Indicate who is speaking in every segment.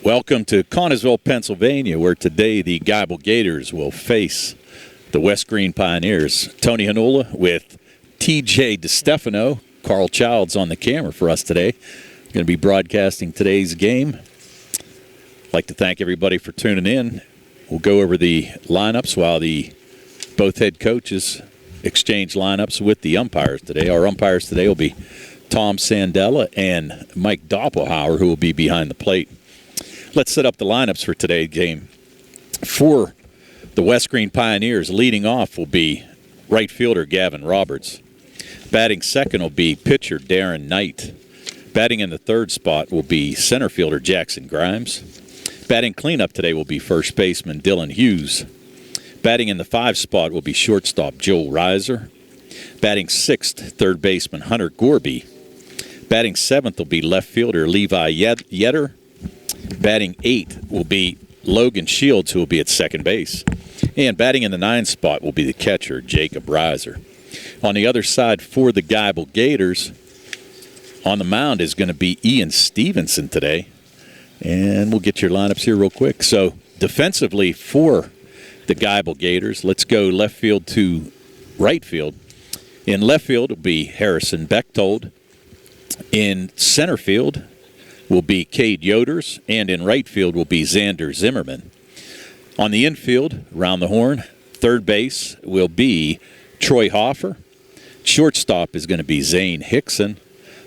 Speaker 1: Welcome to Connersville, Pennsylvania, where today the Geibel Gators will face the West Greene Pioneers. Tony Hanula with TJ DeStefano. Carl Childs on the camera for us today. Going to be broadcasting today's game. I'd like to thank everybody for tuning in. We'll go over the lineups while both head coaches exchange lineups with the umpires today. Our umpires today will be Tom Sandella and Mike Doppelhauer, who will be behind the plate. Let's set up the lineups for today's game. For the West Greene Pioneers, leading off will be right fielder Gavin Roberts. Batting second will be pitcher Darren Knight. Batting in the third spot will be center fielder Jackson Grimes. Batting cleanup today will be first baseman Dylan Hughes. Batting in the 5 spot will be shortstop Joel Reiser. Batting sixth, third baseman Hunter Gorby. Batting seventh will be left fielder Levi Yetter. Batting 8th will be Logan Shields, who will be at second base. And batting in the 9 spot will be the catcher Jacob Reiser. On the other side for the Geibel Gators, on the mound is going to be Ian Stevenson today. And we'll get your lineups here real quick. So defensively for the Geibel Gators, let's go left field to right field. In left field will be Harrison Bechtold. In center field will be Cade Yoders, and in right field will be Xander Zimmerman. On the infield, around the horn, third base will be Troy Hoffer. Shortstop is going to be Zane Hickson.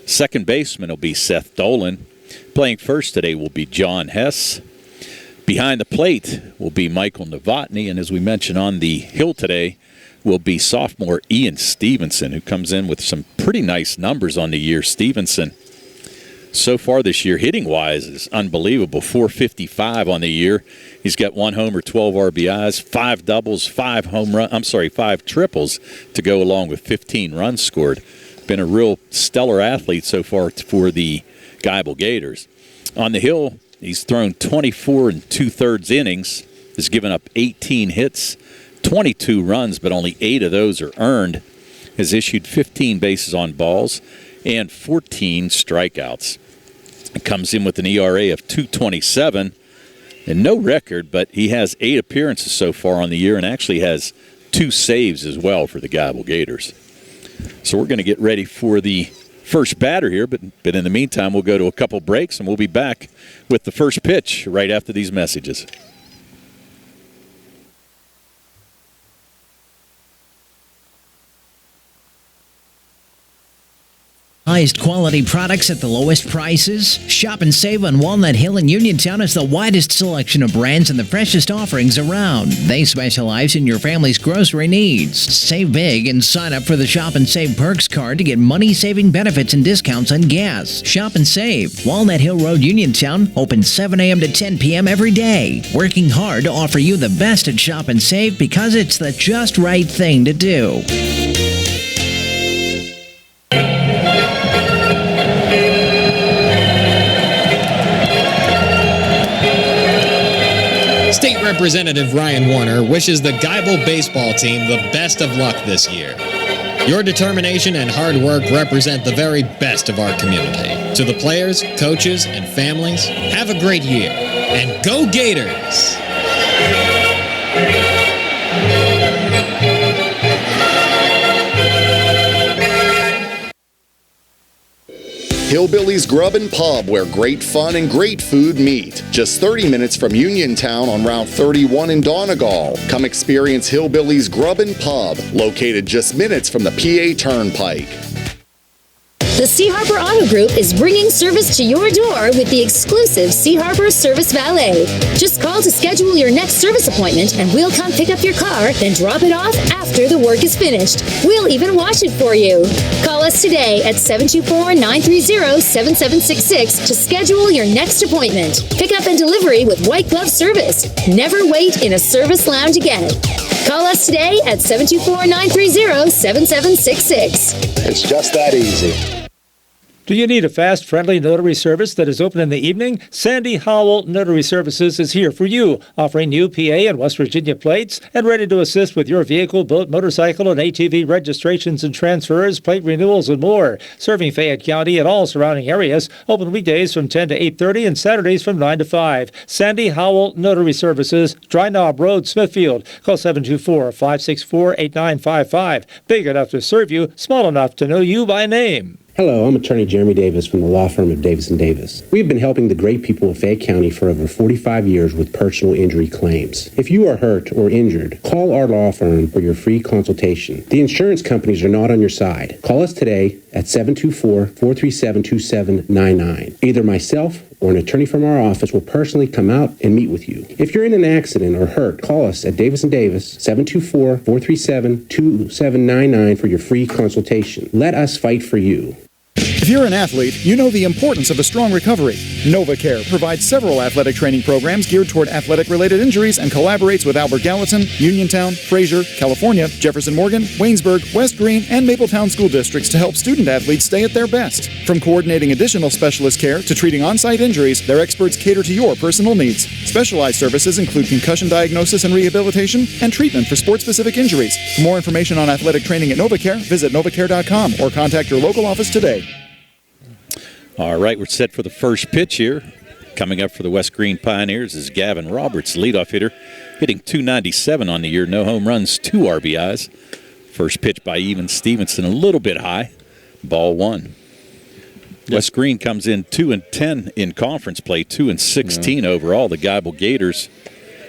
Speaker 1: Second baseman will be Seth Dolan. Playing first today will be John Hess. Behind the plate will be Michael Novotny, and as we mentioned on the hill today, will be sophomore Ian Stevenson, who comes in with some pretty nice numbers on the year. Stevenson, so far this year, hitting-wise, is unbelievable. .455 on the year. He's got 1 homer, 12 RBIs, 5 doubles, 5 triples to go along with 15 runs scored. Been a real stellar athlete so far for the Geibel Gators. On the hill, he's thrown 24 2/3 innings, has given up 18 hits, 22 runs, but only 8 of those are earned, has issued 15 bases on balls and 14 strikeouts. It comes in with an ERA of 2.27 and no record, but he has 8 appearances so far on the year and actually has 2 saves as well for the Geibel Gators. So we're going to get ready for the first batter here, but in the meantime, we'll go to a couple breaks and we'll be back with the first pitch right after these messages.
Speaker 2: Highest quality products at the lowest prices? Shop and save on Walnut Hill in Uniontown has the widest selection of brands and the freshest offerings around. They specialize in your family's grocery needs. Save big and sign up for the Shop and Save Perks card to get money-saving benefits and discounts on gas. Shop and save. Walnut Hill Road, Uniontown, open 7 a.m. to 10 p.m. every day. Working hard to offer you the best at Shop and Save because it's the just right thing to do.
Speaker 3: State Representative Ryan Warner wishes the Geibel baseball team the best of luck this year. Your determination and hard work represent the very best of our community. To the players, coaches, and families, have a great year, and go Gators!
Speaker 4: Hillbilly's Grub and Pub, where great fun and great food meet. Just 30 minutes from Uniontown on Route 31 in Donegal. Come experience Hillbilly's Grub and Pub, located just minutes from the PA Turnpike.
Speaker 5: The Sea Harbor Auto Group is bringing service to your door with the exclusive Sea Harbor Service Valet. Just call to schedule your next service appointment and we'll come pick up your car, then drop it off after the work is finished. We'll even wash it for you. Call us today at 724-930-7766 to schedule your next appointment. Pick up and delivery with white glove service. Never wait in a service lounge again. Call us today at 724-930-7766.
Speaker 4: It's just that easy.
Speaker 6: Do you need a fast, friendly notary service that is open in the evening? Sandy Howell Notary Services is here for you, offering new PA and West Virginia plates and ready to assist with your vehicle, boat, motorcycle, and ATV registrations and transfers, plate renewals, and more. Serving Fayette County and all surrounding areas. Open weekdays from 10 to 8:30 and Saturdays from 9 to 5. Sandy Howell Notary Services, Dry Knob Road, Smithfield. Call 724-564-8955. Big enough to serve you, small enough to know you by name.
Speaker 7: Hello, I'm attorney Jeremy Davis from the law firm of Davis & Davis. We've been helping the great people of Fayette County for over 45 years with personal injury claims. If you are hurt or injured, call our law firm for your free consultation. The insurance companies are not on your side. Call us today at 724-437-2799. Either myself or an attorney from our office will personally come out and meet with you. If you're in an accident or hurt, call us at Davis & Davis, 724-437-2799 for your free consultation. Let us fight for you.
Speaker 8: If you're an athlete, you know the importance of a strong recovery. NovaCare provides several athletic training programs geared toward athletic-related injuries and collaborates with Albert Gallatin, Uniontown, Fraser, California, Jefferson Morgan, Waynesburg, West Greene, and Mapletown school districts to help student athletes stay at their best. From coordinating additional specialist care to treating on-site injuries, their experts cater to your personal needs. Specialized services include concussion diagnosis and rehabilitation and treatment for sport-specific injuries. For more information on athletic training at NovaCare, visit novacare.com or contact your local office today.
Speaker 1: All right, we're set for the first pitch here. Coming up for the West Greene Pioneers is Gavin Roberts, leadoff hitter, hitting .297 on the year. No home runs, 2 RBIs. First pitch by Even Stevenson, a little bit high. Ball 1. West Greene comes in 2-10 in conference play, 2-16 overall. The Geibel Gators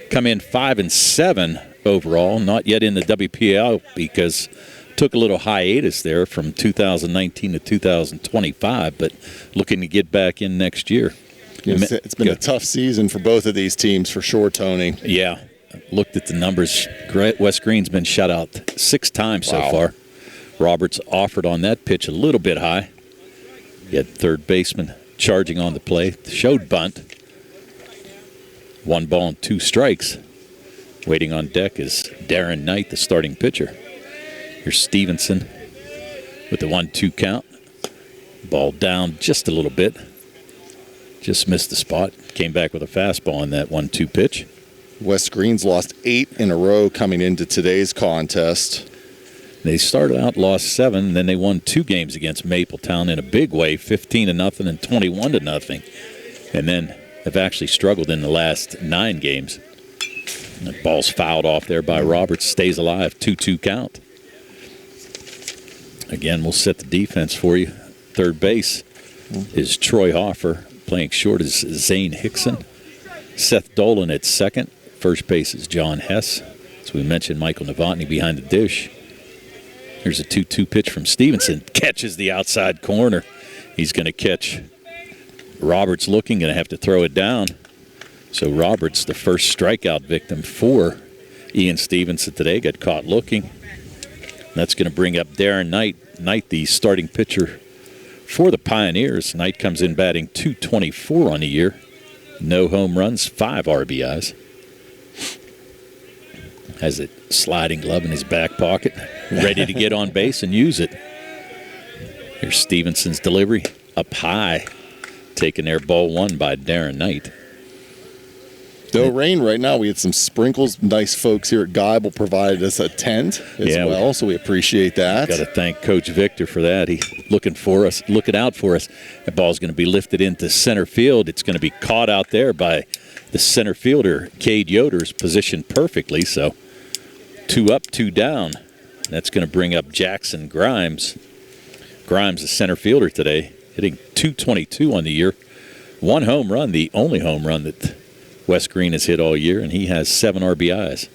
Speaker 1: come in 5-7 overall, not yet in the WPIAL because took a little hiatus there from 2019 to 2025, but looking to get back in next year.
Speaker 9: It's been a tough season for both of these teams for sure, Tony.
Speaker 1: Yeah. Looked at the numbers. West Greene's been shut out 6 times so far. Roberts offered on that pitch a little bit high. He had third baseman charging on the play. Showed bunt. 1 ball and 2 strikes. Waiting on deck is Darren Knight, the starting pitcher. Here's Stevenson with the 1-2 count. Ball down just a little bit. Just missed the spot. Came back with a fastball on that 1-2 pitch.
Speaker 9: West Greene's lost 8 in a row coming into today's contest.
Speaker 1: They started out, lost 7, then they won 2 games against Mapletown in a big way, 15-0 and 21-0. And then have actually struggled in the last 9 games. The ball's fouled off there by Roberts. Stays alive, 2-2 count. Again, we'll set the defense for you. Third base is Troy Hoffer. Playing short is Zane Hickson. Seth Dolan at second. First base is John Hess. As we mentioned, Michael Novotny behind the dish. Here's a 2-2 pitch from Stevenson. Catches the outside corner. He's going to catch Roberts looking, going to have to throw it down. So Roberts, the first strikeout victim for Ian Stevenson today, got caught looking. That's going to bring up Darren Knight. Knight, the starting pitcher for the Pioneers. Knight comes in batting .224 on the year. No home runs, 5 RBIs. Has a sliding glove in his back pocket, ready to get on base and use it. Here's Stevenson's delivery, up high. Taken there, ball 1 by Darren Knight.
Speaker 9: No rain right now. We had some sprinkles. Nice folks here at Geibel provided us a tent as well, so we appreciate that.
Speaker 1: Got to thank Coach Victor for that. He's looking out for us. That ball's going to be lifted into center field. It's going to be caught out there by the center fielder, Cade Yoder's, positioned perfectly. So 2 up, 2 down. That's going to bring up Jackson Grimes. Grimes, the center fielder today, hitting .222 on the year. 1 home run, the only home run that West Greene has hit all year, and he has 7 RBIs.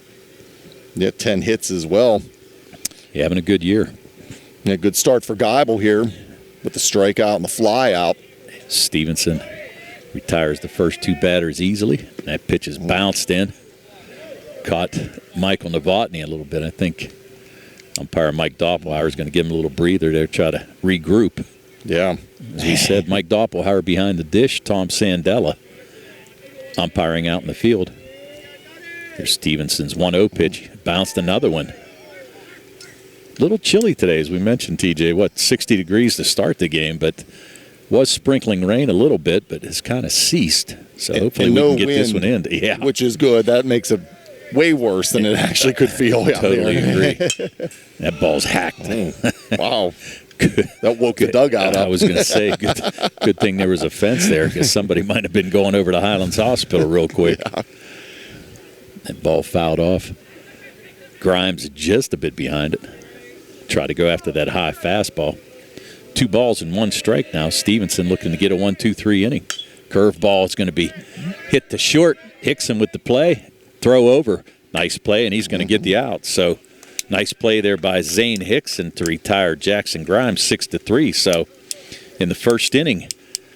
Speaker 9: Yeah, 10 hits as well.
Speaker 1: Yeah, having a good year.
Speaker 9: Yeah, good start for Geibel here with the strikeout and the fly out.
Speaker 1: Stevenson retires the first 2 batters easily. That pitch is bounced in. Caught Michael Novotny a little bit. I think umpire Mike Doppelhauer is going to give him a little breather there, try to regroup.
Speaker 9: Yeah.
Speaker 1: As he said, Mike Doppelhauer behind the dish, Tom Sandella umpiring out in the field. Here's Stevenson's 1-0 pitch. Bounced another one. A little chilly today, as we mentioned, TJ. 60 degrees to start the game, but Was sprinkling rain a little bit, but has kind of ceased. So hopefully we can get this one in. Yeah,
Speaker 9: which is good. That makes it way worse than it actually could feel out
Speaker 1: totally
Speaker 9: there.
Speaker 1: Agree. That ball's hacked.
Speaker 9: Wow. That woke the dugout up.
Speaker 1: I was going to say, good thing there was a fence there, because somebody might have been going over to Highlands Hospital real quick. Yeah. That ball fouled off. Grimes just a bit behind it. Try to go after that high fastball. 2 balls and 1 strike now. Stevenson looking to get a 1-2-3 inning. Curveball is going to be hit to short. Hickson with the play. Throw over. Nice play, and he's going to get the out. So nice play there by Zane Hickson to retire Jackson Grimes 6-3. So in the first inning,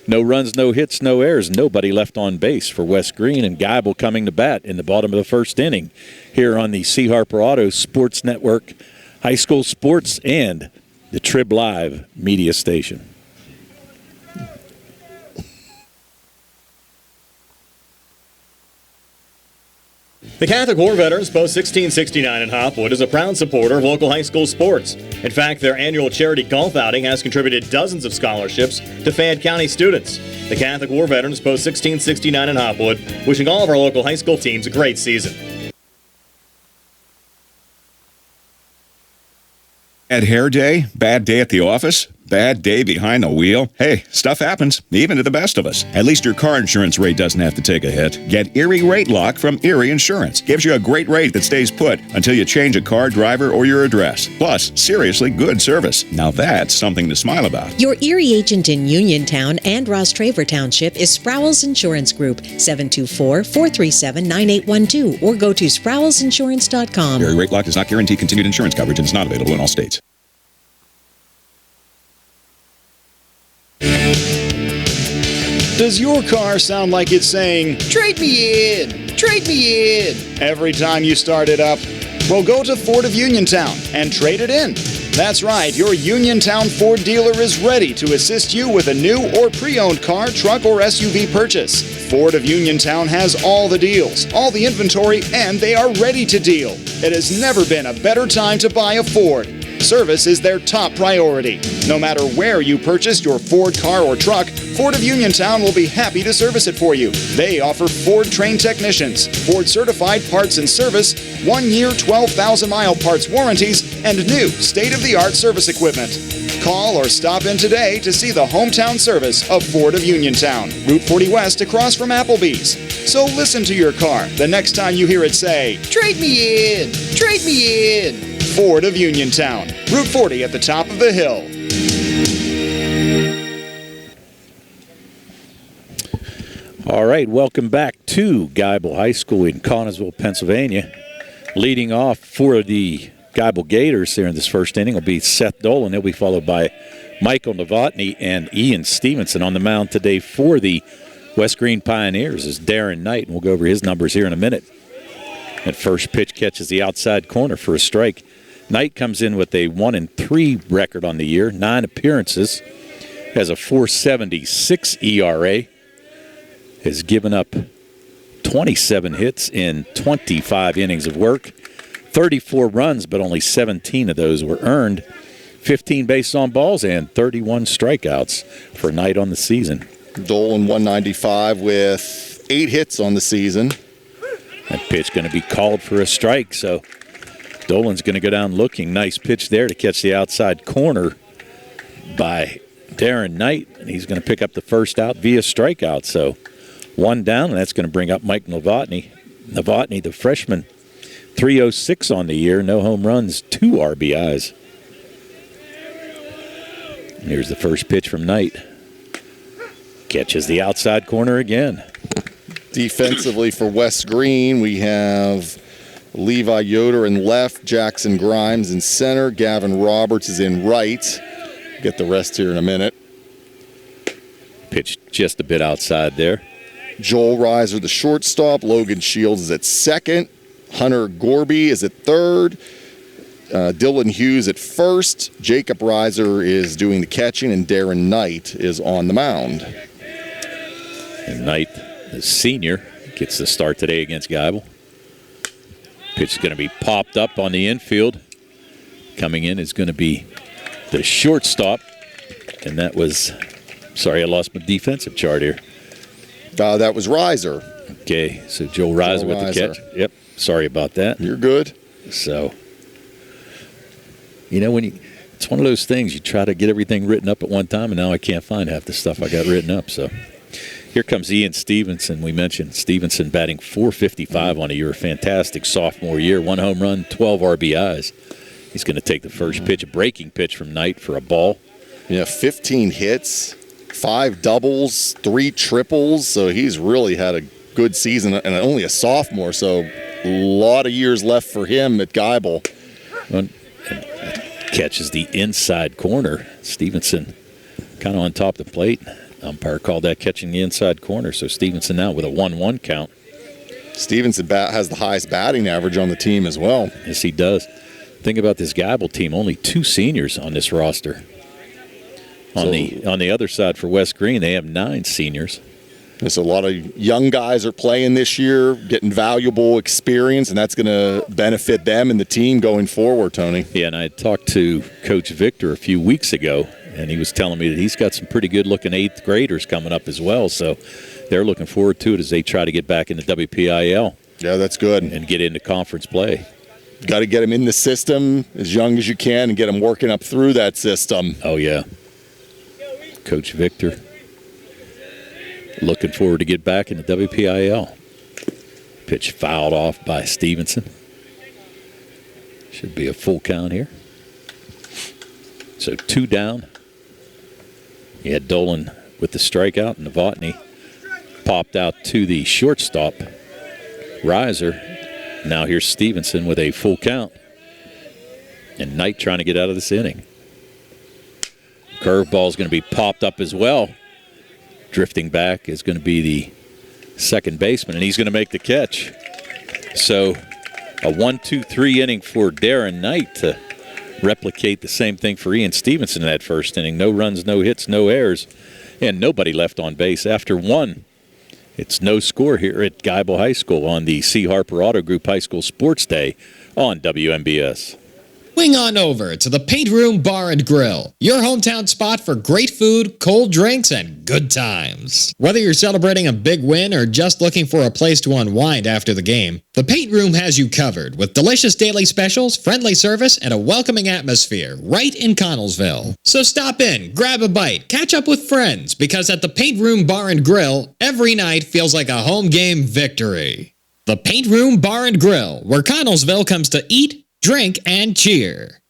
Speaker 1: no runs, no hits, no errors, nobody left on base for Wes Greene, and Geibel coming to bat in the bottom of the first inning here on the C. Harper Auto Sports Network, High School Sports, and the Trib Live media station.
Speaker 10: The Catholic War Veterans Post 1669 in Hopwood is a proud supporter of local high school sports. In fact, their annual charity golf outing has contributed dozens of scholarships to Fayette County students. The Catholic War Veterans Post 1669 in Hopwood, wishing all of our local high school teams a great season.
Speaker 11: Bad hair day? Bad day at the office? Bad day behind the wheel? Hey, stuff happens, even to the best of us. At least your car insurance rate doesn't have to take a hit. Get Erie Rate Lock from Erie Insurance. Gives you a great rate that stays put until you change a car, driver, or your address. Plus, seriously good service. Now that's something to smile about.
Speaker 12: Your Erie agent in Uniontown and Ross Traver Township is Sprowell's Insurance Group, 724-437-9812, or go to sprowellsinsurance.com.
Speaker 11: Erie Rate Lock does not guarantee continued insurance coverage and is not available in all states.
Speaker 13: Does your car sound like it's saying, "Trade me in, trade me in," every time you start it up? Well, go to Ford of Uniontown and trade it in. That's right, your Uniontown Ford dealer is ready to assist you with a new or pre-owned car, truck, or SUV purchase. Ford of Uniontown has all the deals, all the inventory, and they are ready to deal. It has never been a better time to buy a Ford. Service is their top priority. No matter where you purchase your Ford car or truck, Ford of Uniontown will be happy to service it for you. They offer Ford-trained technicians, Ford-certified parts and service, 1-year, 12,000-mile parts warranties, and new state-of-the-art service equipment. Call or stop in today to see the hometown service of Ford of Uniontown, Route 40 West across from Applebee's. So listen to your car the next time you hear it say, "Trade me in, trade me in." Ford of Uniontown, Route 40 at the top of the hill.
Speaker 1: All right, welcome back to Geibel High School in Connellsville, Pennsylvania. Leading off for the Geibel Gators here in this first inning will be Seth Dolan. He'll be followed by Michael Novotny and Ian Stevenson. On the mound today for the West Greene Pioneers is Darren Knight, and we'll go over his numbers here in a minute. That first pitch catches the outside corner for a strike. Knight comes in with a 1-3 record on the year, 9 appearances, has a .476 ERA, has given up 27 hits in 25 innings of work, 34 runs, but only 17 of those were earned, 15 bases on balls, and 31 strikeouts for Knight on the season.
Speaker 9: Dolan 195 with 8 hits on the season.
Speaker 1: That pitch going to be called for a strike, so Dolan's going to go down looking. Nice pitch there to catch the outside corner by Darren Knight, and he's going to pick up the first out via strikeout. So 1 down, and that's going to bring up Mike Novotny. Novotny, the freshman, 306 on the year, no home runs, 2 RBIs. And here's the first pitch from Knight. Catches the outside corner again.
Speaker 9: Defensively for West Greene, we have Levi Yoder in left, Jackson Grimes in center, Gavin Roberts is in right. Get the rest here in a minute.
Speaker 1: Pitch just a bit outside there.
Speaker 9: Joel Reiser, the shortstop. Logan Shields is at second. Hunter Gorby is at third. Dylan Hughes at first. Jacob Reiser is doing the catching, and Darren Knight is on the mound.
Speaker 1: And Knight, the senior, gets the start today against Geibel. Pitch is going to be popped up on the infield. Coming in is going to be the shortstop, and that was Sorry, I lost my defensive chart here.
Speaker 9: That was Reiser.
Speaker 1: Okay, so Joel Reiser with the catch. Yep, sorry about that.
Speaker 9: You're good.
Speaker 1: So, it's one of those things, you try to get everything written up at one time, and now I can't find half the stuff I got written up. So, here comes Ian Stevenson. We mentioned Stevenson batting .455 on a year. Fantastic sophomore year. 1 home run, 12 RBIs. He's going to take the first pitch, a breaking pitch from Knight for a ball.
Speaker 9: Yeah, 15 hits, 5 doubles, 3 triples. So he's really had a good season, and only a sophomore. So a lot of years left for him at Geibel.
Speaker 1: Catches the inside corner. Stevenson kind of on top of the plate. Umpire called that catching the inside corner. So Stevenson now with a 1-1 count.
Speaker 9: Stevenson has the highest batting average on the team as well.
Speaker 1: Yes, he does. Think about this Geibel team, only 2 seniors on this roster. On the other side for West Greene, they have 9 seniors.
Speaker 9: There's a lot of young guys are playing this year, getting valuable experience, and that's going to benefit them and the team going forward, Tony.
Speaker 1: Yeah, and I talked to Coach Victor a few weeks ago, and he was telling me that he's got some pretty good-looking 8th graders coming up as well, so they're looking forward to it as they try to get back into WPIAL.
Speaker 9: Yeah, that's good.
Speaker 1: And get into conference play.
Speaker 9: Got to get them in the system as young as you can and get them working up through that system.
Speaker 1: Oh, yeah. Coach Victor looking forward to get back in the WPIAL. Pitch fouled off by Stevenson. Should be a full count here. So 2 down. You had Dolan with the strikeout, and Novotny popped out to the shortstop, Reiser. Now here's Stevenson with a full count. And Knight trying to get out of this inning. Curveball is going to be popped up as well. Drifting back is going to be the second baseman, and he's going to make the catch. So a 1-2-3 inning for Darren Knight to replicate the same thing for Ian Stevenson in that first inning. No runs, no hits, no errors, and nobody left on base after 1. It's no score here at Geibel High School on the C. Harper Auto Group High School Sports Day on WMBS.
Speaker 3: Swing on over to the Paint Room Bar and Grill, your hometown spot for great food, cold drinks, and good times. Whether you're celebrating a big win or just looking for a place to unwind after the game, the Paint Room has you covered with delicious daily specials, friendly service, and a welcoming atmosphere right in Connellsville. So stop in, grab a bite, catch up with friends, because at the Paint Room Bar and Grill, every night feels like a home game victory. The Paint Room Bar and Grill, where Connellsville comes to eat, drink, and cheer.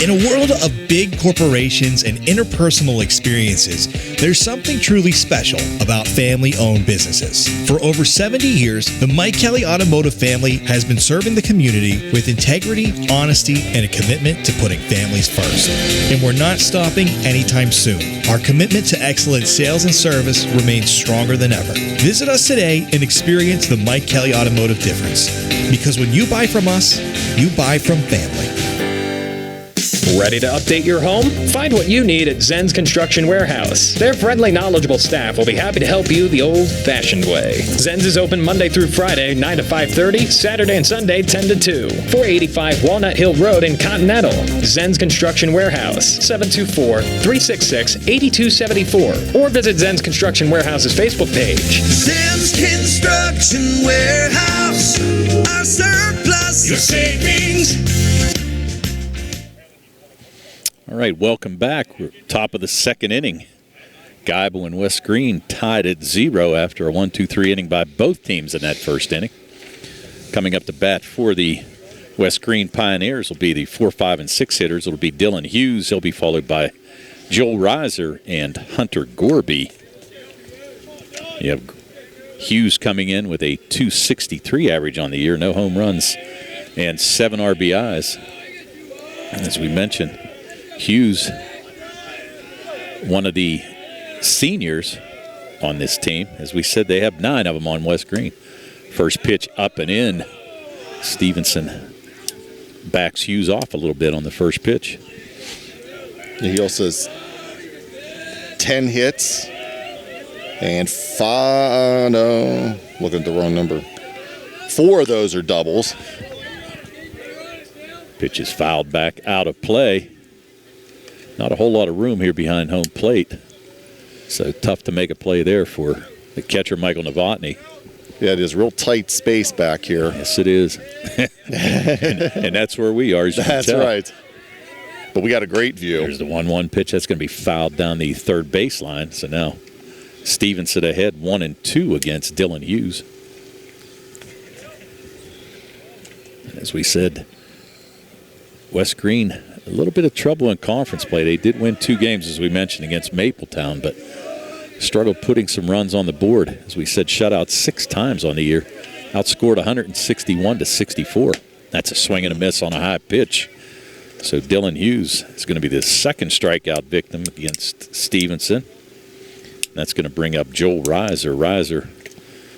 Speaker 14: In a world of big corporations and interpersonal experiences, there's something truly special about family-owned businesses. For over 70 years, the Mike Kelly Automotive family has been serving the community with integrity, honesty, and a commitment to putting families first. And we're not stopping anytime soon. Our commitment to excellent sales and service remains stronger than ever. Visit us today and experience the Mike Kelly Automotive difference. Because when you buy from us, you buy from family.
Speaker 15: Ready to update your home? Find what you need at Zen's Construction Warehouse. Their friendly, knowledgeable staff will be happy to help you the old-fashioned way. Zen's is open Monday through Friday, 9 to 5:30, Saturday and Sunday, 10 to 2. 485 Walnut Hill Road in Continental. Zen's Construction Warehouse, 724-366-8274. Or visit Zen's Construction Warehouse's Facebook page.
Speaker 16: Zen's Construction Warehouse, our surplus, your savings.
Speaker 1: All right, welcome back. We're top of the second inning. Geibel and West Greene tied at 0 after a 1-2-3 inning by both teams in that first inning. Coming up to bat for the West Greene Pioneers will be the 4, 5, and 6 hitters. It'll be Dylan Hughes. He'll be followed by Joel Reiser and Hunter Gorby. You have Hughes coming in with a .263 average on the year, no home runs, and 7 RBIs. And as we mentioned, Hughes, one of the seniors on this team. As we said, they have 9 of them on West Greene. First pitch up and in. Stevenson backs Hughes off a little bit on the first pitch.
Speaker 9: He also has 10 hits and 5, no, looking at the wrong number. 4 of those are doubles.
Speaker 1: Pitch is fouled back out of play. Not a whole lot of room here behind home plate. So tough to make a play there for the catcher, Michael Novotny.
Speaker 9: Yeah, it is real tight space back here.
Speaker 1: Yes, it is. and that's where we are, as you can
Speaker 9: That's
Speaker 1: tell.
Speaker 9: right. But we got a great view.
Speaker 1: There's the 1-1 pitch. That's going to be fouled down the third baseline. So now Stevenson ahead 1-2 against Dylan Hughes. And as we said, West Greene, a little bit of trouble in conference play. They did win 2 games, as we mentioned, against Mapletown, but struggled putting some runs on the board. As we said, shut out 6 times on the year. Outscored 161-64. That's a swing and a miss on a high pitch. So Dylan Hughes is going to be the second strikeout victim against Stevenson. That's going to bring up Joel Reiser. Reiser,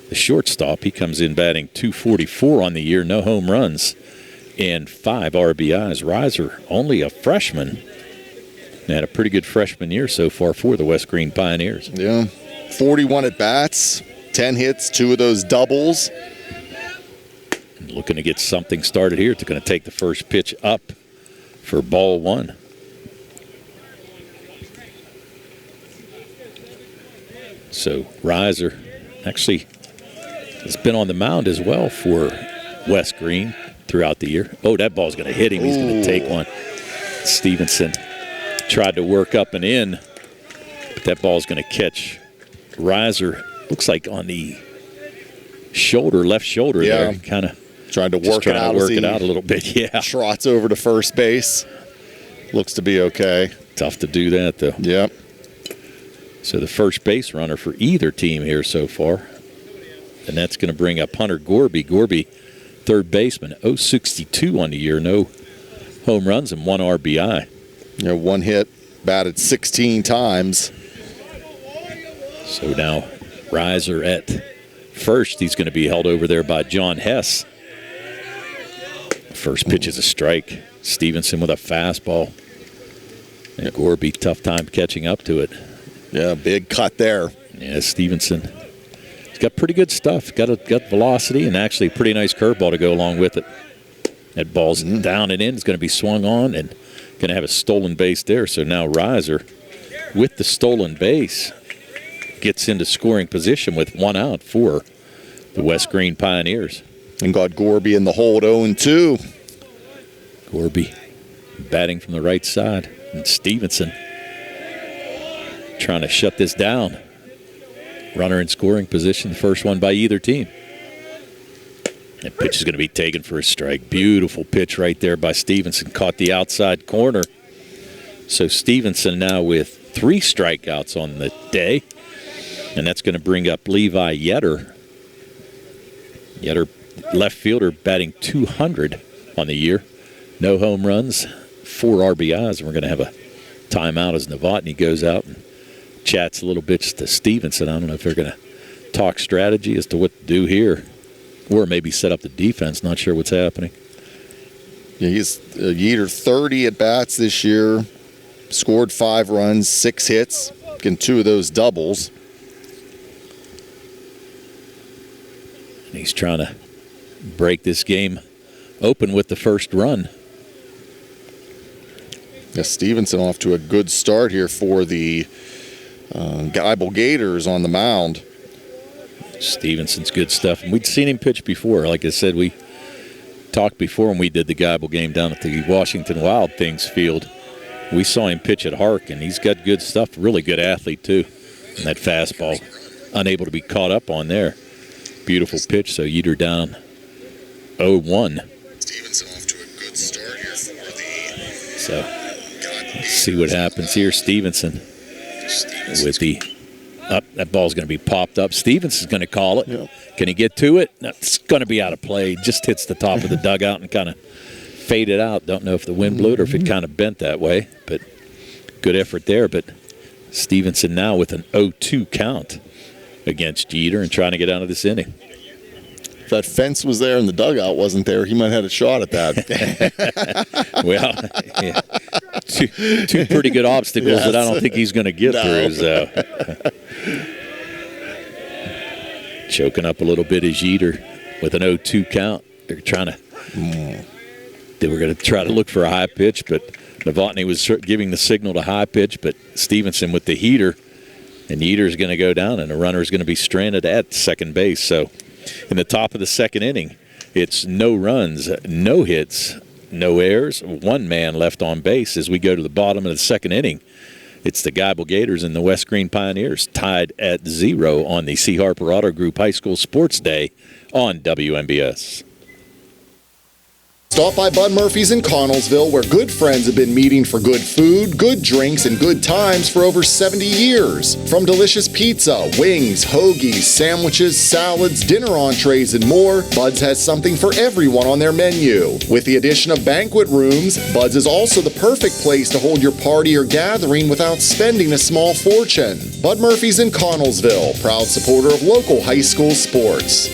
Speaker 1: the shortstop, he comes in batting .244 on the year. No home runs and 5 RBIs. Reiser, only a freshman, had a pretty good freshman year so far for the West Greene Pioneers.
Speaker 9: Yeah, 41 at-bats, 10 hits, 2 of those doubles.
Speaker 1: Looking to get something started here. They're going to take the first pitch up for ball 1. So Reiser actually has been on the mound as well for West Greene throughout the year. Oh, that ball's going to hit him. He's going to take one. Stevenson tried to work up and in, but that ball's going to catch Reiser. Looks like on the shoulder, left shoulder there. Kind of
Speaker 9: trying to work it out
Speaker 1: a little bit. Yeah.
Speaker 9: Trots over to first base. Looks to be okay.
Speaker 1: Tough to do that, though.
Speaker 9: Yep.
Speaker 1: So the first base runner for either team here so far. And that's going to bring up Hunter Gorby. Gorby, third baseman, 062 on the year. No home runs and 1 RBI.
Speaker 9: Yeah, 1 hit, batted 16 times.
Speaker 1: So now Reiser at first. He's going to be held over there by John Hess. First pitch is a strike. Stevenson with a fastball. And Gorby, tough time catching up to it.
Speaker 9: Yeah, big cut there.
Speaker 1: Yeah, Stevenson. He's got pretty good stuff. Got velocity and actually a pretty nice curveball to go along with it. That ball's down and in. It's going to be swung on and going to have a stolen base there. So now Reiser, with the stolen base, gets into scoring position with 1 out for the West Greene Pioneers.
Speaker 9: And got Gorby in the hold 0-2.
Speaker 1: Gorby batting from the right side. And Stevenson trying to shut this down. Runner in scoring position, the first one by either team. That pitch is going to be taken for a strike. Beautiful pitch right there by Stevenson. Caught the outside corner. So Stevenson now with 3 strikeouts on the day. And that's going to bring up Levi Yetter. Yetter, left fielder, batting .200 on the year. No home runs, 4 RBIs. And we're going to have a timeout as Novotny goes out and chats a little bit to Stevenson. I don't know if they're going to talk strategy as to what to do here. Or maybe set up the defense. Not sure what's happening.
Speaker 9: Yeah, he's Yeter 30 at-bats this year. Scored 5 runs, 6 hits. Getting 2 of those doubles.
Speaker 1: And he's trying to break this game open with the first run.
Speaker 9: Yeah, Stevenson off to a good start here for the Geibel Gators on the mound.
Speaker 1: Stevenson's good stuff. And we'd seen him pitch before. Like I said, we talked before when we did the Geibel game down at the Washington Wild Things field. We saw him pitch at Hark, and he's got good stuff. Really good athlete, too. And that fastball, unable to be caught up on there. Beautiful pitch, so Yeter down 0-1.
Speaker 9: Stevenson off to a good start here for the...
Speaker 1: So, let's see what happens here. Stevenson with the... that ball's going to be popped up. Stevenson's going to call it.
Speaker 9: Yep.
Speaker 1: Can he get to it? No, it's going to be out of play. Just hits the top of the dugout and kind of faded out. Don't know if the wind blew it or if it kind of bent that way. But good effort there. But Stevenson now with an 0-2 count against Yeter and trying to get out of this inning.
Speaker 9: If that fence was there and the dugout wasn't there, he might have had a shot at that.
Speaker 1: Well, yeah. Two pretty good obstacles that I don't think he's going to get through. So. Choking up a little bit is Yeter with an 0-2 count. They're trying to. They were going to try to look for a high pitch, but Novotny was giving the signal to high pitch. But Stevenson with the heater And Yeater's going to go down, and the runner's going to be stranded at second base. So in the top of the second inning, it's no runs, no hits, no errors, one man left on base. As we go to the bottom of the second inning, it's the Geibel Gators and the West Greene Pioneers tied at 0 on the C. Harper Auto Group High School Sports Day on WMBS.
Speaker 4: Stop by Bud Murphy's in Connellsville, where good friends have been meeting for good food, good drinks, and good times for over 70 years. From delicious pizza, wings, hoagies, sandwiches, salads, dinner entrees, and more, Bud's has something for everyone on their menu. With the addition of banquet rooms, Bud's is also the perfect place to hold your party or gathering without spending a small fortune. Bud Murphy's in Connellsville, proud supporter of local high school sports.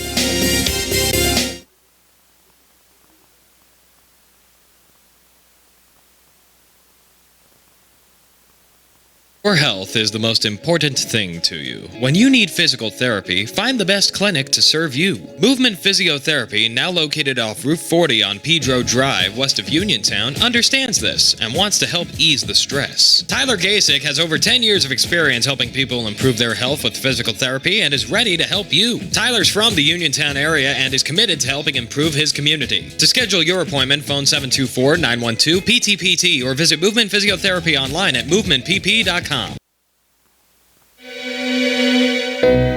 Speaker 17: Your health is the most important thing to you. When you need physical therapy, find the best clinic to serve you. Movement Physiotherapy, now located off Route 40 on Pedro Drive, west of Uniontown, understands this and wants to help ease the stress. Tyler Gasick has over 10 years of experience helping people improve their health with physical therapy and is ready to help you. Tyler's from the Uniontown area and is committed to helping improve his community. To schedule your appointment, phone 724-912-PTPT or visit Movement Physiotherapy online at movementpp.com.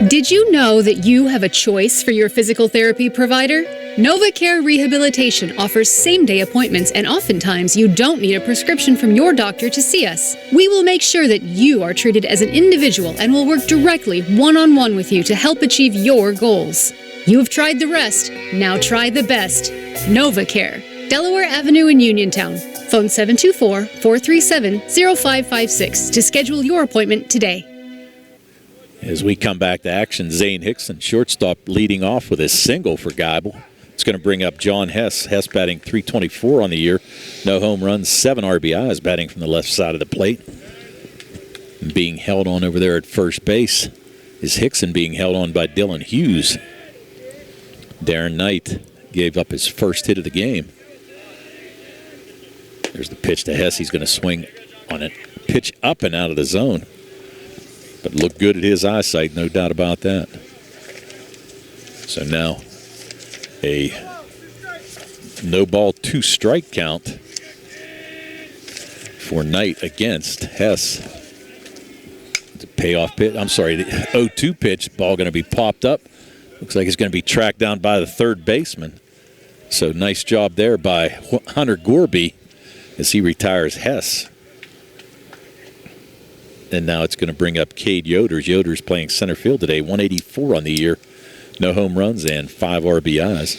Speaker 18: Did you know that you have a choice for your physical therapy provider? NovaCare Rehabilitation offers same-day appointments, and oftentimes you don't need a prescription from your doctor to see us. We will make sure that you are treated as an individual and will work directly one-on-one with you to help achieve your goals. You have tried the rest. Now try the best. NovaCare, Delaware Avenue in Uniontown. Phone 724-437-0556 to schedule your appointment today.
Speaker 1: As we come back to action, Zane Hickson, shortstop, leading off with a single for Geibel. It's going to bring up John Hess. Hess batting .324 on the year. No home runs, 7 RBIs, batting from the left side of the plate. And being held on over there at first base is Hickson, being held on by Dylan Hughes. Darren Knight gave up his first hit of the game. There's the pitch to Hess. He's going to swing on it. Pitch up and out of the zone. But looked good at his eyesight, no doubt about that. So now a no ball, 2 strike count for Knight against Hess. The payoff pitch, I'm sorry, the 0-2 pitch, ball going to be popped up. Looks like it's going to be tracked down by the third baseman. So nice job there by Hunter Gorby as he retires Hess. And now it's going to bring up Cade Yoders. Yoders playing center field today, 184 on the year. No home runs and 5 RBIs.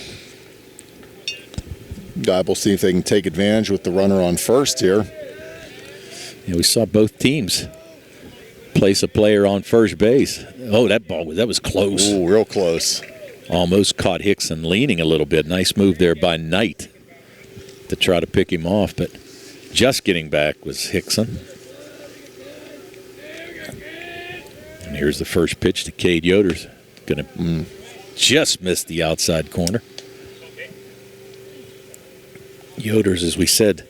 Speaker 9: Geibel see if they can take advantage with the runner on first here.
Speaker 1: Yeah, we saw both teams place a player on first base. Oh, that was close.
Speaker 9: Ooh, real close.
Speaker 1: Almost caught Hickson leaning a little bit. Nice move there by Knight to try to pick him off, but just getting back was Hickson. And here's the first pitch to Cade Yoders. Going to just miss the outside corner. Yoders, as we said,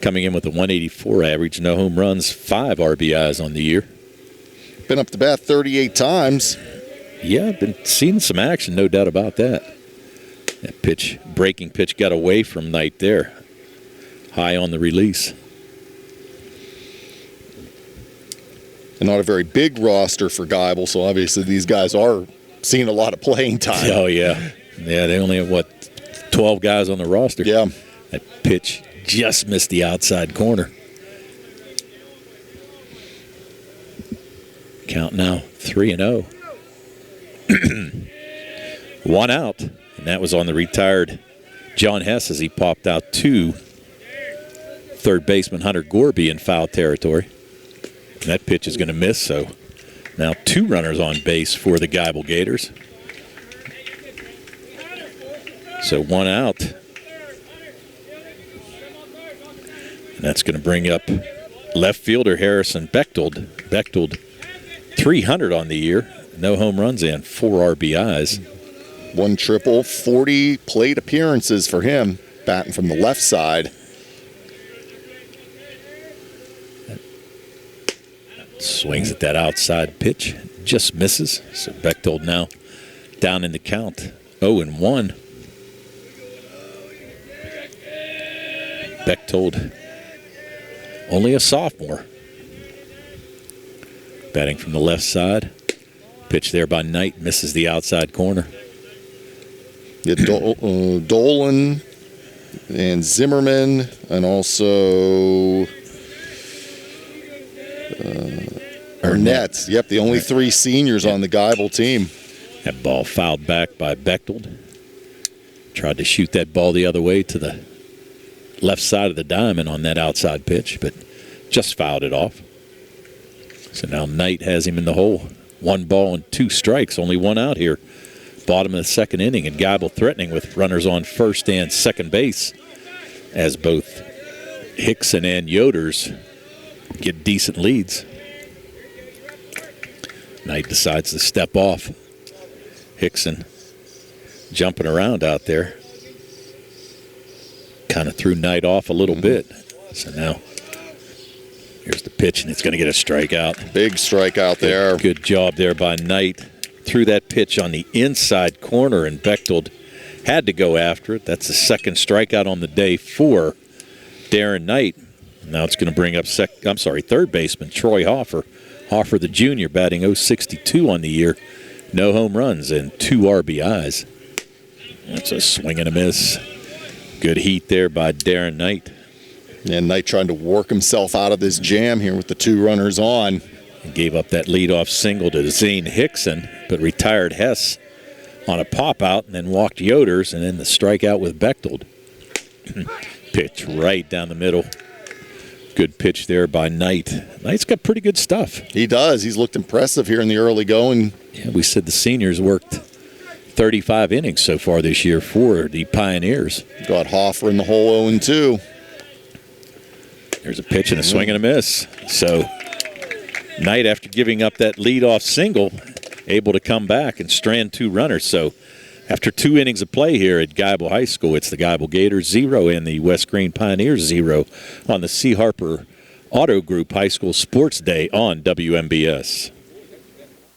Speaker 1: coming in with a 184 average, no home runs, 5 RBIs on the year.
Speaker 9: Been up to bat 38 times.
Speaker 1: Yeah, I've been seeing some action, no doubt about that. That pitch, breaking pitch, got away from Knight there. High on the release.
Speaker 9: And not a very big roster for Geibel, so obviously these guys are seeing a lot of playing time.
Speaker 1: Oh, yeah. Yeah, they only have, 12 guys on the roster.
Speaker 9: Yeah.
Speaker 1: That pitch just missed the outside corner. Count now 3-0. 1 out, and that was on the retired John Hess as he popped out to third baseman Hunter Gorby in foul territory. And that pitch is going to miss, so now 2 runners on base for the Geibel Gators. So 1 out. And that's going to bring up left fielder Harrison Bechtold. Bechtold, 300 on the year. No home runs and 4 RBIs.
Speaker 9: 1 triple, 40 plate appearances for him, batting from the left side.
Speaker 1: Swings at that outside pitch. Just misses. So Bechtold now down in the count. 0-1. Bechtold, only a sophomore. Batting from the left side. Pitch there by Knight. Misses the outside corner.
Speaker 9: Dolan and Zimmerman, and also Arnett. Yep, the only three seniors on the Geibel team.
Speaker 1: That ball fouled back by Bechtold. Tried to shoot that ball the other way to the left side of the diamond on that outside pitch, but just fouled it off. So now Knight has him in the hole. 1 ball and 2 strikes, only 1 out here. Bottom of the second inning, and Geibel threatening with runners on first and second base as both Hickson and Yoders get decent leads. Knight decides to step off. Hickson jumping around out there. Kind of threw Knight off a little bit. So now here's the pitch, and it's going to get a strikeout.
Speaker 9: Big strikeout there.
Speaker 1: Good job there by Knight. Threw that pitch on the inside corner, and Bechtold had to go after it. That's the second strikeout on the day for Darren Knight. Now it's going to bring up third baseman Troy Hoffer. Hoffer, the junior, batting .062 on the year. No home runs and 2 RBIs. That's a swing and a miss. Good heat there by Darren Knight.
Speaker 9: And Knight trying to work himself out of this jam here with the 2 runners on.
Speaker 1: He gave up that leadoff single to Zane Hickson, but retired Hess on a pop-out and then walked Yoders, and then the strikeout with Bechtold. Pitch right down the middle. Good pitch there by Knight. Knight's got pretty good stuff.
Speaker 9: He does. He's looked impressive here in the early going.
Speaker 1: Yeah, we said the seniors worked 35 innings so far this year for the Pioneers.
Speaker 9: Got Hoffer in the hole 0-2.
Speaker 1: There's a pitch and a swing and a miss. So Knight, after giving up that leadoff single, able to come back and strand 2 runners. So after 2 innings of play here at Geibel High School, it's the Geibel Gators 0 and the West Greene Pioneers 0 on the C. Harper Auto Group High School Sports Day on WMBS.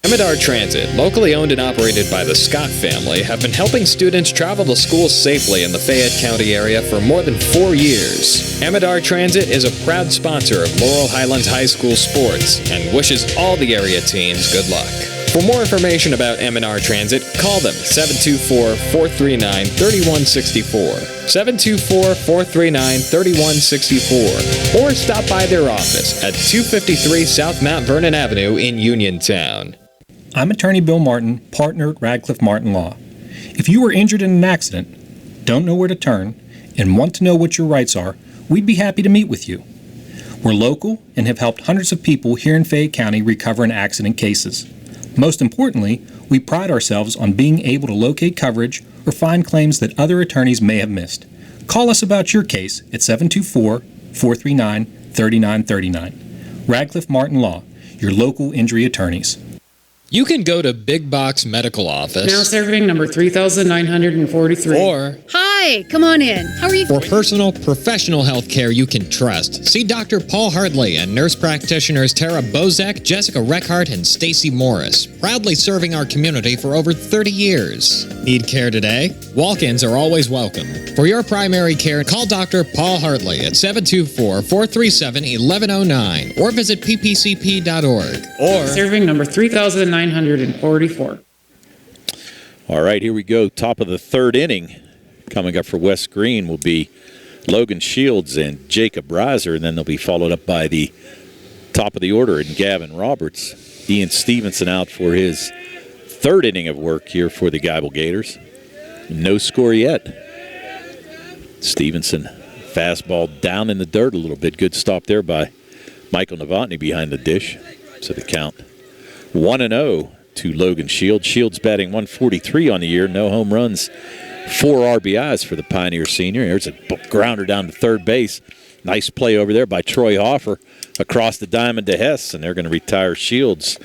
Speaker 15: Emidar Transit, locally owned and operated by the Scott family, have been helping students travel to school safely in the Fayette County area for more than 4 years. Emidar Transit is a proud sponsor of Laurel Highlands High School sports and wishes all the area teams good luck. For more information about M&R Transit, call them 724-439-3164, 724-439-3164, or stop by their office at 253 South Mount Vernon Avenue in Uniontown.
Speaker 19: I'm attorney Bill Martin, partner at Radcliffe Martin Law. If you were injured in an accident, don't know where to turn, and want to know what your rights are, we'd be happy to meet with you. We're local and have helped hundreds of people here in Fayette County recover in accident cases. Most importantly, we pride ourselves on being able to locate coverage or find claims that other attorneys may have missed. Call us about your case at 724-439-3939. Radcliffe Martin Law, your local injury attorneys.
Speaker 15: You can go to Big Box Medical Office.
Speaker 20: Now serving number 3,943.
Speaker 15: Or
Speaker 18: Hi, come on in. How are you?
Speaker 3: For personal, professional health care you can trust, see Dr. Paul Hartley and nurse practitioners Tara Bozak, Jessica Reckhart, and Stacy Morris, proudly serving our community for over 30 years. Need care today? Walk-ins are always welcome. For your primary care, call Dr. Paul Hartley at 724-437-1109 or visit ppcp.org. Or
Speaker 20: serving number 3,944.
Speaker 1: All right, here we go. Top of the third inning. Coming up for West Greene will be Logan Shields and Jacob Reiser, and then they'll be followed up by the top of the order and Gavin Roberts. Ian Stevenson out for his third inning of work here for the Geibel Gators. No score yet. Stevenson, fastball down in the dirt a little bit. Good stop there by Michael Novotny behind the dish. So the count 1-0 to Logan Shields. Shields batting .143 on the year. No home runs. 4 RBIs for the Pioneer senior. There's a grounder down to third base. Nice play over there by Troy Hoffer across the diamond to Hess, and they're going to retire Shields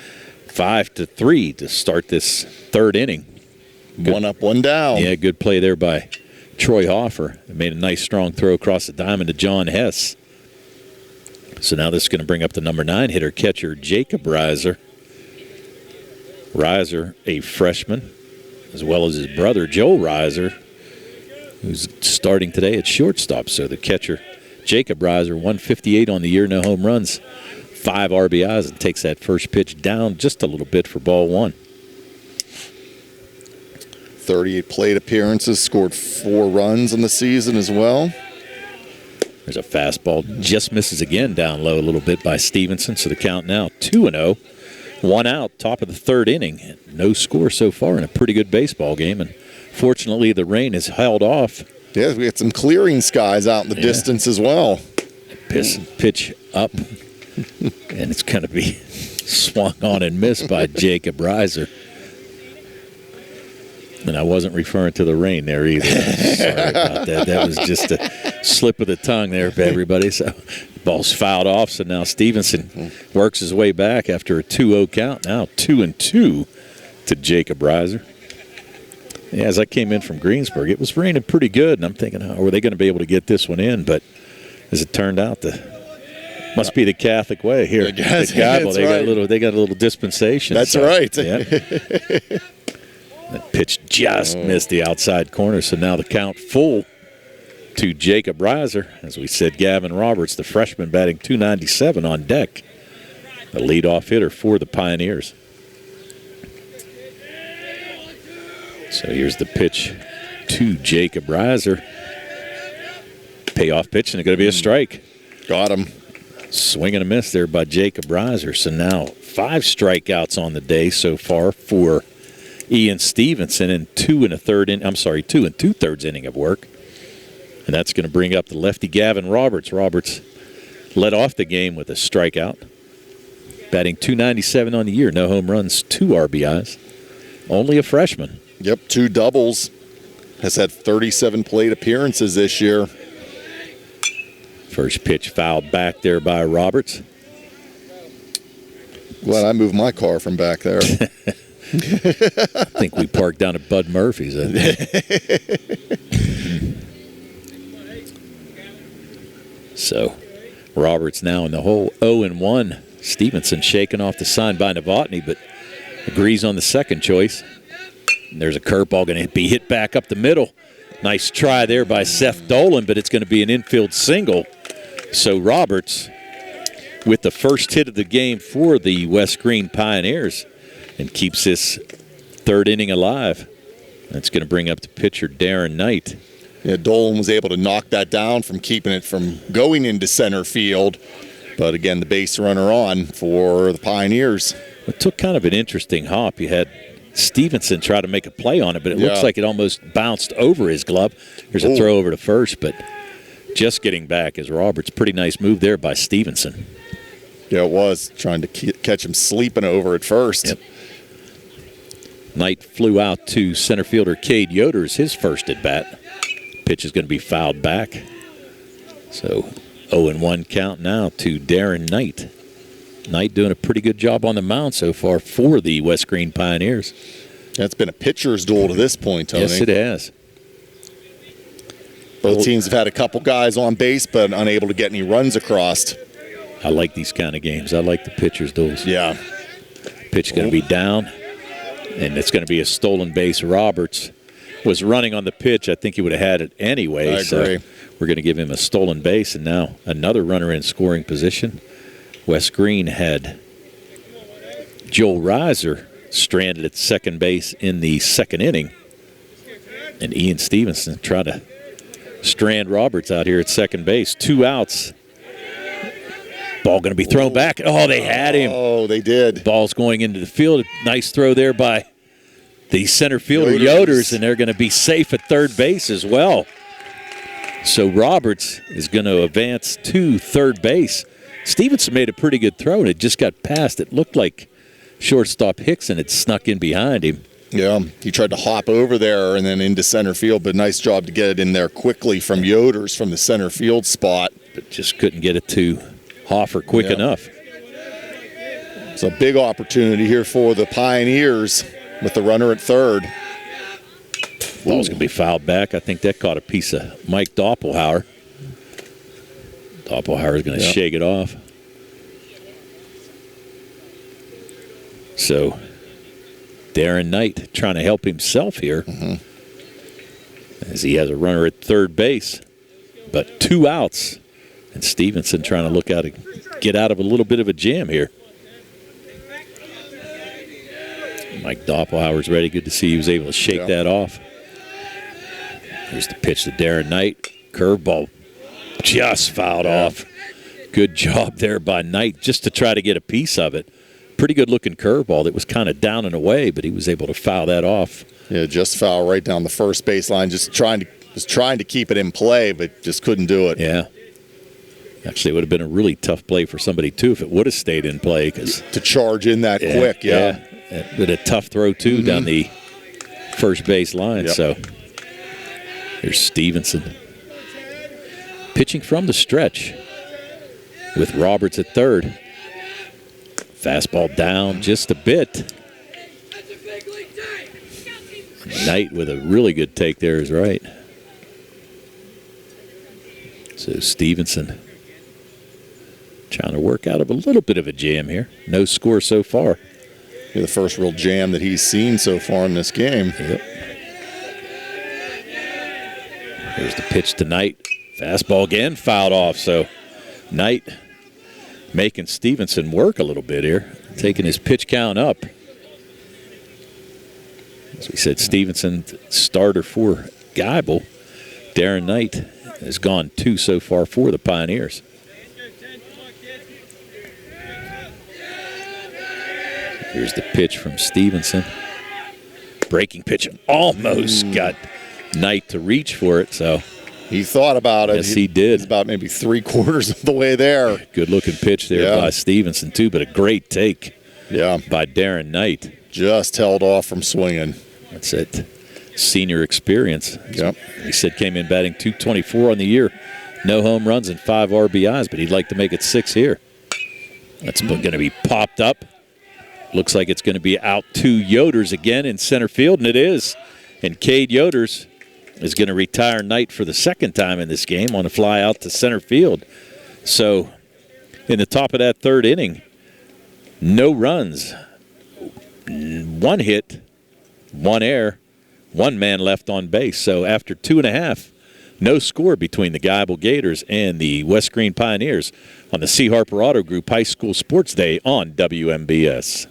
Speaker 1: 5-3 to start this third inning.
Speaker 9: Good. 1 up, 1 down.
Speaker 1: Yeah, good play there by Troy Hoffer. Made a nice strong throw across the diamond to John Hess. So now this is going to bring up the number 9 hitter, catcher Jacob Reiser. Reiser, a freshman, as well as his brother Joel Reiser, who's starting today at shortstop. So the catcher Jacob Reiser, 158 on the year, no home runs, 5 RBIs, and takes that first pitch down just a little bit for ball 1.
Speaker 9: 38 plate appearances, scored 4 runs in the season as well.
Speaker 1: There's a fastball, just misses again down low a little bit by Stevenson. So the count now 2-0. 1 out, top of the 3rd inning. No score so far in a pretty good baseball game. And fortunately, the rain has held off.
Speaker 9: Yeah, we got some clearing skies out in the distance as well.
Speaker 1: Pitch up, and it's going to be swung on and missed by Jacob Reiser. And I wasn't referring to the rain there either. Sorry about that. That was just a slip of the tongue there for everybody. So ball's fouled off. So now Stevenson works his way back after a 2-0 count. Now 2-2 to Jacob Reiser. Yeah, as I came in from Greensburg, it was raining pretty good, and I'm thinking, oh, were they going to be able to get this one in? But as it turned out, must be the Catholic way here. At Geibel, they got a little dispensation.
Speaker 9: That's
Speaker 1: so,
Speaker 9: right.
Speaker 1: Yeah. That pitch just missed the outside corner, so now the count full to Jacob Reiser. As we said, Gavin Roberts, the freshman, batting .297 on deck, the leadoff hitter for the Pioneers. So here's the pitch to Jacob Reiser. Payoff pitch, and it's going to be a strike.
Speaker 9: Got him.
Speaker 1: Swing and a miss there by Jacob Reiser. So now 5 strikeouts on the day so far for Ian Stevenson in 2 2/3 inning of work. And that's going to bring up the lefty Gavin Roberts. Roberts led off the game with a strikeout. Batting .297 on the year, no home runs, 2 RBIs. Only a freshman.
Speaker 9: Yep, 2 doubles. Has had 37 plate appearances this year.
Speaker 1: First pitch fouled back there by Roberts.
Speaker 9: Glad I moved my car from back there.
Speaker 1: I think we parked down at Bud Murphy's. I think. So, Roberts now in the hole, 0-1. Stevenson shaking off the sign by Novotny, but agrees on the second choice. And there's a curveball going to be hit back up the middle. Nice try there by Seth Dolan, but it's going to be an infield single. So Roberts with the first hit of the game for the West Greene Pioneers and keeps this 3rd inning alive. That's going to bring up the pitcher Darren Knight.
Speaker 9: Yeah, Dolan was able to knock that down from keeping it from going into center field. But again, the base runner on for the Pioneers.
Speaker 1: It took kind of an interesting hop. You had Stevenson try to make a play on it, but it looks like it almost bounced over his glove. Here's a throw over to first, but just getting back is Roberts. Pretty nice move there by Stevenson.
Speaker 9: Yeah, it was. Trying to catch him sleeping over at first.
Speaker 1: Yep. Knight flew out to center fielder Cade Yoder's his first at bat. Pitch is going to be fouled back. So 0-1 count now to Darren Knight. Knight doing a pretty good job on the mound so far for the West Greene Pioneers.
Speaker 9: That's been a pitcher's duel to this point, Tony.
Speaker 1: Yes, it has.
Speaker 9: Both teams have had a couple guys on base, but unable to get any runs across.
Speaker 1: I like these kind of games. I like the pitcher's duels.
Speaker 9: Yeah.
Speaker 1: Pitch going to be down, and it's going to be a stolen base. Roberts was running on the pitch. I think he would have had it anyway.
Speaker 9: I agree.
Speaker 1: So we're going to give him a stolen base, and now another runner in scoring position. West Greene had Joel Reiser stranded at second base in the 2nd inning, and Ian Stevenson tried to strand Roberts out here at second base. 2 outs. Ball going to be thrown back. Oh, they had him.
Speaker 9: Oh, they did.
Speaker 1: Ball's going into the field. Nice throw there by the center fielder Yoders, and they're going to be safe at third base as well. So Roberts is going to advance to third base. Stevenson made a pretty good throw, and it just got past. It looked like shortstop Hickson had snuck in behind him.
Speaker 9: Yeah, he tried to hop over there and then into center field, but nice job to get it in there quickly from Yoders from the center field spot.
Speaker 1: But just couldn't get it to Hoffer quick enough.
Speaker 9: It's a big opportunity here for the Pioneers with the runner at third.
Speaker 1: Ball's going to be fouled back. I think that caught a piece of Mike Doppelhauer. Doppelhauer is going to shake it off. So Darren Knight trying to help himself here as he has a runner at third base, but 2 outs. And Stevenson trying to look out to get out of a little bit of a jam here. Mike Doppelhauer's ready. Good to see he was able to shake that off. Here's the pitch to Darren Knight. Curveball just fouled off. Good job there by Knight just to try to get a piece of it. Pretty good looking curveball that was kind of down and away, but he was able to foul that off.
Speaker 9: Yeah, just foul right down the first baseline. Just trying to keep it in play, but just couldn't do it.
Speaker 1: Yeah. Actually, it would have been a really tough play for somebody, too, if it would have stayed in play.
Speaker 9: To charge in that quick, yeah.
Speaker 1: But a tough throw, too, down the first base line. So here's Stevenson. Pitching from the stretch with Roberts at third. Fastball down just a bit. Knight with a really good take there is right. So Stevenson trying to work out of a little bit of a jam here. No score so far.
Speaker 9: The first real jam that he's seen so far in this game.
Speaker 1: Yep. Here's the pitch to Knight. Fastball again, fouled off. So Knight making Stevenson work a little bit here, taking his pitch count up. As we said, Stevenson starter for Geibel. Darren Knight has gone 2 so far for the Pioneers. Here's the pitch from Stevenson. Breaking pitch almost got Knight to reach for it. So
Speaker 9: he thought about it.
Speaker 1: Yes, he did.
Speaker 9: He's about maybe 3/4 of the way there.
Speaker 1: Good-looking pitch there by Stevenson, too, but a great take by Darren Knight.
Speaker 9: Just held off from swinging.
Speaker 1: That's it. Senior experience. Yep. He said came in batting .224 on the year. No home runs and 5 RBIs, but he'd like to make it 6 here. That's going to be popped up. Looks like it's going to be out to Yoders again in center field, and it is. And Cade Yoders is going to retire Knight for the second time in this game on a fly out to center field. So in the top of that third inning, no runs, 1 hit, 1 error, 1 man left on base. So after 2.5, no score between the Geibel Gators and the West Greene Pioneers on the C. Harper Auto Group High School Sports Day on WMBS.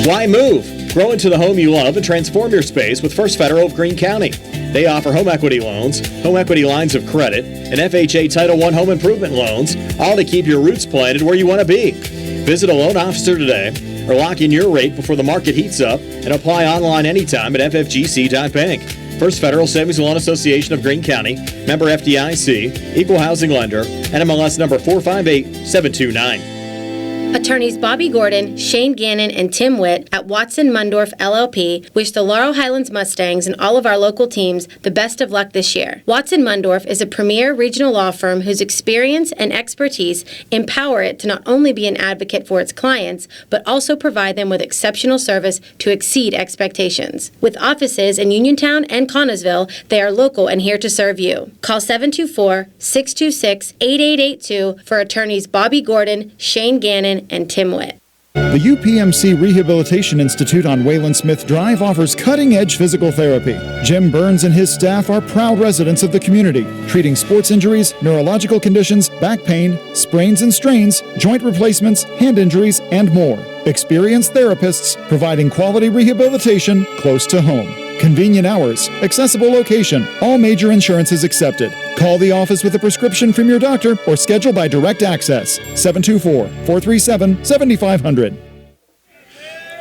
Speaker 10: Why move? Grow into the home you love and transform your space with First Federal of Greene County. They offer home equity loans, home equity lines of credit, and FHA Title I home improvement loans, all to keep your roots planted where you want to be. Visit a loan officer today or lock in your rate before the market heats up and apply online anytime at ffgc.bank. First Federal Savings and Loan Association of Greene County, member FDIC, equal housing lender, NMLS number 458729.
Speaker 21: Attorneys Bobby Gordon, Shane Gannon, and Tim Witt at Watson Mundorf LLP wish the Laurel Highlands Mustangs and all of our local teams the best of luck this year. Watson Mundorf is a premier regional law firm whose experience and expertise empower it to not only be an advocate for its clients, but also provide them with exceptional service to exceed expectations. With offices in Uniontown and Connellsville, they are local and here to serve you. Call 724-626-8882 for attorneys Bobby Gordon, Shane Gannon, and Tim Witt.
Speaker 8: The UPMC Rehabilitation Institute on Wayland Smith Drive offers cutting-edge physical therapy. Jim Burns and his staff are proud residents of the community, treating sports injuries, neurological conditions, back pain, sprains and strains, joint replacements, hand injuries, and more. Experienced therapists providing quality rehabilitation close to home. Convenient hours, accessible location, all major insurances accepted. Call the office with a prescription from your doctor or schedule by direct access. 724-437-7500.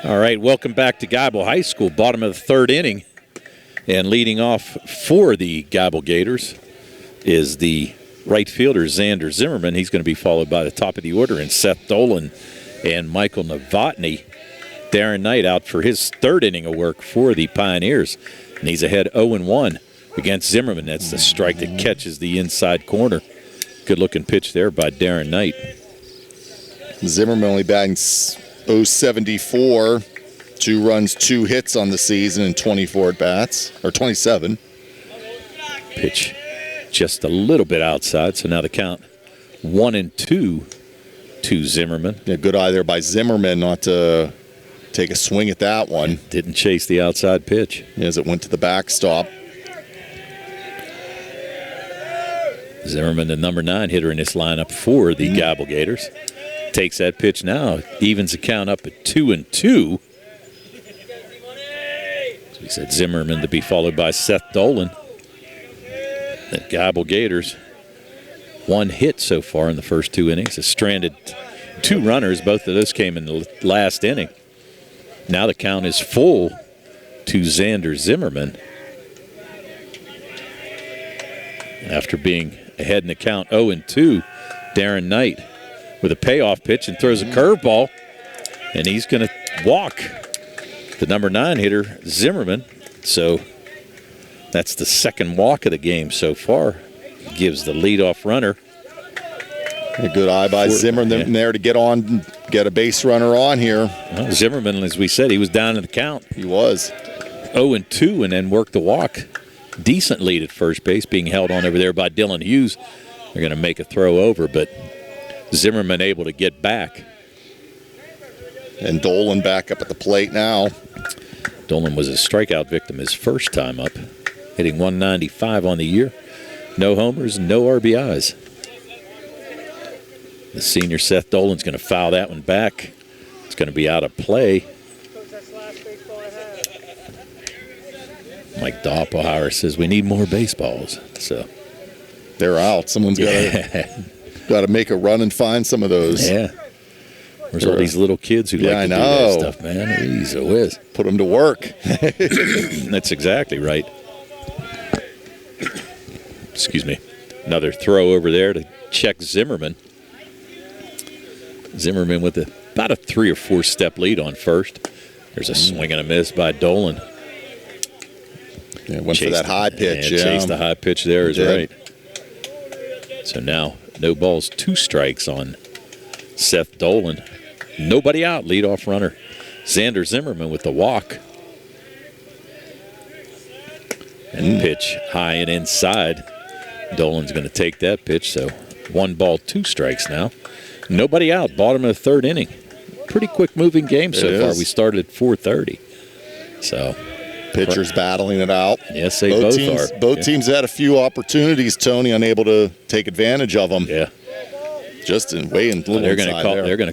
Speaker 1: All right, welcome back to Geibel High School, bottom of the third inning. And leading off for the Geibel Gators is the right fielder, Xander Zimmerman. He's going to be followed by the top of the order in Seth Dolan and Michael Novotny. Darren Knight out for his third inning of work for the Pioneers. And he's ahead 0-1 against Zimmerman. That's the strike that catches the inside corner. Good-looking pitch there by Darren Knight.
Speaker 9: Zimmerman only batting .074. 2 runs, 2 hits on the season and 24 at-bats, or 27.
Speaker 1: Pitch just a little bit outside, so now the count 1-2 to Zimmerman.
Speaker 9: Yeah, good eye there by Zimmerman not to take a swing at that one.
Speaker 1: Didn't chase the outside pitch.
Speaker 9: As it went to the backstop.
Speaker 1: Zimmerman, the number 9 hitter in this lineup for the Geibel Gators. Takes that pitch now. Evens the count up at 2-2. So we said Zimmerman to be followed by Seth Dolan. The Geibel Gators, 1 hit so far in the first 2 innings. Has stranded 2 runners. Both of those came in the last inning. Now the count is full to Xander Zimmerman. After being ahead in the count 0-2, Darren Knight with a payoff pitch and throws a curveball, and he's going to walk the number 9 hitter, Zimmerman. So that's the second walk of the game so far. Gives the leadoff runner.
Speaker 9: A good eye by Zimmerman there to get a base runner on here.
Speaker 1: Well, Zimmerman, as we said, he was down in the count.
Speaker 9: He was.
Speaker 1: 0-2 and then worked the walk. Decent lead at first base, being held on over there by Dylan Hughes. They're going to make a throw over, but Zimmerman able to get back.
Speaker 9: And Dolan back up at the plate now.
Speaker 1: Dolan was a strikeout victim his first time up, hitting 195 on the year. No homers, no RBIs. The senior Seth Dolan's going to foul that one back. It's going to be out of play. Mike Doppelhauer says we need more baseballs. So
Speaker 9: they're out. Someone's got to make a run and find some of those.
Speaker 1: Yeah. There's all these little kids who like to do that stuff, man. He's a whiz.
Speaker 9: Put them to work.
Speaker 1: That's exactly right. Excuse me. Another throw over there to check Zimmerman. Zimmerman with about a 3 or 4 step lead on first. There's a swing and a miss by Dolan.
Speaker 9: Yeah, went for that high pitch.
Speaker 1: Yeah, chased the high pitch there is right. So now no balls, 2 strikes on Seth Dolan. Nobody out, leadoff runner. Xander Zimmerman with the walk. And pitch high and inside. Dolan's going to take that pitch, so 1 ball, 2 strikes now. Nobody out, bottom of the 3rd inning. Pretty quick moving game so far. We started at 4:30. So
Speaker 9: pitchers battling it out.
Speaker 1: Yes, they both are.
Speaker 9: Both teams had a few opportunities, Tony, unable to take advantage of them.
Speaker 1: Yeah.
Speaker 9: Just in way in little
Speaker 1: they're going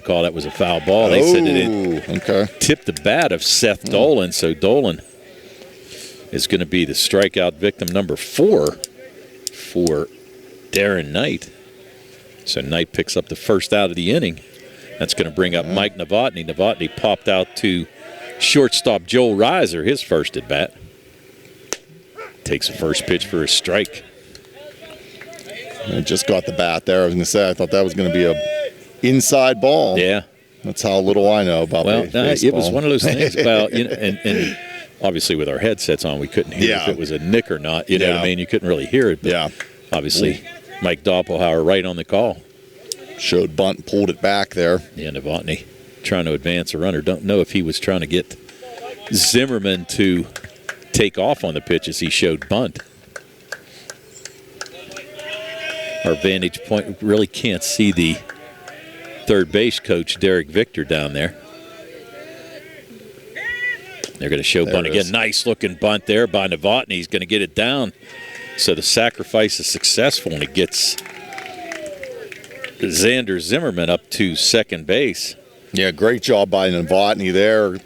Speaker 1: to call that was a foul ball. They said it tipped the bat of Seth Dolan, so Dolan is going to be the strikeout victim number 4 for Darren Knight. So Knight picks up the first out of the inning. That's going to bring up Mike Novotny. Novotny popped out to shortstop Joel Reiser, his first at bat. Takes the first pitch for a strike.
Speaker 9: I just got the bat there. I was going to say, I thought that was going to be a inside ball.
Speaker 1: Yeah.
Speaker 9: That's how little I know about baseball.
Speaker 1: It was one of those things. Well, and obviously with our headsets on, we couldn't hear if it was a nick or not. You know what I mean? You couldn't really hear it. But obviously, Mike Doppelhauer right on the call.
Speaker 9: Showed bunt and pulled it back there.
Speaker 1: Yeah, Novotny trying to advance a runner. Don't know if he was trying to get Zimmerman to take off on the pitch as he showed bunt. Our vantage point, we really can't see the third base coach, Derek Victor, down there. They're going to show bunt again. Nice looking bunt there by Novotny. He's going to get it down. So the sacrifice is successful, and it gets Xander Zimmerman up to second base.
Speaker 9: Yeah, great job by Novotny there.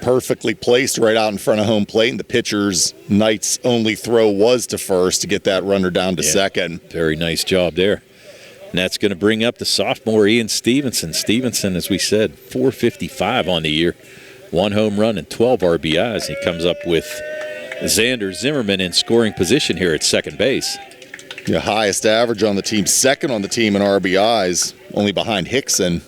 Speaker 9: Perfectly placed right out in front of home plate, and the pitcher's Knight's only throw was to first to get that runner down to second.
Speaker 1: Very nice job there. And that's going to bring up the sophomore Ian Stevenson. Stevenson, as we said, .455 on the year. 1 home run and 12 RBIs. He comes up with Xander Zimmerman in scoring position here at second base.
Speaker 9: The highest average on the team, second on the team in RBIs, only behind Hickson.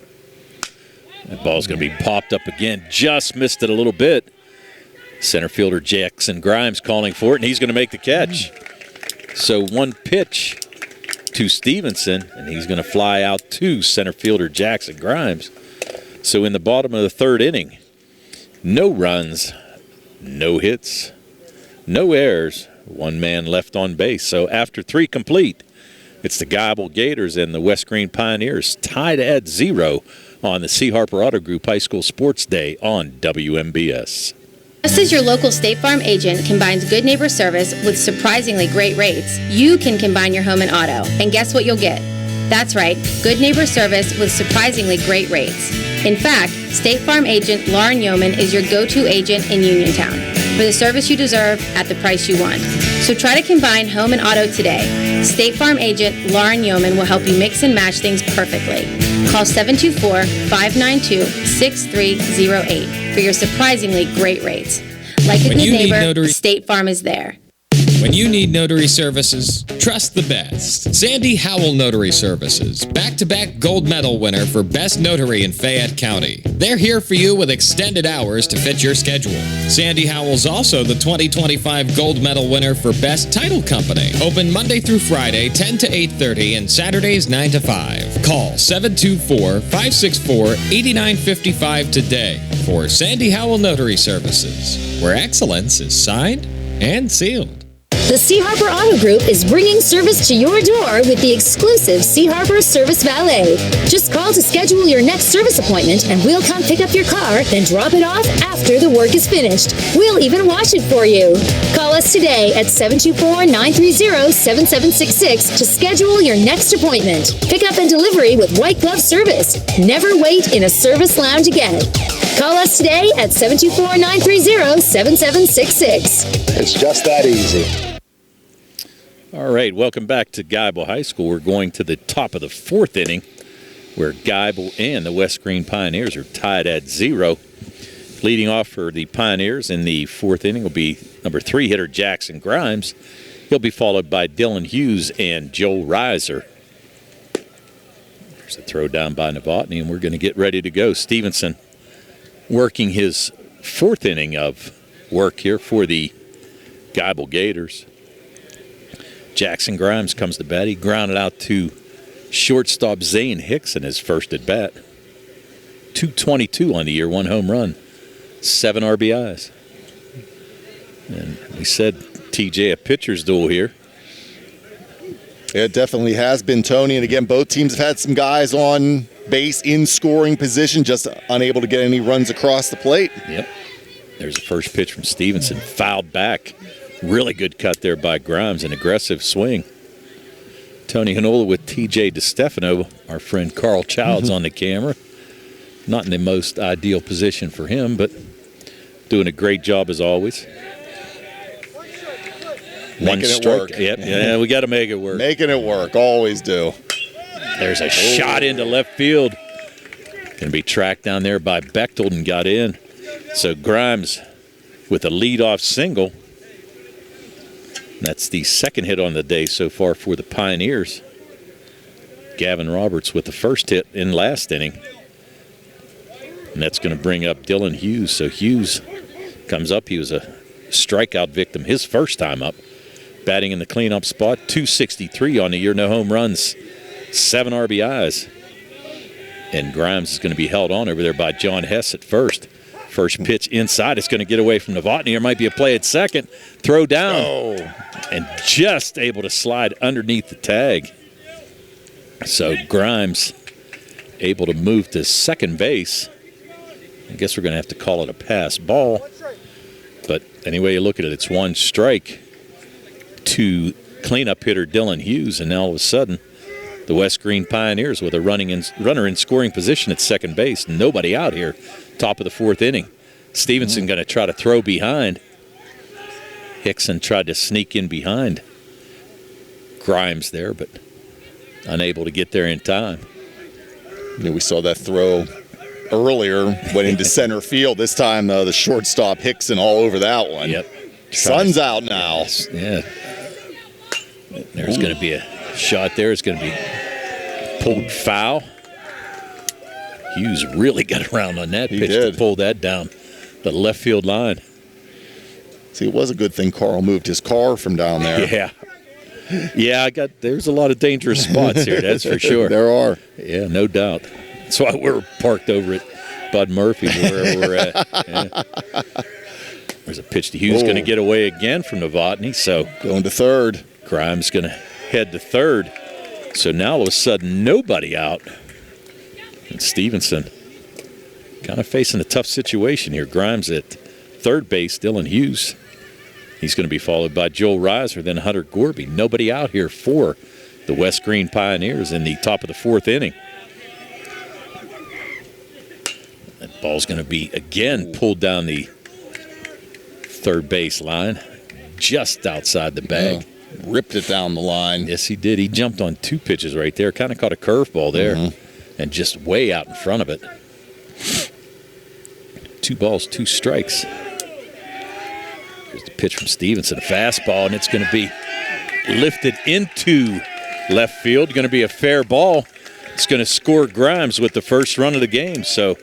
Speaker 1: That ball's going to be popped up again. Just missed it a little bit. Center fielder Jackson Grimes calling for it, and he's going to make the catch. So 1 pitch to Stevenson, and he's going to fly out to center fielder Jackson Grimes. So in the bottom of the 3rd inning, no runs, no hits, no errors, 1 man left on base. So after 3 complete, It's the Geibel Gators and the West Greene Pioneers tied at 0 on the C. Harper Auto Group High School Sports Day on WMBS.
Speaker 21: Just as your local State Farm agent combines good neighbor service with surprisingly great rates, you can combine your home and auto. And guess what you'll get? That's right, good neighbor service with surprisingly great rates. In fact, State Farm agent Lauren Yeoman is your go-to agent in Uniontown for the service you deserve at the price you want. So try to combine home and auto today. State Farm agent Lauren Yeoman will help you mix and match things perfectly. Call 724-592-6308 for your surprisingly great rates. Like a
Speaker 17: When
Speaker 21: good
Speaker 17: you need
Speaker 21: neighbor,
Speaker 17: notary-
Speaker 21: State Farm is there.
Speaker 17: When you need notary services, trust the best. Sandy Howell Notary Services, back-to-back gold medal winner for Best Notary in Fayette County. They're here for you with extended hours to fit your schedule. Sandy Howell's also the 2025 gold medal winner for Best Title Company. Open Monday through Friday, 10 to 8:30, and Saturdays, 9 to 5. Call 724-564-8955 today for Sandy Howell Notary Services, where excellence is signed and sealed.
Speaker 5: The C. Harper Auto Group is bringing service to your door with the exclusive C. Harper Service Valet. Just call to schedule your next service appointment and we'll come pick up your car, then drop it off after the work is finished. We'll even wash it for you. Call us today at 724-930-7766 to schedule your next appointment. Pickup and delivery with white glove service. Never wait in a service lounge again. Call us today at 724-930-7766.
Speaker 2: It's just that easy.
Speaker 1: All right, welcome back to Geibel High School. We're going to the top of the fourth inning where Geibel and the West Greene Pioneers are tied at 0. Leading off for the Pioneers in the fourth inning will be number 3 hitter Jackson Grimes. He'll be followed by Dylan Hughes and Joel Reiser. There's a throw down by Novotny, and we're going to get ready to go. Stevenson working his fourth inning of work here for the Geibel Gators. Jackson Grimes comes to bat. He grounded out to shortstop Zane Hickson his first at bat. 222 on the year, 1 home run, 7 RBIs. And we said, TJ, a pitcher's duel here.
Speaker 9: It definitely has been, Tony. And again, both teams have had some guys on base in scoring position, just unable to get any runs across the plate.
Speaker 1: Yep. There's the first pitch from Stevenson, fouled back. Really good cut there by Grimes, an aggressive swing. Tony Hanola with TJ DeStefano. Our friend Carl Childs on the camera. Not in the most ideal position for him, but doing a great job as always.
Speaker 9: Making it work.
Speaker 1: Yep. Yeah, we got to make it work.
Speaker 9: Making it work. Always do.
Speaker 1: There's a shot into left field. Going to be tracked down there by Bechtold and got in. So Grimes with a leadoff single. That's the second hit on the day so far for the Pioneers. Gavin Roberts with the first hit in last inning. And that's going to bring up Dylan Hughes. So Hughes comes up. He was a strikeout victim his first time up. Batting in the cleanup spot, 263 on the year, no home runs, 7 RBIs. And Grimes is going to be held on over there by John Hess at first. First pitch inside. It's going to get away from Novotny. There might be a play at second. Throw down. Oh. And just able to slide underneath the tag. So Grimes able to move to second base. I guess we're going to have to call it a pass ball. But anyway you look at it, it's 1 strike to cleanup hitter Dylan Hughes. And now all of a sudden, the West Greene Pioneers with a runner in scoring position at second base. Nobody out here. Top of the fourth inning. Stevenson going to try to throw behind. Hickson tried to sneak in behind Grimes there, but unable to get there in time.
Speaker 9: You know, we saw that throw earlier, went into center field. This time, the shortstop Hickson all over that one.
Speaker 1: Yep.
Speaker 9: Sun's out now.
Speaker 1: Yeah. There's going to be a shot there. It's going to be pulled foul. Hughes really got around on that pitch to pull that down the left field line.
Speaker 9: See, it was a good thing Carl moved his car from down there.
Speaker 1: Yeah. Yeah, there's a lot of dangerous spots here, that's for sure.
Speaker 9: There are.
Speaker 1: Yeah, no doubt. That's why we're parked over at Bud Murphy, wherever we're at. Yeah. There's a pitch to Hughes, going to get away again from Novotny. So
Speaker 9: going to third.
Speaker 1: Grimes going to head to third. So now all of a sudden, nobody out. And Stevenson kind of facing a tough situation here. Grimes at third base, Dylan Hughes. He's going to be followed by Joel Reiser, then Hunter Gorby. Nobody out here for the West Greene Pioneers in the top of the fourth inning. That ball's going to be again pulled down the third base line, just outside the bag.
Speaker 9: Ripped it down the line.
Speaker 1: Yes, he did. He jumped on two pitches right there. Kind of caught a curveball there, and just way out in front of it. 2 balls, 2 strikes. Here's the pitch from Stevenson, a fastball, and it's going to be lifted into left field. Going to be a fair ball. It's going to score Grimes with the first run of the game. So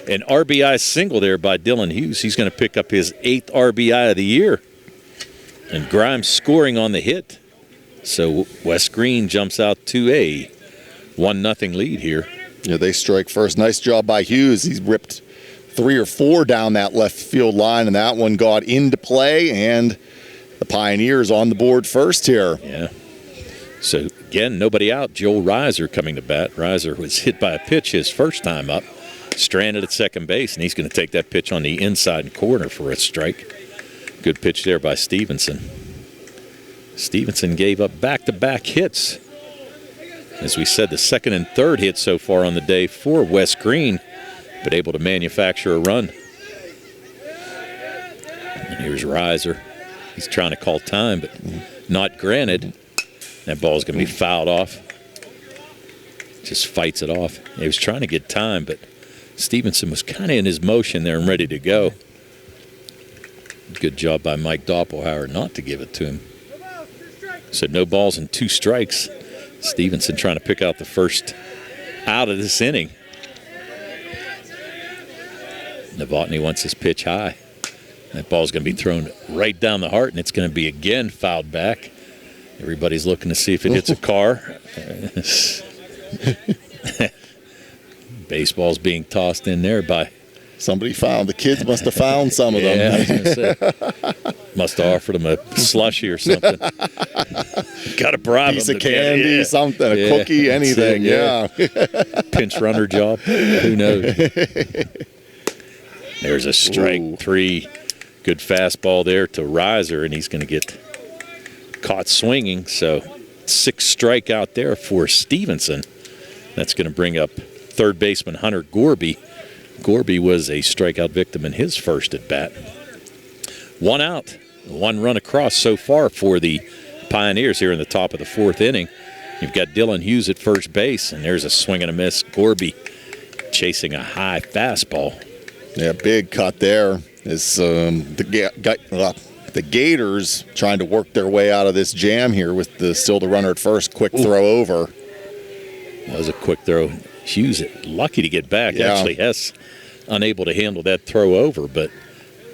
Speaker 1: an RBI single there by Dylan Hughes. He's going to pick up his 8th RBI of the year. And Grimes scoring on the hit. So West Greene jumps out to a 1-0 lead here.
Speaker 9: Yeah, they strike first. Nice job by Hughes. He's ripped 3 or 4 down that left field line, and that one got into play, and the Pioneers on the board first here.
Speaker 1: Yeah. So, again, nobody out. Joel Reiser coming to bat. Reiser was hit by a pitch his first time up, stranded at second base, and he's going to take that pitch on the inside corner for a strike. Good pitch there by Stevenson. Stevenson gave up back-to-back hits. As we said, the second and third hits so far on the day for West Greene, but able to manufacture a run. And here's Reiser. He's trying to call time, but not granted. That ball's going to be fouled off. Just fights it off. He was trying to get time, but Stevenson was kind of in his motion there and ready to go. Good job by Mike Doppelhauer not to give it to him. So no balls and 2 strikes. Stevenson trying to pick out the first out of this inning. Novotny wants his pitch high. That ball's going to be thrown right down the heart, and it's going to be again fouled back. Everybody's looking to see if it hits a car. Baseball's being tossed in there by...
Speaker 9: Somebody found. The kids must have found some of them.
Speaker 1: Yeah, I was gonna say. Must have offered them a slushie or something. Got to bribe
Speaker 9: piece
Speaker 1: them.
Speaker 9: Piece of candy, something, a cookie, anything.
Speaker 1: Pinch runner job. Who knows? There's a strike 3. Good fastball there to Reiser, and he's going to get caught swinging. So 6 strikeout there for Stevenson. That's going to bring up third baseman Hunter Gorby. Gorby was a strikeout victim in his first at bat. 1 out, 1 run across so far for the Pioneers here in the top of the 4th inning. You've got Dylan Hughes at first base, and there's a swing and a miss. Gorby chasing a high fastball.
Speaker 9: Yeah, big cut there. Is the Gators trying to work their way out of this jam here with still the runner at first. Quick throw over.
Speaker 1: That was a quick throw. Hughes lucky to get back. Actually, Hess unable to handle that throw over, but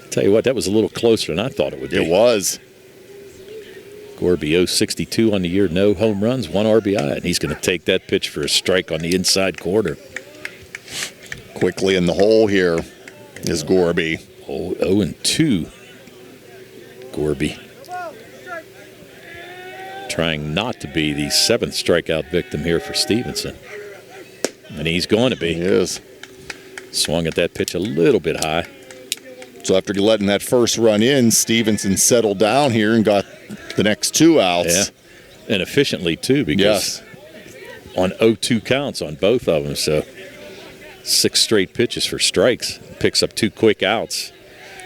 Speaker 1: I'll tell you what, that was a little closer than I thought it would be.
Speaker 9: It was.
Speaker 1: Gorby 0-62 on the year, no home runs, 1 RBI, and he's going to take that pitch for a strike on the inside corner.
Speaker 9: Quickly in the hole here is Gorby.
Speaker 1: 0-2. Gorby trying not to be the 7th strikeout victim here for Stevenson. And he's going to be.
Speaker 9: He is.
Speaker 1: Swung at that pitch a little bit high.
Speaker 9: So after letting that first run in, Stevenson settled down here and got the next 2 outs.
Speaker 1: Yeah, and efficiently too, because on 0-2 counts on both of them. So 6 straight pitches for strikes. Picks up 2 quick outs.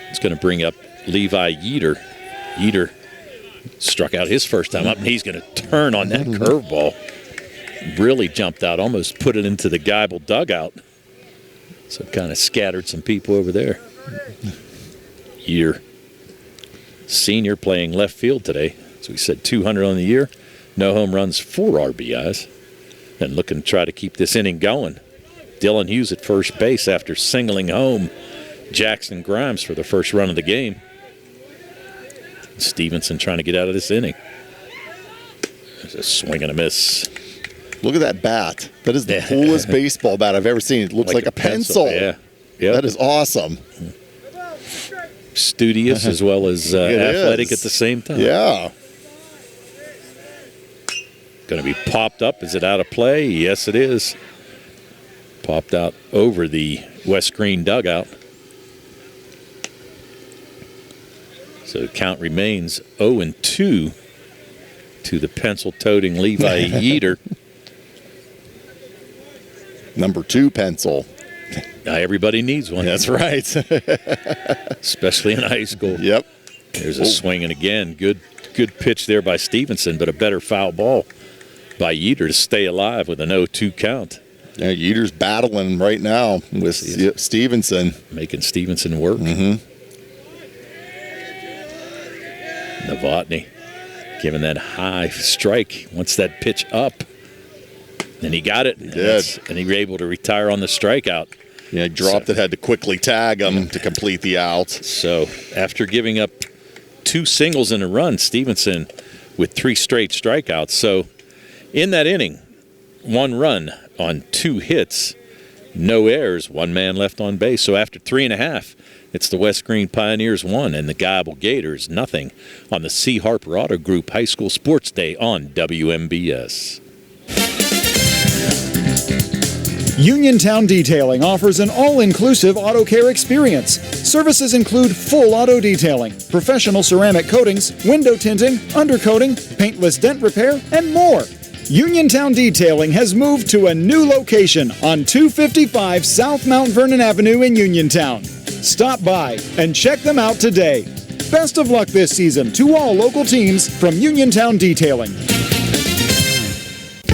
Speaker 1: It's going to bring up Levi Yeater. Yeater struck out his first time up, and he's going to turn on that curveball. Really jumped out, almost put it into the Geibel dugout. So kind of scattered some people over there. Year, senior, playing left field today. As we said, 200 on the year. No home runs, 4 RBIs. And looking to try to keep this inning going. Dylan Hughes at first base after singling home Jackson Grimes for the first run of the game. Stevenson trying to get out of this inning. There's a swing and a miss.
Speaker 9: Look at that bat. That is the coolest baseball bat I've ever seen. It looks like a pencil.
Speaker 1: Yeah. Yep.
Speaker 9: That is awesome.
Speaker 1: Studious as well as athletic at the same time.
Speaker 9: Yeah.
Speaker 1: Going to be popped up. Is it out of play? Yes, it is. Popped out over the West Greene dugout. So the count remains 0-2 to the pencil-toting Levi Yeater.
Speaker 9: Number 2 pencil.
Speaker 1: Now everybody needs one.
Speaker 9: That's right.
Speaker 1: Especially in high school.
Speaker 9: Yep.
Speaker 1: There's a swing, and again, good pitch there by Stevenson, but a better foul ball by Yeater to stay alive with an 0-2 count.
Speaker 9: Yeah, Yeater's battling right now with Stevenson.
Speaker 1: Making Stevenson work.
Speaker 9: Mm-hmm.
Speaker 1: Novotny giving that high strike. Wants that pitch up. And he got it.
Speaker 9: He did.
Speaker 1: And he was able to retire on the strikeout.
Speaker 9: Yeah, dropped it, had to quickly tag him to complete the out.
Speaker 1: So after giving up 2 singles in a run, Stevenson with 3 straight strikeouts. So in that inning, 1 run on 2 hits, no errors, 1 man left on base. So after 3.5, it's the West Greene Pioneers 1 and the Geibel Gators nothing on the C. Harper Auto Group High School Sports Day on WMBS.
Speaker 8: Uniontown Detailing offers an all-inclusive auto care experience. Services include full auto detailing, professional ceramic coatings, window tinting, undercoating, paintless dent repair, and more. Uniontown Detailing has moved to a new location on 255 South Mount Vernon Avenue in Uniontown. Stop by and check them out today. Best of luck this season to all local teams from Uniontown Detailing.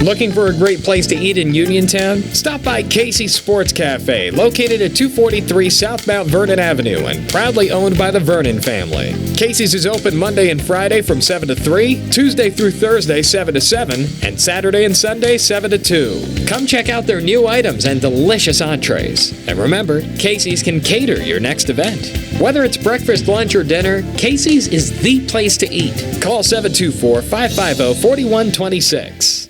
Speaker 15: Looking for a great place to eat in Uniontown? Stop by Casey's Sports Cafe, located at 243 South Mount Vernon Avenue and proudly owned by the Vernon family. Casey's is open Monday and Friday from 7 to 3, Tuesday through Thursday 7 to 7, and Saturday and Sunday 7 to 2. Come check out their new items and delicious entrees. And remember, Casey's can cater your next event. Whether it's breakfast, lunch, or dinner, Casey's is the place to eat. Call 724-550-4126.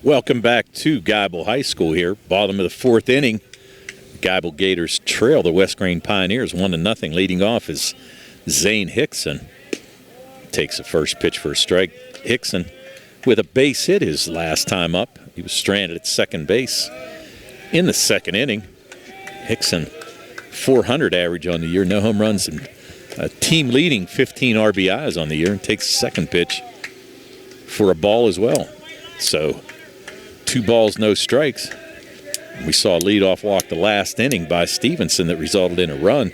Speaker 1: Welcome back to Geibel High School here. Bottom of the 4th inning. Geibel Gators trail the West Greene Pioneers 1-0. Leading off is Zane Hickson. Takes the first pitch for a strike. Hickson with a base hit his last time up. He was stranded at second base in the 2nd inning. Hickson, 400 average on the year, no home runs, and a team leading 15 RBIs on the year, and takes the second pitch for a ball as well. So 2 balls, no strikes. We saw a leadoff walk the last inning by Stevenson that resulted in a run.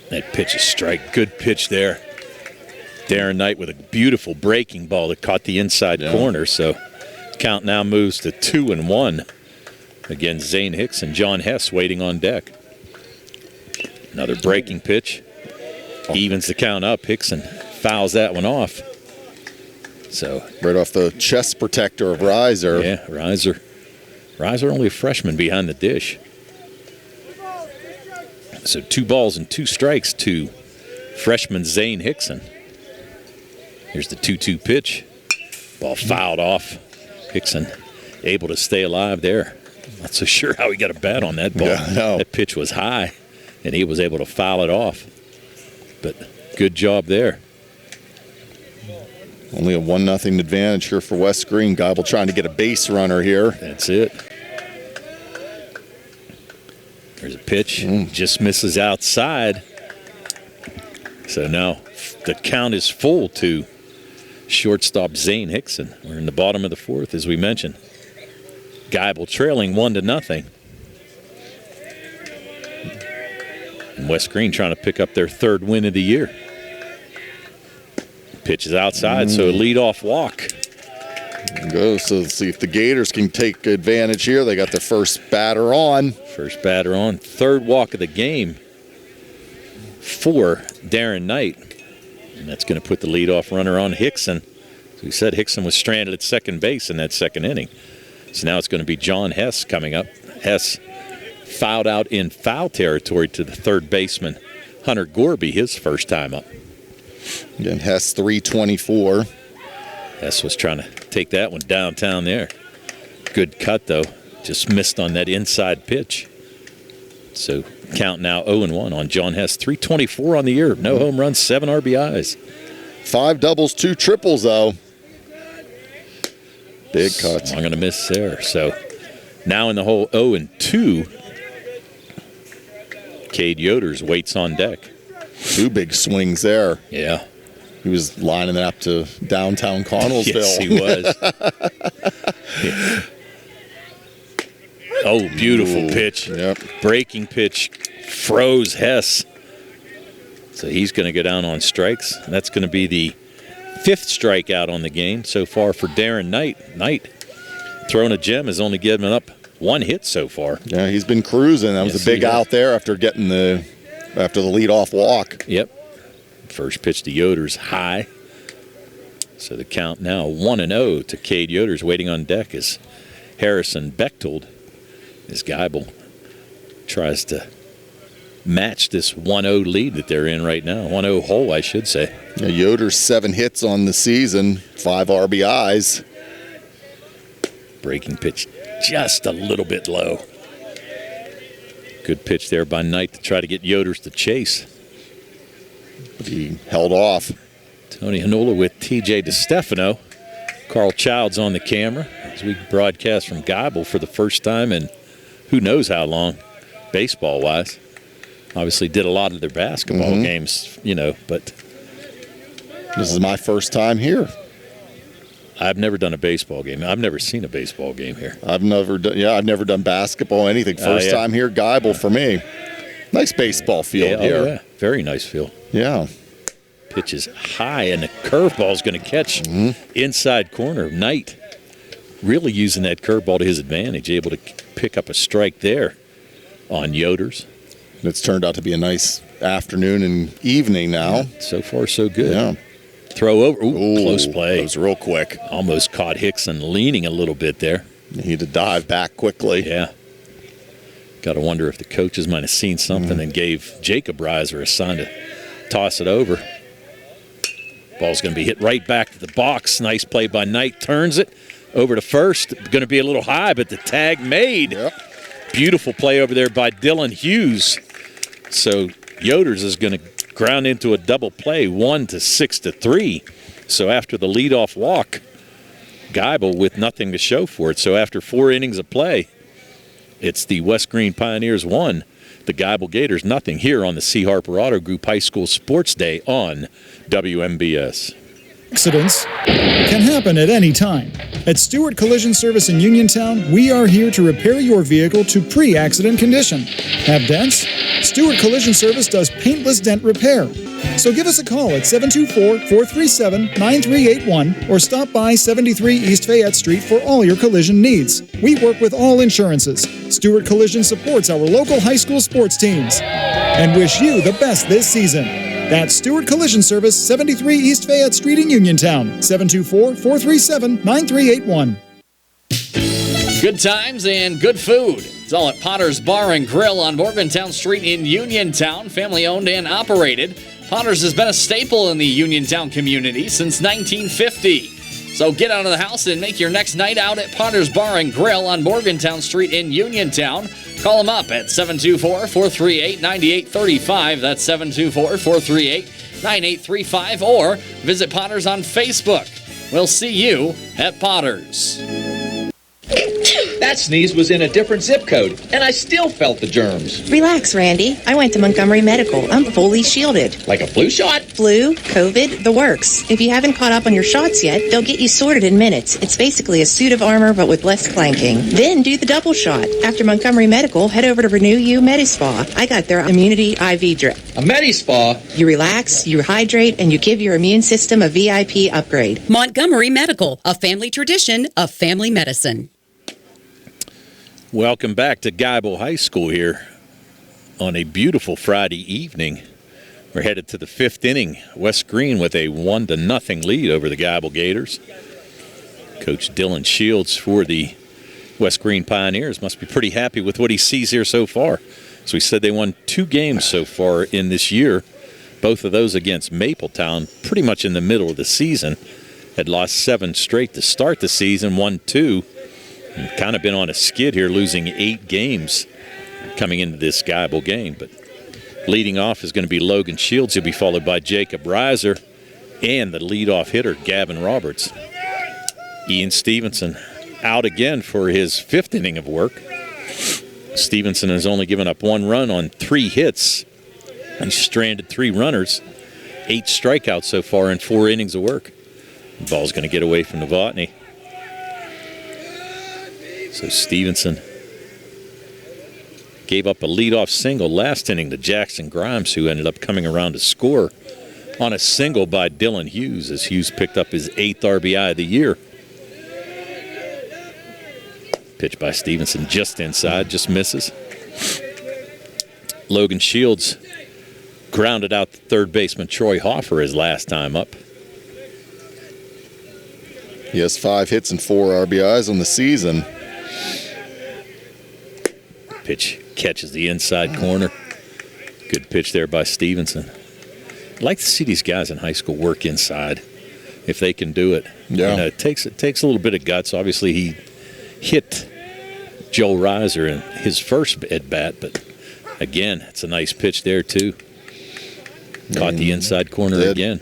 Speaker 1: That pitch is strike. Good pitch there. Darren Knight with a beautiful breaking ball that caught the inside corner. So count now moves to 2-1. Again, Zane Hicks and John Hess waiting on deck. Another breaking pitch. Evens the count up. Hickson fouls that one off. So
Speaker 9: right off the chest protector of Reiser.
Speaker 1: Yeah, Reiser only a freshman behind the dish. So 2 balls and 2 strikes to freshman Zane Hickson. Here's the 2-2 pitch. Ball fouled off. Hickson able to stay alive there. Not so sure how he got a bat on that ball.
Speaker 9: Yeah, no.
Speaker 1: That pitch was high, and he was able to foul it off. But good job there.
Speaker 9: Only a 1-0 advantage here for West Greene. Geibel trying to get a base runner here.
Speaker 1: That's it. There's a pitch. Just misses outside. So now the count is full to shortstop Zane Hickson. We're in the bottom of the 4th, as we mentioned. Geibel trailing 1-0. And West Greene trying to pick up their 3rd win of the year. Pitch is outside, so a leadoff walk.
Speaker 9: Go. So let's see if the Gators can take advantage here. They got their first batter on.
Speaker 1: First batter on. 3rd walk of the game for Darren Knight. And that's going to put the leadoff runner on Hickson. So we said Hickson was stranded at second base in that 2nd inning. So now it's going to be John Hess coming up. Hess fouled out in foul territory to the 3rd baseman, Hunter Gorby, his first time up.
Speaker 9: Again, Hess 324.
Speaker 1: Hess was trying to take that one downtown there. Good cut, though. Just missed on that inside pitch. So count now 0-1 on John Hess. 324 on the year. No home runs, 7 RBIs.
Speaker 9: 5 doubles, 2 triples, though. Big cuts.
Speaker 1: I'm going to miss there. So now in the hole 0-2, Cade Yoders waits on deck.
Speaker 9: 2 big swings there.
Speaker 1: Yeah.
Speaker 9: He was lining it up to downtown Connellsville.
Speaker 1: Yes, he was. Yeah. Oh, beautiful pitch.
Speaker 9: Yep.
Speaker 1: Breaking pitch. Froze Hess. So he's going to go down on strikes. That's going to be the 5th strikeout on the game so far for Darren Knight. Knight, throwing a gem, has only given up 1 hit so far.
Speaker 9: Yeah, he's been cruising. That was a big out there after getting the leadoff walk.
Speaker 1: Yep. First pitch to Yoders high. So the count now 1-0 to Cade Yoders. Waiting on deck is Harrison Bechtold as Geibel tries to match this 1-0 lead that they're in right now. 1-0 hole, I should say.
Speaker 9: Yeah, Yoder's 7 hits on the season, 5 RBIs.
Speaker 1: Breaking pitch just a little bit low. Good pitch there by Knight to try to get Yoders to chase.
Speaker 9: But he held off.
Speaker 1: Tony Hanula with TJ DeStefano. Carl Childs on the camera as we broadcast from Geibel for the first time in who knows how long, baseball-wise. Obviously did a lot of their basketball games, but
Speaker 9: this is my first time here.
Speaker 1: I've never done a baseball game. I've never seen a baseball game here.
Speaker 9: I've never done basketball, anything. First time here, Geibel for me. Nice baseball field here.
Speaker 1: Oh, yeah. Very nice field.
Speaker 9: Yeah.
Speaker 1: Pitch is high, and the curveball is going to catch inside corner. Knight really using that curveball to his advantage, able to pick up a strike there on Yoders.
Speaker 9: It's turned out to be a nice afternoon and evening now.
Speaker 1: Yeah, so far, so good.
Speaker 9: Yeah.
Speaker 1: Throw over. Ooh, close play.
Speaker 9: That was real quick.
Speaker 1: Almost caught Hickson leaning a little bit there.
Speaker 9: He had to dive back quickly.
Speaker 1: Yeah. Got to wonder if the coaches might have seen something and gave Jacob Reiser a sign to toss it over. Ball's going to be hit right back to the box. Nice play by Knight. Turns it over to first. Going to be a little high, but the tag made.
Speaker 9: Yep.
Speaker 1: Beautiful play over there by Dylan Hughes. So Yoders is going to ground into a double play, 1-6-3. So after the leadoff walk, Geibel with nothing to show for it. So after 4 innings of play, it's the West Greene Pioneers 1, the Geibel Gators nothing here on the C. Harper Auto Group High School Sports Day on WMBS.
Speaker 8: Accidents can happen at any time. At Stewart Collision Service in Uniontown, we are here to repair your vehicle to pre-accident condition. Have dents? Stewart Collision Service does paintless dent repair. So give us a call at 724-437-9381 or stop by 73 East Fayette Street for all your collision needs. We work with all insurances. Stewart Collision supports our local high school sports teams and wish you the best this season. That's Stewart Collision Service, 73 East Fayette Street in Uniontown, 724-437-9381.
Speaker 2: Good times and good food. It's all at Potter's Bar and Grill on Morgantown Street in Uniontown, family owned and operated. Potter's has been a staple in the Uniontown community since 1950. So get out of the house and make your next night out at Potter's Bar and Grill on Morgantown Street in Uniontown. Call them up at 724-438-9835. That's 724-438-9835. Or visit Potter's on Facebook. We'll see you at Potter's.
Speaker 22: That sneeze was in a different zip code, and I still felt the germs.
Speaker 23: Relax, Randy. I went to Montgomery Medical. I'm fully shielded.
Speaker 22: Like a flu shot?
Speaker 23: Flu, COVID, the works. If you haven't caught up on your shots yet, they'll get you sorted in minutes. It's basically a suit of armor, but with less clanking. Then do the double shot. After Montgomery Medical, head over to Renew You Medispa. I got their immunity IV drip.
Speaker 22: A Medispa?
Speaker 23: You relax, you hydrate, and you give your immune system a VIP upgrade.
Speaker 24: Montgomery Medical, a family tradition of family medicine.
Speaker 1: Welcome back to Geibel High School here on a beautiful Friday evening. We're headed to the 5th inning. West Greene with a 1-0 lead over the Geibel Gators. Coach Dylan Shields for the West Greene Pioneers must be pretty happy with what he sees here so far. As we said, they won 2 games so far in this year, both of those against Mapletown, pretty much in the middle of the season. Had lost 7 straight to start the season, won 2. Kind of been on a skid here, losing 8 games coming into this Geibel game. But leading off is going to be Logan Shields. He'll be followed by Jacob Reiser and the leadoff hitter, Gavin Roberts. Ian Stevenson out again for his 5th inning of work. Stevenson has only given up 1 run on 3 hits. He's stranded 3 runners, 8 strikeouts so far in 4 innings of work. The ball's going to get away from Novotny. So Stevenson gave up a leadoff single last inning to Jackson Grimes, who ended up coming around to score on a single by Dylan Hughes, as Hughes picked up his 8th RBI of the year. Pitch by Stevenson just inside, just misses. Logan Shields grounded out the third baseman Troy Hoffer his last time up.
Speaker 9: He has 5 hits and 4 RBIs on the season.
Speaker 1: Pitch catches the inside corner. Good pitch there by Stevenson. I'd like to see these guys in high school work inside if they can do it.
Speaker 9: Yeah.
Speaker 1: You know, it takes a little bit of guts. Obviously, he hit Joe Reiser in his first at-bat, but again, it's a nice pitch there, too. Caught the inside corner again.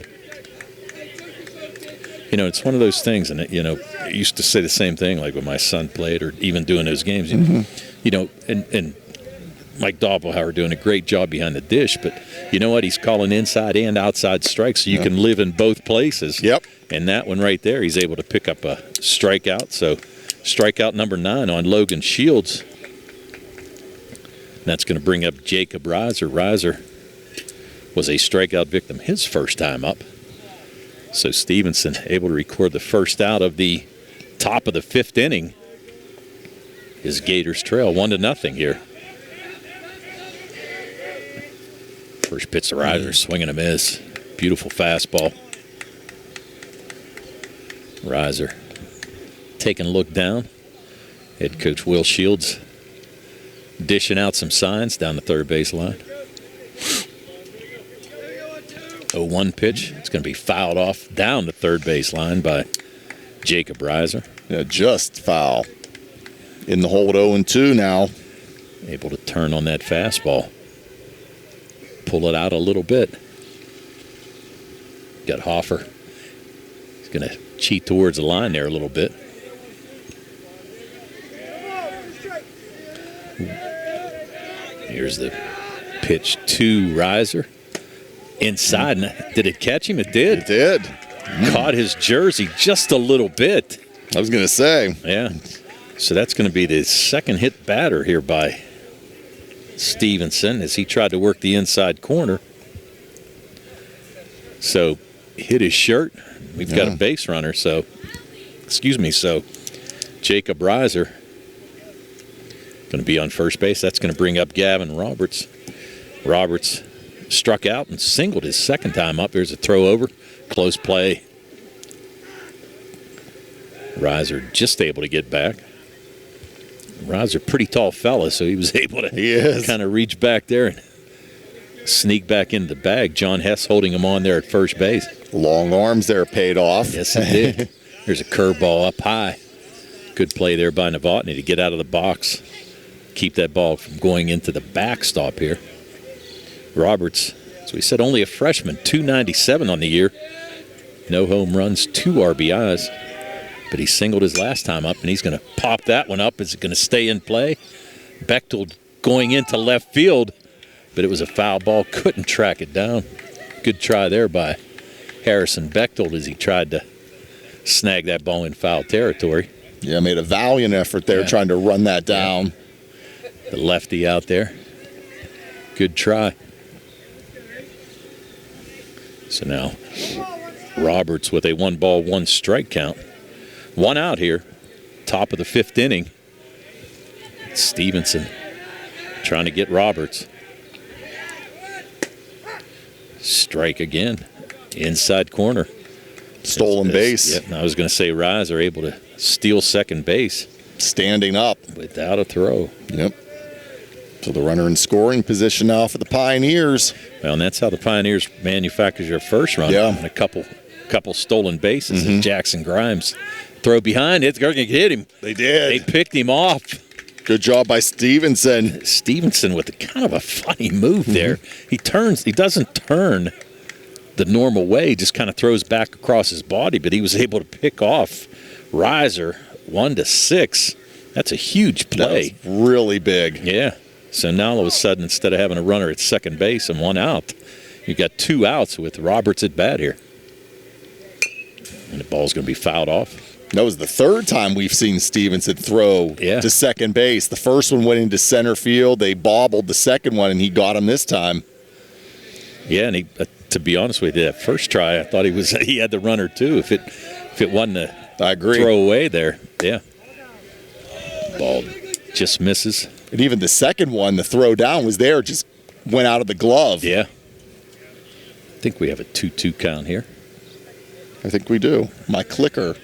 Speaker 1: You know, it's one of those things, and, you know, I used to say the same thing, like when my son played or even doing those games. You know, and Mike Doppelhauer doing a great job behind the dish, but you know what? He's calling inside and outside strikes, so you can live in both places.
Speaker 9: Yep.
Speaker 1: And that one right there, he's able to pick up a strikeout. So strikeout number 9 on Logan Shields. And that's going to bring up Jacob Reiser. Reiser was a strikeout victim his first time up. So Stevenson able to record the first out of the top of the 5th inning. His Gators trail 1-0 here. First pitch to Reiser, swing and a miss. Beautiful fastball. Reiser taking a look down. Head coach Will Shields dishing out some signs down the third base line. 0-1 pitch. It's going to be fouled off down the third base line by Jacob Reiser.
Speaker 9: Yeah, just foul. In the hole at 0-2 now.
Speaker 1: Able to turn on that fastball. Pull it out a little bit. Got Hoffer. He's going to cheat towards the line there a little bit. Here's the pitch to Reiser. Inside. Did it catch him? It did.
Speaker 9: It did.
Speaker 1: Caught his jersey just a little bit.
Speaker 9: I was going to say.
Speaker 1: Yeah. So that's going to be the second hit batter here by Stevenson as he tried to work the inside corner. So hit his shirt. We've got a base runner. So Jacob Reiser going to be on first base. That's going to bring up Gavin Roberts. Roberts struck out and singled his second time up. There's a throw over. Close play. Reiser just able to get back. Reiser, pretty tall fella, so he was able to kind of reach back there and sneak back into the bag. John Hess holding him on there at first base.
Speaker 9: Long arms there paid off.
Speaker 1: Yes, it did. There's a curveball up high. Good play there by Novotny to get out of the box. Keep that ball from going into the backstop here. Roberts, as we said, only a freshman, 297 on the year. No home runs, 2 RBIs. But he singled his last time up, and he's going to pop that one up. Is it going to stay in play? Bechtel going into left field, but it was a foul ball. Couldn't track it down. Good try there by Harrison Bechtel as he tried to snag that ball in foul territory.
Speaker 9: Yeah, made a valiant effort there trying to run that down.
Speaker 1: The lefty out there. Good try. So now Roberts with a 1-ball, 1-strike count. 1 out here, top of the 5th inning. Stevenson trying to get Roberts. Strike again, inside corner.
Speaker 9: Stolen base.
Speaker 1: Yep, I was going to say Reiser able to steal second base.
Speaker 9: Standing up.
Speaker 1: Without a throw.
Speaker 9: Yep. So the runner in scoring position now for the Pioneers.
Speaker 1: Well, and that's how the Pioneers manufactures their first run.
Speaker 9: Yeah.
Speaker 1: And a couple stolen bases. And Jackson Grimes throw behind. It's going to hit him.
Speaker 9: They did.
Speaker 1: They picked him off.
Speaker 9: Good job by Stevenson.
Speaker 1: Stevenson with kind of a funny move there. He doesn't turn the normal way, just kind of throws back across his body, but he was able to pick off Riser 1-6. That's a huge play.
Speaker 9: That was really big.
Speaker 1: Yeah. So now all of a sudden, instead of having a runner at second base and one out, you got 2 outs with Roberts at bat here. And the ball's going to be fouled off.
Speaker 9: That was the third time we've seen Stevenson throw to second base. The first one went into center field. They bobbled the second one, and he got him this time.
Speaker 1: Yeah, and he, to be honest with you, that first try, I thought he had the runner too. If it wasn't a throwaway there, yeah. Ball just misses.
Speaker 9: And even the second one, the throw down was there, just went out of the glove.
Speaker 1: Yeah. I think we have a 2-2 count here.
Speaker 9: I think we do. My clicker.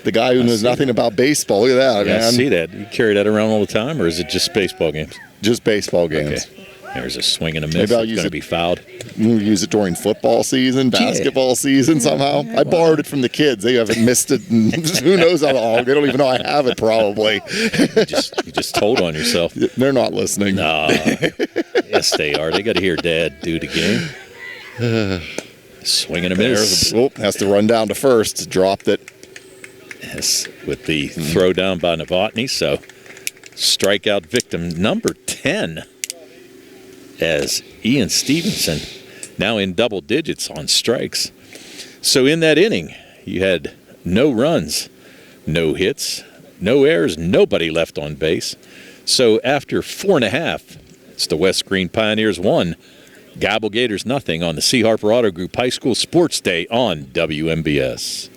Speaker 9: The guy who knows nothing about baseball. Look at that, man.
Speaker 1: I see that. You carry that around all the time, or is it just baseball games?
Speaker 9: Just baseball games.
Speaker 1: Okay. There's a swing and a miss.
Speaker 9: Maybe I'll
Speaker 1: it's going to be fouled.
Speaker 9: Use it during football season, basketball season somehow. I borrowed it from the kids. They haven't missed it in who knows how long. They don't even know I have it probably.
Speaker 1: You just told on yourself.
Speaker 9: They're not listening.
Speaker 1: No. Yes, they are. They got to hear Dad do the game. Swing and a miss.
Speaker 9: Has to run down to first. Dropped it.
Speaker 1: Yes, with the throw down by Novotny. So strikeout victim number 10 as Ian Stevenson now in double digits on strikes. So in that inning, you had no runs, no hits, no errors, nobody left on base. So after 4.5, it's the West Greene Pioneers 1, Geibel Gators nothing on the C. Harper Auto Group High School Sports Day on WMBS.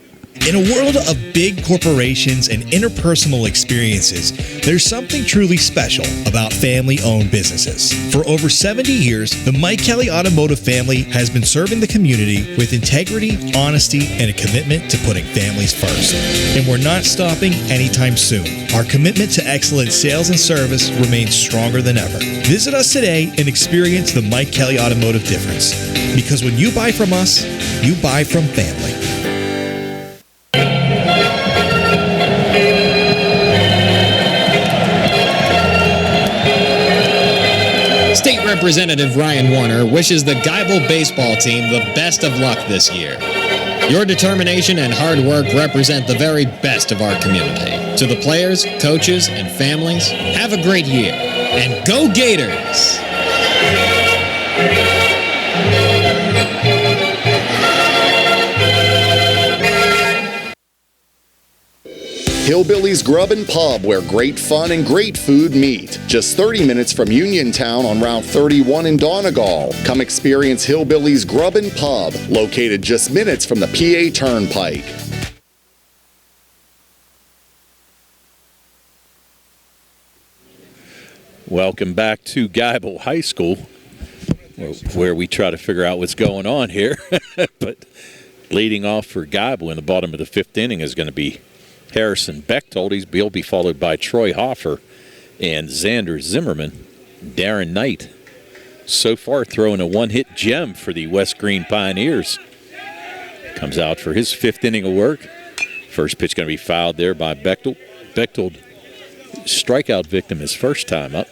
Speaker 14: In a world of big corporations and interpersonal experiences, there's something truly special about family-owned businesses. For over 70 years, the Mike Kelly Automotive family has been serving the community with integrity, honesty, and a commitment to putting families first. And we're not stopping anytime soon. Our commitment to excellent sales and service remains stronger than ever. Visit us today and experience the Mike Kelly Automotive difference. Because when you buy from us, you buy from family.
Speaker 3: State Representative Ryan Warner wishes the Geibel baseball team the best of luck this year. Your determination and hard work represent the very best of our community. To the players, coaches, and families, have a great year. And go Gators!
Speaker 4: Hillbilly's Grub and Pub, where great fun and great food meet. Just 30 minutes from Uniontown on Route 31 in Donegal. Come experience Hillbilly's Grub and Pub, located just minutes from the PA Turnpike.
Speaker 1: Welcome back to Geibel High School, where we try to figure out what's going on here. But leading off for Geibel in the bottom of the 5th inning is going to be Harrison Bechtold. He'll be followed by Troy Hoffer and Xander Zimmerman. Darren Knight, so far throwing a one-hit gem for the West Greene Pioneers. Comes out for his 5th inning of work. First pitch going to be fouled there by Bechtold. Bechtold, strikeout victim his first time up.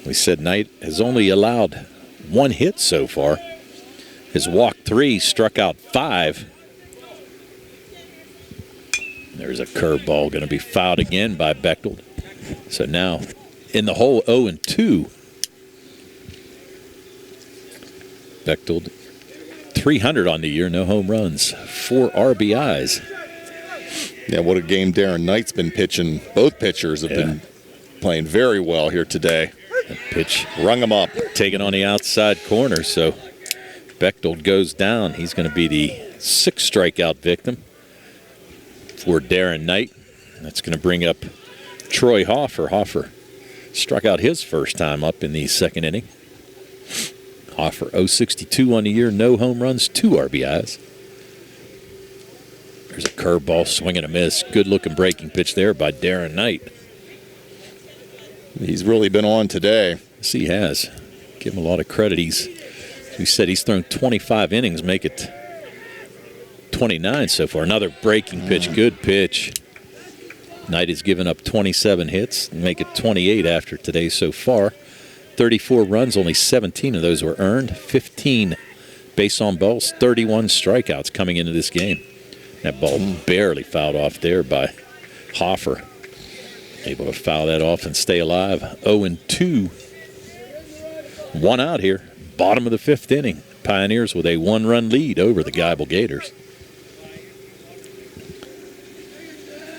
Speaker 1: We said Knight has only allowed 1 hit so far. Has walked 3, struck out 5. There's a curveball going to be fouled again by Bechtold. So now in the hole 0-2. Bechtold 300 on the year, no home runs, 4 RBIs.
Speaker 9: Yeah, what a game Darren Knight's been pitching. Both pitchers have been playing very well here today.
Speaker 1: That pitch
Speaker 9: rung him up.
Speaker 1: Taken on the outside corner, so Bechtold goes down. He's going to be the 6th strikeout victim for Darren Knight. That's going to bring up Troy Hoffer. Hoffer struck out his first time up in the 2nd inning. Hoffer 0.62 on the year, no home runs, 2 RBIs. There's a curveball, swing and a miss. Good-looking breaking pitch there by Darren Knight.
Speaker 9: He's really been on today.
Speaker 1: Yes, he has. Give him a lot of credit. We said he's thrown 25 innings, make it 29 so far. Another breaking pitch, good pitch. Knight has given up 27 hits, make it 28 after today so far. 34 runs, only 17 of those were earned. 15 base on balls, 31 strikeouts coming into this game. That ball barely fouled off there by Hoffer. Able to foul that off and stay alive. 0-2. 1 out here. Bottom of the 5th inning. Pioneers with a 1-run lead over the Geibel Gators.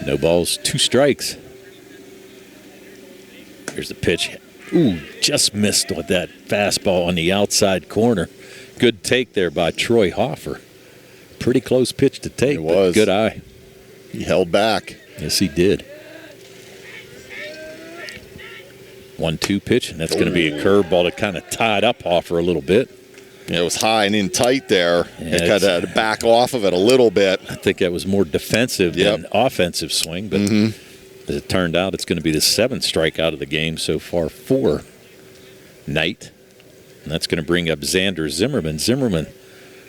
Speaker 1: No balls, 2 strikes. Here's the pitch. Ooh, just missed with that fastball on the outside corner. Good take there by Troy Hoffer. Pretty close pitch to take. It was. Good eye.
Speaker 9: He held back.
Speaker 1: Yes, he did. 1-2 pitch, and that's going to be a curveball that kind of tied up Hoffer a little bit.
Speaker 9: Yeah, it was high and in tight there. It kind of had to back off of it a little bit.
Speaker 1: I think that was more defensive than offensive swing, but as it turned out, it's going to be the 7th strikeout of the game so far for Knight. And that's going to bring up Xander Zimmerman. Zimmerman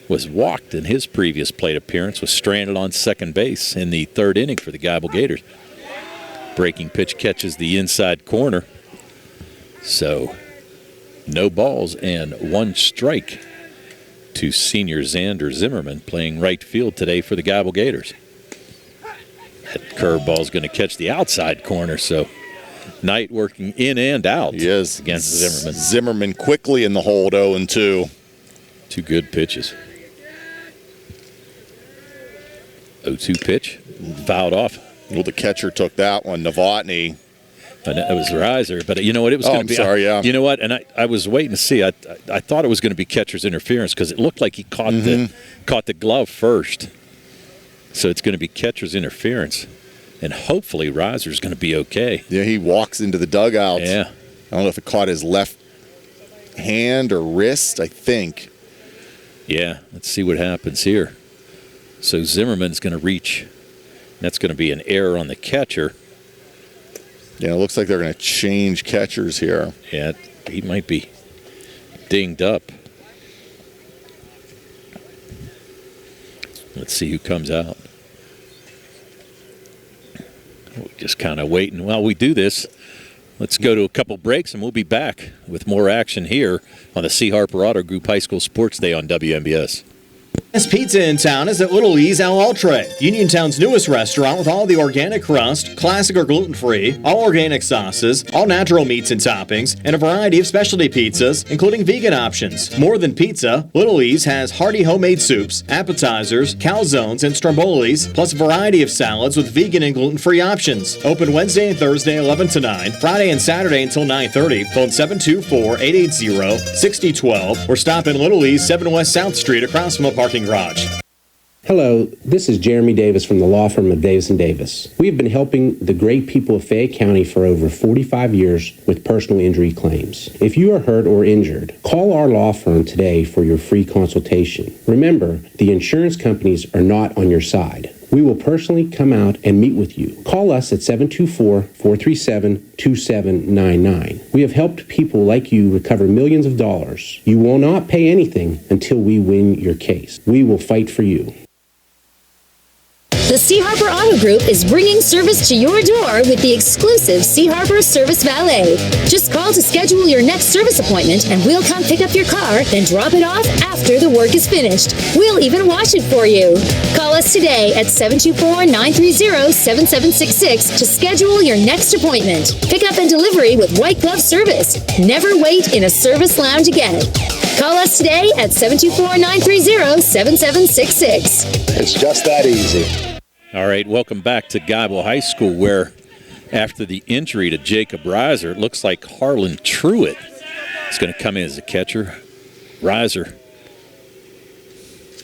Speaker 1: was walked in his previous plate appearance, was stranded on second base in the 3rd inning for the Geibel Gators. Breaking pitch catches the inside corner. So, no balls and 1 strike to senior Xander Zimmerman, playing right field today for the Geibel Gators. That curveball is going to catch the outside corner, so Knight working in and out against Zimmerman.
Speaker 9: Zimmerman quickly in the hold, 0-2.
Speaker 1: 2 good pitches. 0-2 pitch, fouled off.
Speaker 9: Well, the catcher took that one, Novotny.
Speaker 1: But it was Reiser, but you know what? It was going to be.
Speaker 9: Sorry, yeah.
Speaker 1: You know what? And I was waiting to see. I thought it was going to be catcher's interference because it looked like he caught the glove first. So it's going to be catcher's interference, and hopefully Reiser's going to be okay.
Speaker 9: Yeah, he walks into the dugout.
Speaker 1: Yeah.
Speaker 9: I don't know if it caught his left hand or wrist, I think.
Speaker 1: Yeah, let's see what happens here. So Zimmerman's going to reach. That's going to be an error on the catcher.
Speaker 9: Yeah, it looks like they're going to change catchers here.
Speaker 1: Yeah, he might be dinged up. Let's see who comes out. We're just kind of waiting while we do this. Let's go to a couple breaks, and we'll be back with more action here on the C. Harper Auto Group High School Sports Day on WMBS.
Speaker 10: Best pizza in town is at Little E's Al Ultra, Uniontown's newest restaurant with all the organic crust, classic or gluten-free, all organic sauces, all natural meats and toppings, and a variety of specialty pizzas, including vegan options. More than pizza, Little E's has hearty homemade soups, appetizers, calzones, and strombolis, plus a variety of salads with vegan and gluten-free options. Open Wednesday and Thursday 11 to 9, Friday and Saturday until 9:30. Phone 724-880-6012 or stop in Little E's 7 West South Street across from the parking garage.
Speaker 6: Hello, this is Jeremy Davis from the law firm of Davis & Davis. We have been helping the great people of Fayette County for over 45 years with personal injury claims. If you are hurt or injured, call our law firm today for your free consultation. Remember, the insurance companies are not on your side. We will personally come out and meet with you. Call us at 724-437-2799. We have helped people like you recover millions of dollars. You will not pay anything until we win your case. We will fight for you.
Speaker 5: The C. Harper Auto Group is bringing service to your door with the exclusive C. Harper Service Valet. Just call to schedule your next service appointment and we'll come pick up your car, then drop it off after the work is finished. We'll even wash it for you. Call us today at 724-930-7766 to schedule your next appointment. Pickup and delivery with white glove service. Never wait in a service lounge again. Call us today at 724-930-7766.
Speaker 6: It's just that easy.
Speaker 1: All right, welcome back to Geibel High School, where after the injury to Jacob Reiser, it looks like Harlan Truitt is going to come in as a catcher. Reiser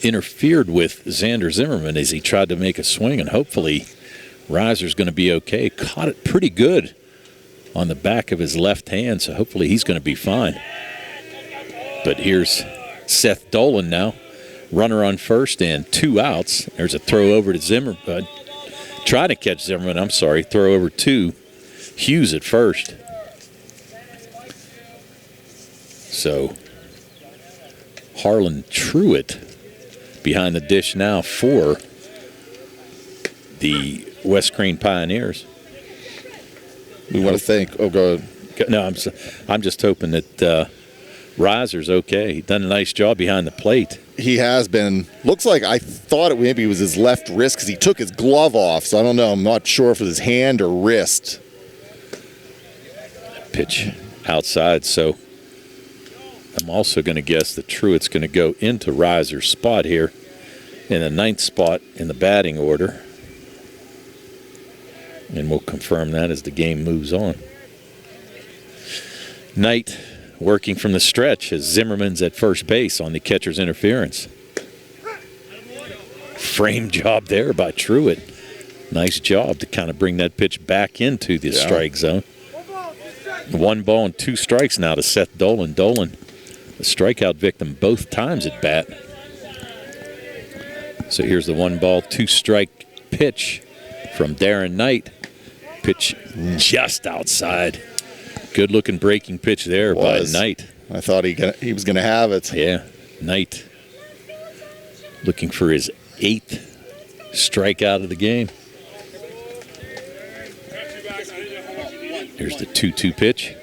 Speaker 1: interfered with Xander Zimmerman as he tried to make a swing, and hopefully Reiser's going to be okay. Caught it pretty good on the back of his left hand, so hopefully he's going to be fine. But here's Seth Dolan now. Runner on first and 2 outs. There's a throw over to Zimmerman. Trying to catch Zimmerman, I'm sorry. Throw over to Hughes at first. So Harlan Truitt behind the dish now for the West Greene Pioneers.
Speaker 9: We want to thank, go ahead.
Speaker 1: No, I'm just hoping that Reiser's okay. He's done a nice job behind the plate.
Speaker 9: He has been. Looks like I thought it maybe was his left wrist because he took his glove off. So I don't know. I'm not sure if it was his hand or wrist.
Speaker 1: Pitch outside. So I'm also going to guess that Truitt's going to go into Reiser's spot here in the 9th spot in the batting order. And we'll confirm that as the game moves on. Knight working from the stretch as Zimmerman's at first base on the catcher's interference. Frame job there by Truitt. Nice job to kind of bring that pitch back into the strike zone. 1 ball and 2 strikes now to Seth Dolan. Dolan, the strikeout victim both times at bat. So here's the 1 ball, 2 strike pitch from Darren Knight. Pitch just outside. Good looking breaking pitch there by Knight.
Speaker 9: I thought he was going to have it.
Speaker 1: Yeah, Knight looking for his 8th strikeout of the game. Here's the 2-2 pitch.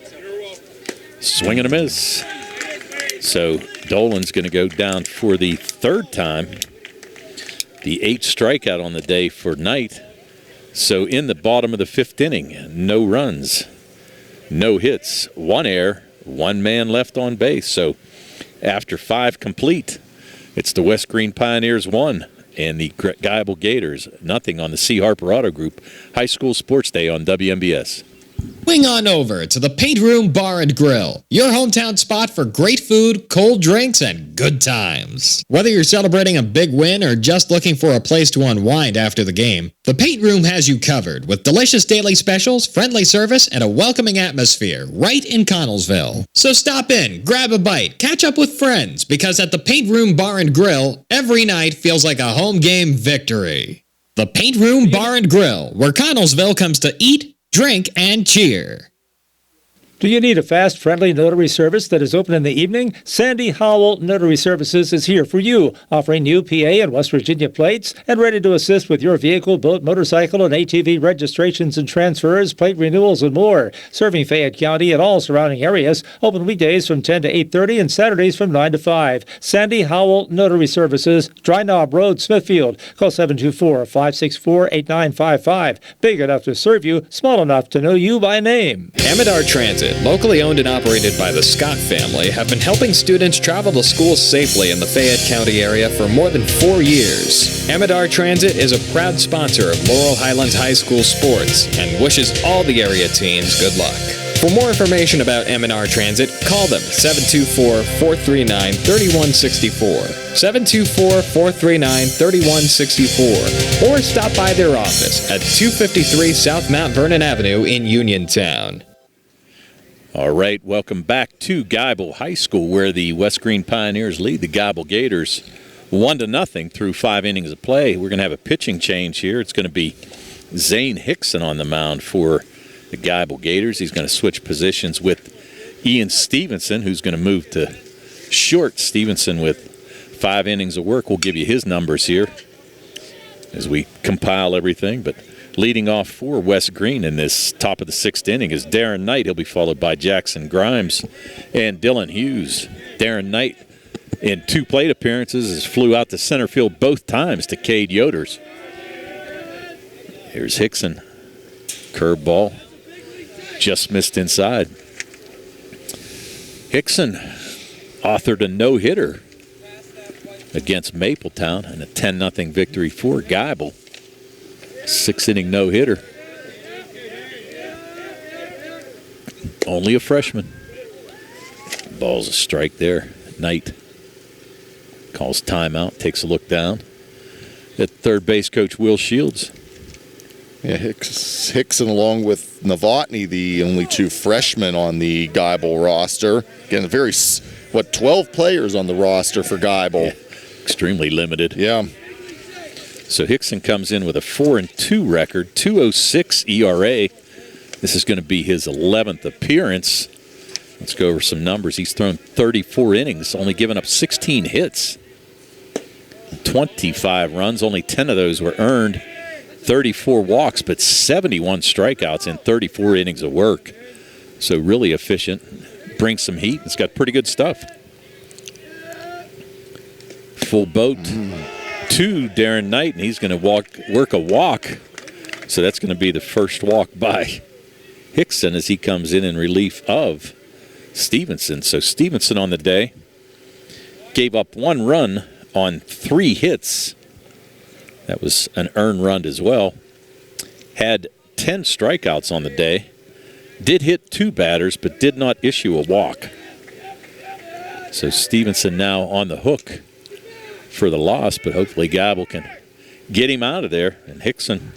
Speaker 1: Swing and a miss. So Dolan's going to go down for the 3rd time. The 8th strikeout on the day for Knight. So in the bottom of the 5th inning, no runs, no hits, 1 error, 1 man left on base. So after 5 complete, it's the West Greene Pioneers 1 and the Geibel Gators nothing on the C. Harper Auto Group High School Sports Day on WMBS.
Speaker 3: Swing on over to the Paint Room Bar and Grill, your hometown spot for great food, cold drinks, and good times. Whether you're celebrating a big win or just looking for a place to unwind after the game, the Paint Room has you covered with delicious daily specials, friendly service, and a welcoming atmosphere right in Connellsville. So stop in, grab a bite, catch up with friends, because at the Paint Room Bar and Grill, every night feels like a home game victory. The Paint Room Bar and Grill, where Connellsville comes to eat, drink, and cheer.
Speaker 7: Do you need a fast, friendly notary service that is open in the evening? Sandy Howell Notary Services is here for you, offering new PA and West Virginia plates and ready to assist with your vehicle, boat, motorcycle, and ATV registrations and transfers, plate renewals, and more. Serving Fayette County and all surrounding areas. Open weekdays from 10 to 8:30 and Saturdays from 9 to 5. Sandy Howell Notary Services, Dry Knob Road, Smithfield. Call 724-564-8955. Big enough to serve you, small enough to know you by name.
Speaker 15: Amidar Transit, locally owned and operated by the Scott family, have been helping students travel to school safely in the Fayette County area for more than 4 years. Amidar Transit is a proud sponsor of Laurel Highlands High School sports and wishes all the area teams good luck. For more information about M&R Transit, call them 724-439-3164, 724-439-3164, or stop by their office at 253 South Mount Vernon Avenue in Uniontown.
Speaker 1: All right, welcome back to Geibel High School, where the West Greene Pioneers lead the Geibel Gators 1-0 through 5 innings of play. We're going to have a pitching change here. It's going to be Zane Hickson on the mound for the Geibel Gators. He's going to switch positions with Ian Stevenson, who's going to move to short. Stevenson with 5 innings of work. We'll give you his numbers here as we compile everything, but leading off for West Greene in this top of the 6th inning is Darren Knight. He'll be followed by Jackson Grimes and Dylan Hughes. Darren Knight, in 2 plate appearances, has flew out to center field both times to Cade Yoders. Here's Hickson. Curveball. Just missed inside. Hickson authored a no-hitter against Mapletown in a 10-0 victory for Geibel. 6-inning no-hitter. Only a freshman. Ball's a strike there. Knight calls timeout, takes a look down at third base coach Will Shields.
Speaker 9: Yeah, Hickson along with Novotny, the only 2 freshmen on the Geibel roster. Again, 12 players on the roster for Geibel.
Speaker 1: Yeah, extremely limited.
Speaker 9: Yeah.
Speaker 1: So Hickson comes in with a 4-2 record, 2.06 ERA. This is going to be his 11th appearance. Let's go over some numbers. He's thrown 34 innings, only given up 16 hits, 25 runs. Only 10 of those were earned. 34 walks, but 71 strikeouts in 34 innings of work. So really efficient. Brings some heat. It's got pretty good stuff. Full boat to Darren Knight, and he's going to work a walk. So that's going to be the first walk by Hickson as he comes in relief of Stevenson. So Stevenson on the day gave up 1 run on 3 hits. That was an earned run as well. Had 10 strikeouts on the day. Did hit 2 batters, but did not issue a walk. So Stevenson now on the hook for the loss, but hopefully Geibel can get him out of there. And Hickson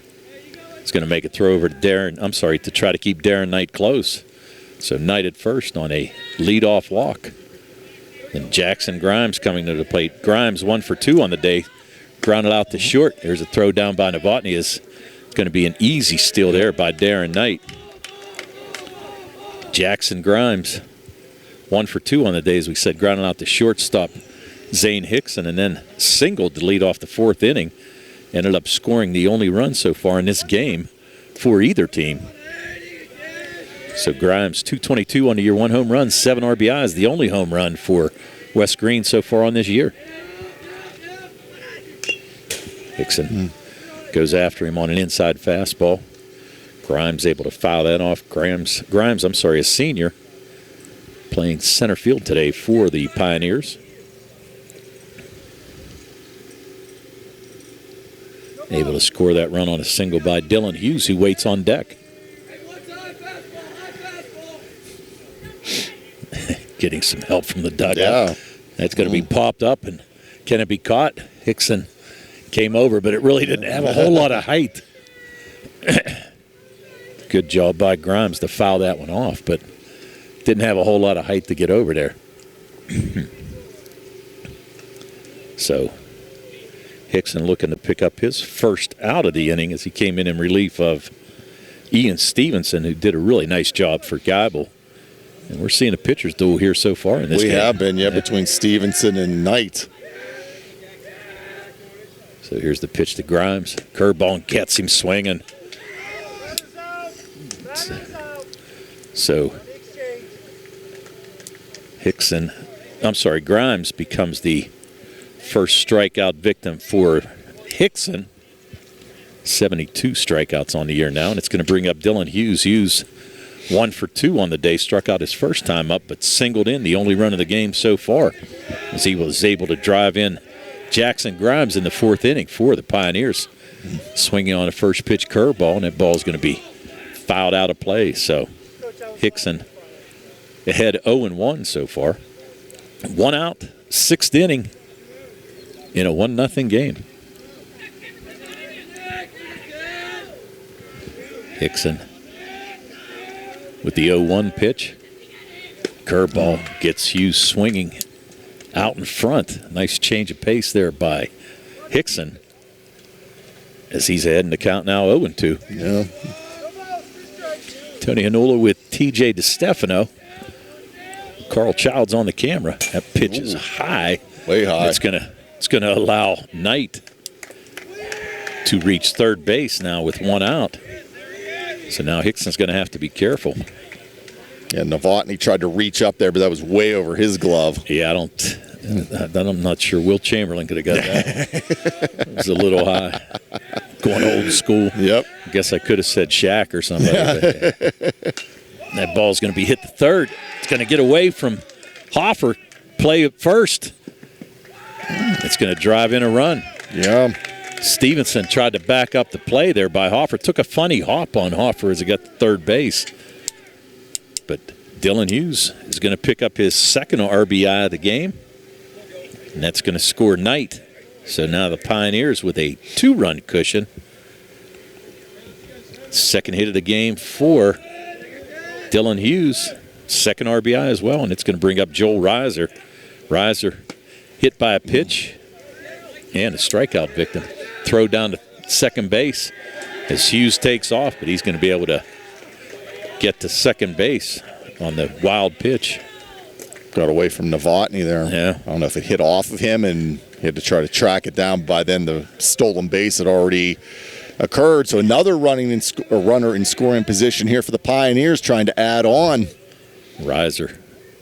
Speaker 1: is going to make a throw over to try to keep Darren Knight close. So Knight at first on a leadoff walk. And Jackson Grimes coming to the plate. Grimes 1 for 2 on the day. Grounded out to short. There's a throw down by Novotny. Is going to be an easy steal there by Darren Knight. Jackson Grimes 1 for 2 on the day, as we said, grounding out to shortstop Zane Hickson, and then singled to lead off the 4th inning. Ended up scoring the only run so far in this game for either team. So Grimes, 222 on the year, 1 home run, 7 RBIs, the only home run for Wes Greene so far on this year. Hickson goes after him on an inside fastball. Grimes able to foul that off. Grimes, a senior, playing center field today for the Pioneers. Able to score that run on a single by Dylan Hughes, who waits on deck. Getting some help from the dugout.
Speaker 9: Yeah.
Speaker 1: That's going to be popped up, and can it be caught? Hickson came over, but it really didn't have a whole lot of height. Good job by Grimes to foul that one off, but didn't have a whole lot of height to get over there. So Hickson looking to pick up his first out of the inning as he came in relief of Ian Stevenson, who did a really nice job for Geibel. And we're seeing a pitcher's duel here so far in this game.
Speaker 9: We have been, between Stevenson and Knight.
Speaker 1: So here's the pitch to Grimes. Curveball and gets him swinging. So Grimes becomes the first strikeout victim for Hickson. 72 strikeouts on the year now, and it's going to bring up Dylan Hughes. Hughes 1 for 2 on the day, struck out his first time up, but singled in the only run of the game so far, as he was able to drive in Jackson Grimes in the 4th inning for the Pioneers. Swinging on a first pitch curveball, and that ball is going to be fouled out of play. So Hickson ahead 0-1 so far. 1 out, 6th inning in a 1-0 game. Hickson with the 0-1 pitch. Curveball gets Hughes swinging out in front. Nice change of pace there by Hickson, as he's ahead in the count now 0-2.
Speaker 9: Yeah.
Speaker 1: Tony Hanula with TJ DeStefano. Carl Child's on the camera. That pitch is high.
Speaker 9: Way high.
Speaker 1: It's gonna allow Knight to reach third base now with 1 out. So now Hickson's going to have to be careful.
Speaker 9: Yeah, Novotny tried to reach up there, but that was way over his glove.
Speaker 1: Yeah, I'm not sure Will Chamberlain could have got that. It was a little high. Going old school.
Speaker 9: Yep.
Speaker 1: I guess I could have said Shaq or something. That ball's going to be hit to third. It's going to get away from Hoffer. Play at first. It's going to drive in a run.
Speaker 9: Yeah.
Speaker 1: Stevenson tried to back up the play there by Hoffer. Took a funny hop on Hoffer as he got to third base. But Dylan Hughes is going to pick up his second RBI of the game. And that's going to score Knight. So now the Pioneers with a 2-run cushion. Second hit of the game for Dylan Hughes. Second RBI as well. And it's going to bring up Joel Reiser. Reiser hit by a pitch and a strikeout victim. Throw down to second base as Hughes takes off, but he's going to be able to get to second base on the wild pitch.
Speaker 9: Got away from Novotny there.
Speaker 1: Yeah.
Speaker 9: I don't know if it hit off of him and he had to try to track it down. By then the stolen base had already occurred. So another runner in scoring position here for the Pioneers, trying to add on.
Speaker 1: Reiser,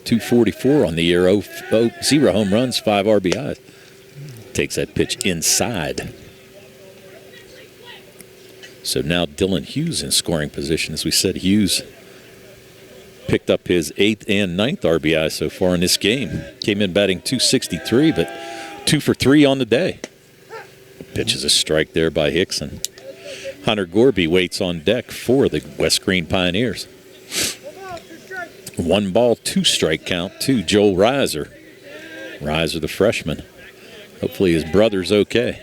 Speaker 1: 244 on the year, 0 home runs, 5 RBIs. Takes that pitch inside. So now Dylan Hughes in scoring position. As we said, Hughes picked up his 8th and 9th RBI so far in this game. Came in batting .263, but 2 for 3 on the day. Pitches a strike there by Hickson. Hunter Gorby waits on deck for the West Greene Pioneers. 1 ball, 2 strike count to Joel Reiser. Reiser, the freshman. Hopefully his brother's okay.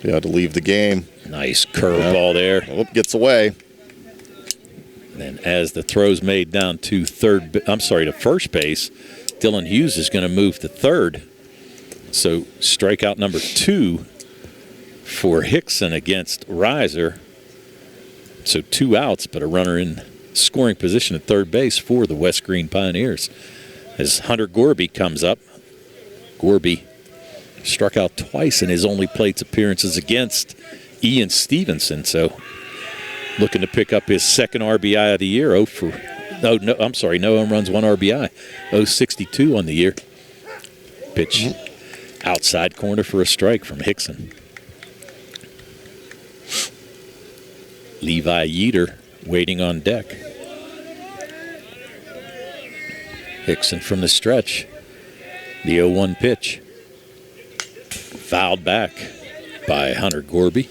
Speaker 9: He had to leave the game.
Speaker 1: Nice curveball there.
Speaker 9: Oh, gets away.
Speaker 1: And as the throw's made down to first base, Dylan Hughes is going to move to third. So strikeout number 2 for Hickson against Reiser. So 2 outs, but a runner in scoring position at third base for the West Greene Pioneers. As Hunter Gorby comes up. Gorby struck out twice in his only plate appearances against Ian Stevenson. So looking to pick up his 2nd RBI of the year. No home runs, 1 RBI. 0.62 on the year. Pitch outside corner for a strike from Hickson. Levi Yeater waiting on deck. Hickson from the stretch. The 0-1 pitch. Fouled back by Hunter Gorby.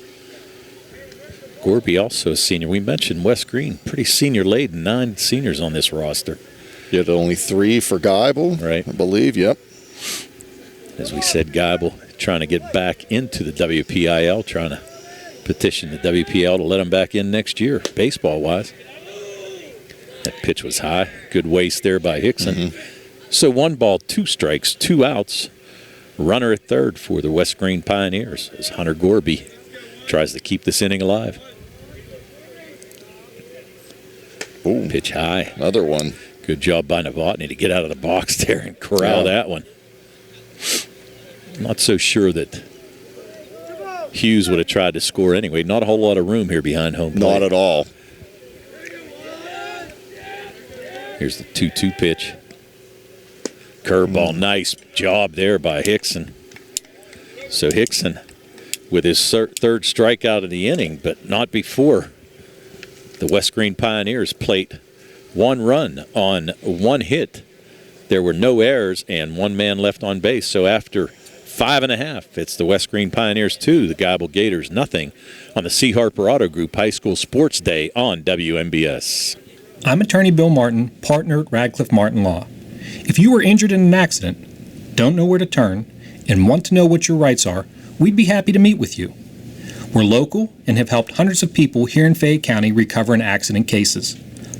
Speaker 1: Gorby also a senior. We mentioned West Greene, pretty senior laden, 9 seniors on this roster.
Speaker 9: Yeah, only 3 for Geibel,
Speaker 1: right?
Speaker 9: I believe, yep.
Speaker 1: As we said, Geibel trying to get back into the WPIAL, trying to petition the WPIAL to let him back in next year, baseball-wise. That pitch was high. Good waste there by Hickson. So 1 ball, 2 strikes, 2 outs. Runner at third for the West Greene Pioneers as Hunter Gorby tries to keep this inning alive.
Speaker 9: Ooh,
Speaker 1: pitch high.
Speaker 9: Another one.
Speaker 1: Good job by Novotny to get out of the box there and corral that one. Not so sure that Hughes would have tried to score anyway. Not a whole lot of room here behind home plate.
Speaker 9: Not at all.
Speaker 1: Here's the 2-2 pitch. Curveball, nice job there by Hickson. So Hickson with his 3rd strikeout of the inning, but not before the West Greene Pioneers plate 1 run on 1 hit. There were no errors and 1 man left on base. So after 5.5, it's the West Greene Pioneers 2, the Geibel Gators nothing on the C. Harper Auto Group High School Sports Day on WMBS.
Speaker 19: I'm attorney Bill Martin, partner at Radcliffe Martin Law. If you were injured in an accident, don't know where to turn, and want to know what your rights are, we'd be happy to meet with you. We're local and have helped hundreds of people here in Fayette County recover in accident cases.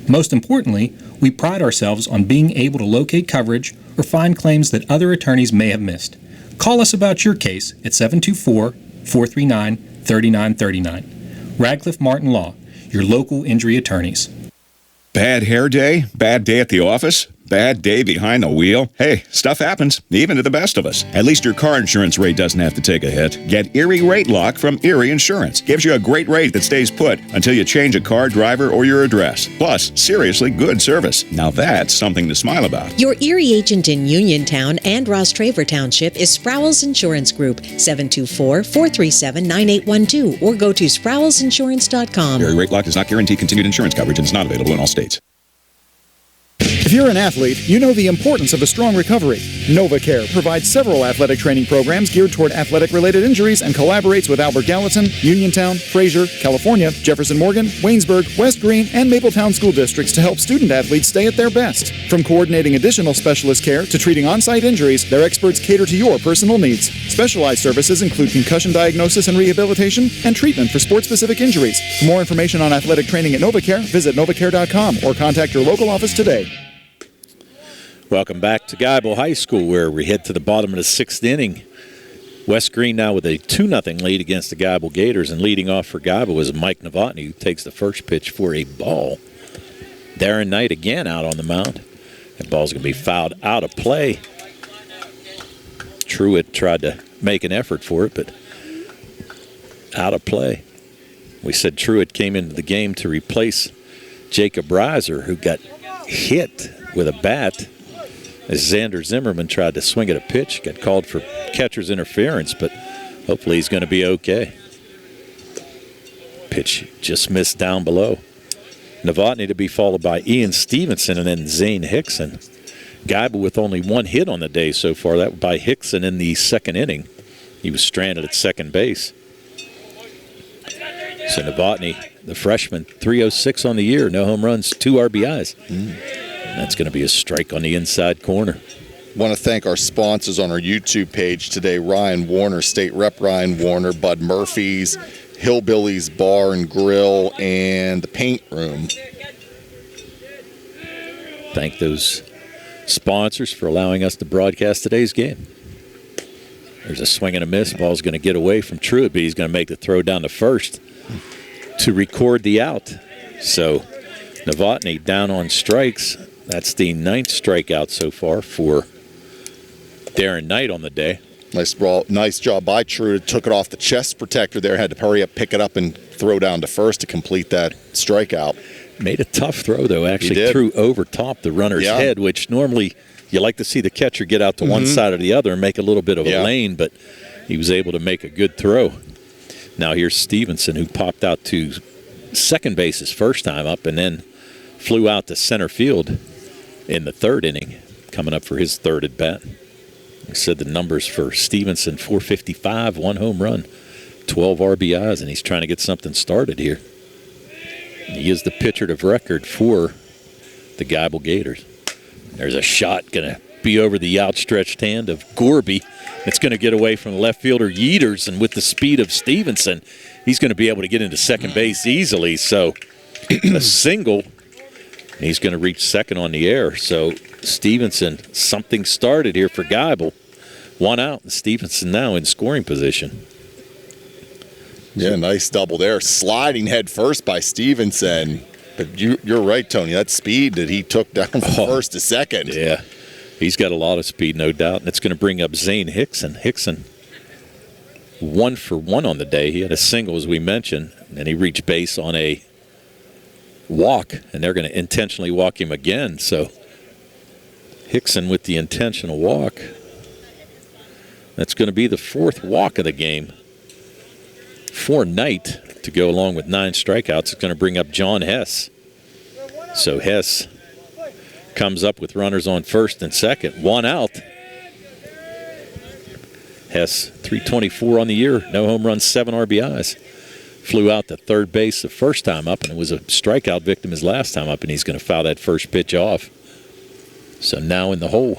Speaker 19: Most importantly, we pride ourselves on being able to locate coverage or find claims that other attorneys may have missed. Call us about your case at 724-439-3939. Radcliffe Martin Law, your local injury attorneys.
Speaker 11: Bad hair day? Bad day at the office? Bad day behind the wheel? Hey, stuff happens, even to the best of us. At least your car insurance rate doesn't have to take a hit. Get Erie Rate Lock from Erie Insurance. Gives you a great rate that stays put until you change a car, driver, or your address. Plus, seriously good service. Now that's something to smile about.
Speaker 12: Your Erie agent in Uniontown and Ross Traver Township is Sproul's Insurance Group, 724-437-9812, or go to sproulsinsurance.com.
Speaker 11: Erie Rate Lock does not guarantee continued insurance coverage and is not available in all states.
Speaker 8: If you're an athlete, you know the importance of a strong recovery. NovaCare provides several athletic training programs geared toward athletic-related injuries and collaborates with Albert Gallatin, Uniontown, Fraser, California, Jefferson Morgan, Waynesburg, West Greene, and Mapletown school districts to help student athletes stay at their best. From coordinating additional specialist care to treating on-site injuries, their experts cater to your personal needs. Specialized services include concussion diagnosis and rehabilitation and treatment for sport-specific injuries. For more information on athletic training at NovaCare, visit novacare.com or contact your local office today.
Speaker 1: Welcome back to Geibel High School, where we head to the bottom of the 6th inning. West Greene now with a 2-0 lead against the Geibel Gators, and leading off for Geibel is Mike Novotny, who takes the first pitch for a ball. Darren Knight again out on the mound. That ball's going to be fouled out of play. Truitt tried to make an effort for it, but out of play. We said Truitt came into the game to replace Jacob Reiser, who got hit with a bat as Xander Zimmerman tried to swing at a pitch, got called for catcher's interference, but hopefully he's going to be okay. Pitch just missed down below. Novotny to be followed by Ian Stevenson and then Zane Hickson. Geibel with only one hit on the day so far. That by Hickson in the second inning. He was stranded at second base. So Novotny, the freshman, 306 on the year, no home runs, 2 RBIs. That's going to be a strike on the inside corner.
Speaker 9: Want to thank our sponsors on our YouTube page today, Ryan Warner, State Rep Ryan Warner, Bud Murphy's, Hillbilly's Bar and Grill, and the Paint Room.
Speaker 1: Thank those sponsors for allowing us to broadcast today's game. There's a swing and a miss. Ball's going to get away from Truitt, but he's going to make the throw down to first to record the out. So Novotny down on strikes. That's the 9th strikeout so far for Darren Knight on the day.
Speaker 9: Nice job by Truitt. Took it off the chest protector there. Had to hurry up, pick it up, and throw down to first to complete that strikeout.
Speaker 1: Made a tough throw, though. Actually threw over top the runner's head, which normally you like to see the catcher get out to one side or the other and make a little bit of a lane, but he was able to make a good throw. Now here's Stevenson, who popped out to second base his first time up and then flew out to center field in the third inning, coming up for his third at bat. I said the numbers for Stevenson, 455, 1 home run, 12 RBIs, and he's trying to get something started here. He is the pitcher of record for the Geibel Gators. There's a shot going to be over the outstretched hand of Gorby. It's going to get away from the left fielder Yeaters, and with the speed of Stevenson, he's going to be able to get into second base easily. So a single, he's going to reach second on the air. So Stevenson, something started here for Geibel. 1 out, and Stevenson now in scoring position.
Speaker 9: Yeah, nice double there. Sliding head first by Stevenson. But you're right, Tony. That speed that he took down from first to second.
Speaker 1: Yeah, he's got a lot of speed, no doubt. And it's going to bring up Zane Hickson. Hickson, 1 for 1 on the day. He had a single, as we mentioned, and he reached base on a walk, and they're going to intentionally walk him again. So Hickson with the intentional walk. That's going to be the 4th walk of the game for Knight to go along with 9 strikeouts. It's going to bring up John Hess. So Hess comes up with runners on first and second. 1 out. Hess, 324 on the year. No home runs, 7 RBIs. Flew out to third base the first time up, and it was a strikeout victim his last time up, and he's going to foul that first pitch off. So now in the hole,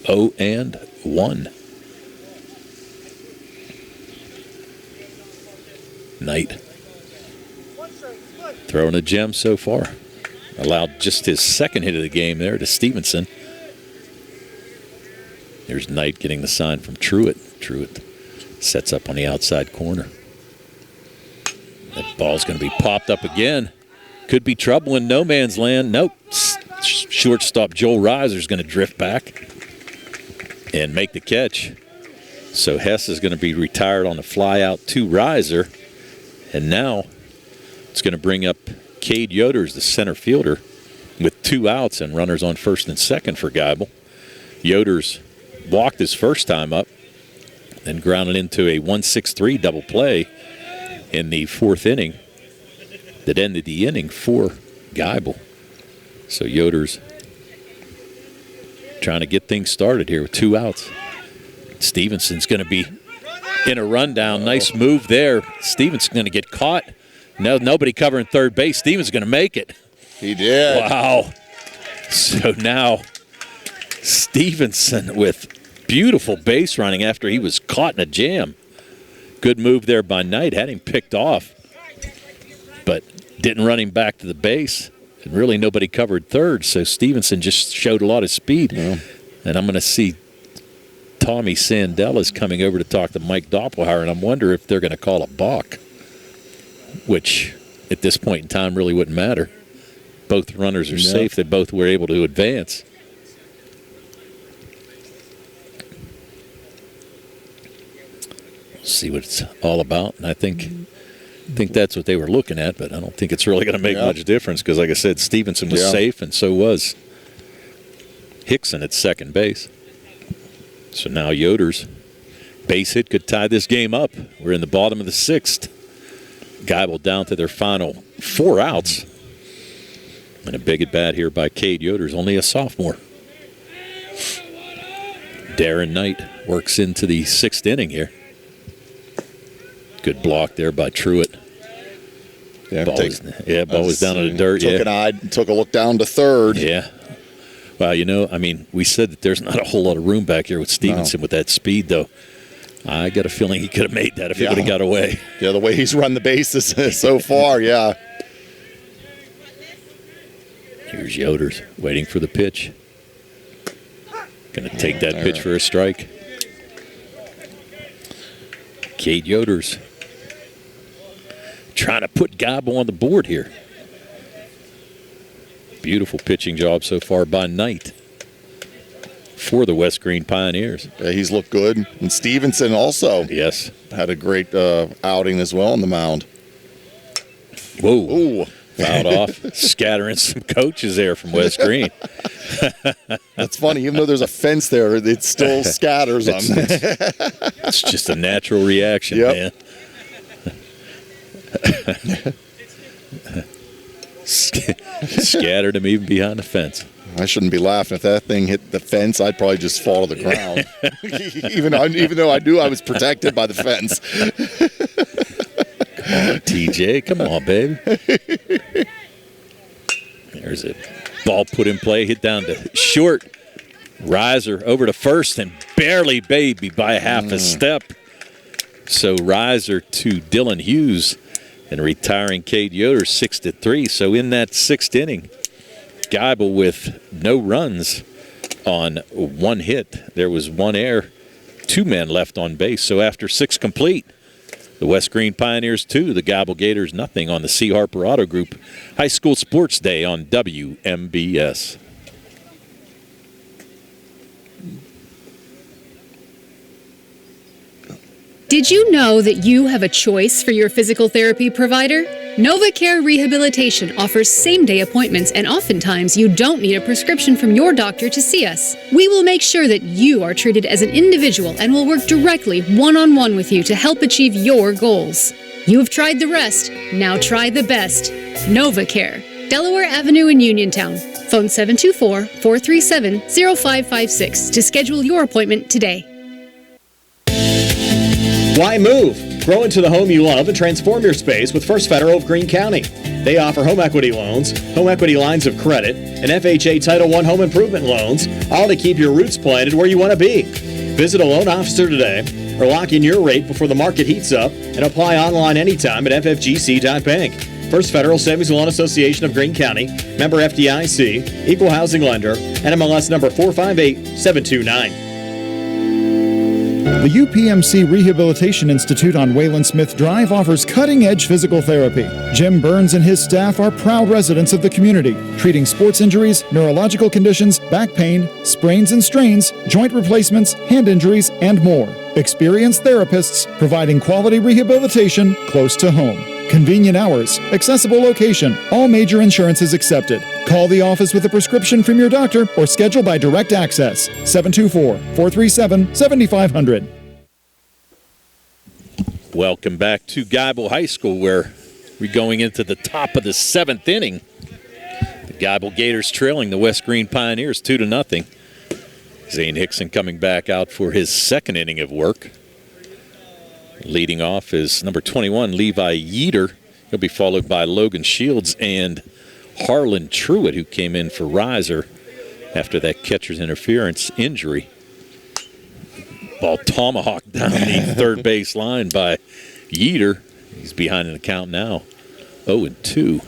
Speaker 1: 0-1. Knight throwing a gem so far. Allowed just his second hit of the game there to Stevenson. There's Knight getting the sign from Truitt. Truitt sets up on the outside corner. That ball's going to be popped up again. Could be trouble in no man's land. Nope. Shortstop Joel Reiser's going to drift back and make the catch. So Hess is going to be retired on the fly out to Reiser. And now it's going to bring up Cade Yoders, the center fielder, with 2 outs and runners on first and second for Geibel. Yoders walked his first time up, then grounded into a 1-6-3 double play in the 4th inning that ended the inning for Geibel. So Yoders trying to get things started here with 2 outs. Stevenson's going to be in a rundown. Nice move there. Stevenson's going to get caught. No, nobody covering third base. Stevens is going to make it.
Speaker 9: He did.
Speaker 1: Wow. So now Stevenson with beautiful base running after he was caught in a jam. Good move there by Knight. Had him picked off, but didn't run him back to the base. And really nobody covered third, so Stevenson just showed a lot of speed.
Speaker 9: Yeah.
Speaker 1: And I'm going to see Tommy Sandell is coming over to talk to Mike Doppelhauer, and I'm wondering if they're going to call a balk, which at this point in time really wouldn't matter. Both runners are safe. They both were able to advance. We'll see what it's all about. And I think think that's what they were looking at, but I don't think it's really going to make much difference because, like I said, Stevenson was safe, and so was Hickson at second base. So now Yoder's base hit could tie this game up. We're in the bottom of the sixth. Geibel down to their final 4 outs. And a big at bat here by Cade Yoder's, only a sophomore. Darren Knight works into the 6th inning here. Good block there by Truitt. Ball was down in the dirt.
Speaker 9: Took a look down to third.
Speaker 1: Yeah. Well, we said that there's not a whole lot of room back here with Stevenson with that speed, though. I got a feeling he could have made that if he would have got away.
Speaker 9: Yeah, the way he's run the bases so far, yeah.
Speaker 1: Here's Yoder's waiting for the pitch. Going to take that pitch for a strike. Cade Yoder's trying to put Geibel on the board here. Beautiful pitching job so far by Knight for the West Greene Pioneers.
Speaker 9: Yeah, he's looked good. And Stevenson also had a great outing as well on the mound.
Speaker 1: Whoa. Ooh. Fouled off, scattering some coaches there from West Greene.
Speaker 9: That's funny. Even though there's a fence there, it still scatters them.
Speaker 1: It's just a natural reaction, man. Scattered him even behind the fence.
Speaker 9: I shouldn't be laughing. If that thing hit the fence, I'd probably just fall to the ground. even though I knew I was protected by the fence.
Speaker 1: Come on, TJ. Come on, baby. There's a ball put in play, hit down to short. Reiser over to first and barely baby by half a step. So Reiser to Dylan Hughes and retiring Cade Yoder 6-3. So in that 6th inning, Geibel with no runs on 1 hit. There was 1 error, 2 men left on base. So after 6 complete, the West Greene Pioneers 2, the Geibel Gators nothing on the C. Harper Auto Group High School Sports Day on WMBS.
Speaker 13: Did you know that you have a choice for your physical therapy provider? NovaCare Rehabilitation offers same-day appointments, and oftentimes you don't need a prescription from your doctor to see us. We will make sure that you are treated as an individual and will work directly one-on-one with you to help achieve your goals. You have tried the rest, now try the best. NovaCare, Delaware Avenue in Uniontown. Phone 724-437-0556 to schedule your appointment today.
Speaker 10: Why move? Grow into the home you love and transform your space with First Federal of Greene County. They offer home equity loans, home equity lines of credit, and FHA Title I home improvement loans, all to keep your roots planted where you want to be. Visit a loan officer today or lock in your rate before the market heats up and apply online anytime at ffgc.bank. First Federal Savings and Loan Association of Greene County, member FDIC, equal housing lender, NMLS number 458729.
Speaker 8: The UPMC Rehabilitation Institute on Wayland Smith Drive offers cutting-edge physical therapy. Jim Burns and his staff are proud residents of the community, treating sports injuries, neurological conditions, back pain, sprains and strains, joint replacements, hand injuries, and more. Experienced therapists providing quality rehabilitation close to home. Convenient hours, accessible location, all major insurances accepted. Call the office with a prescription from your doctor or schedule by direct access. 724-437-7500.
Speaker 1: Welcome back to Geibel High School, where we're going into the top of the 7th inning. The Geibel Gators trailing the West Greene Pioneers 2-0. Zane Hickson coming back out for his 2nd inning of work. Leading off is number 21, Levi Yeater. He'll be followed by Logan Shields and Harlan Truitt, who came in for Reiser after that catcher's interference injury. Ball tomahawked down the third base line by Yeater. He's behind in the count now, 0-2.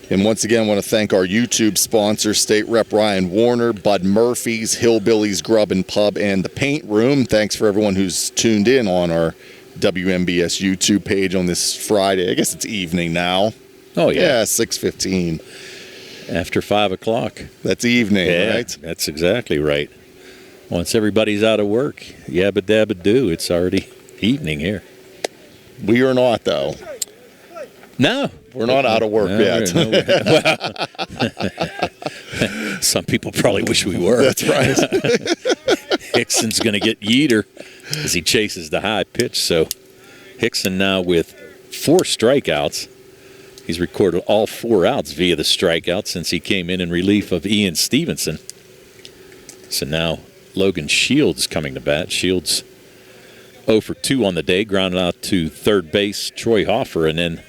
Speaker 9: And once again, I want to thank our YouTube sponsors, State Rep Ryan Warner, Bud Murphy's, Hillbillies Grub and Pub, and The Paint Room. Thanks for everyone who's tuned in on our WMBS YouTube page on this Friday. I guess it's evening now.
Speaker 1: Oh, yeah.
Speaker 9: Yeah, 6:15.
Speaker 1: After 5 o'clock.
Speaker 9: That's evening, right?
Speaker 1: That's exactly right. Once everybody's out of work, yabba dabba do, it's already evening here.
Speaker 9: We are not, though.
Speaker 1: No.
Speaker 9: We're not out of work yet.
Speaker 1: Well, some people probably wish we were.
Speaker 9: That's right.
Speaker 1: Hickson's going to get Yeater as he chases the high pitch. So Hickson now with 4 strikeouts. He's recorded all 4 outs via the strikeout since he came in relief of Ian Stevenson. So now Logan Shields coming to bat. Shields 0 for 2 on the day, grounded out to third base Troy Hoffer, and then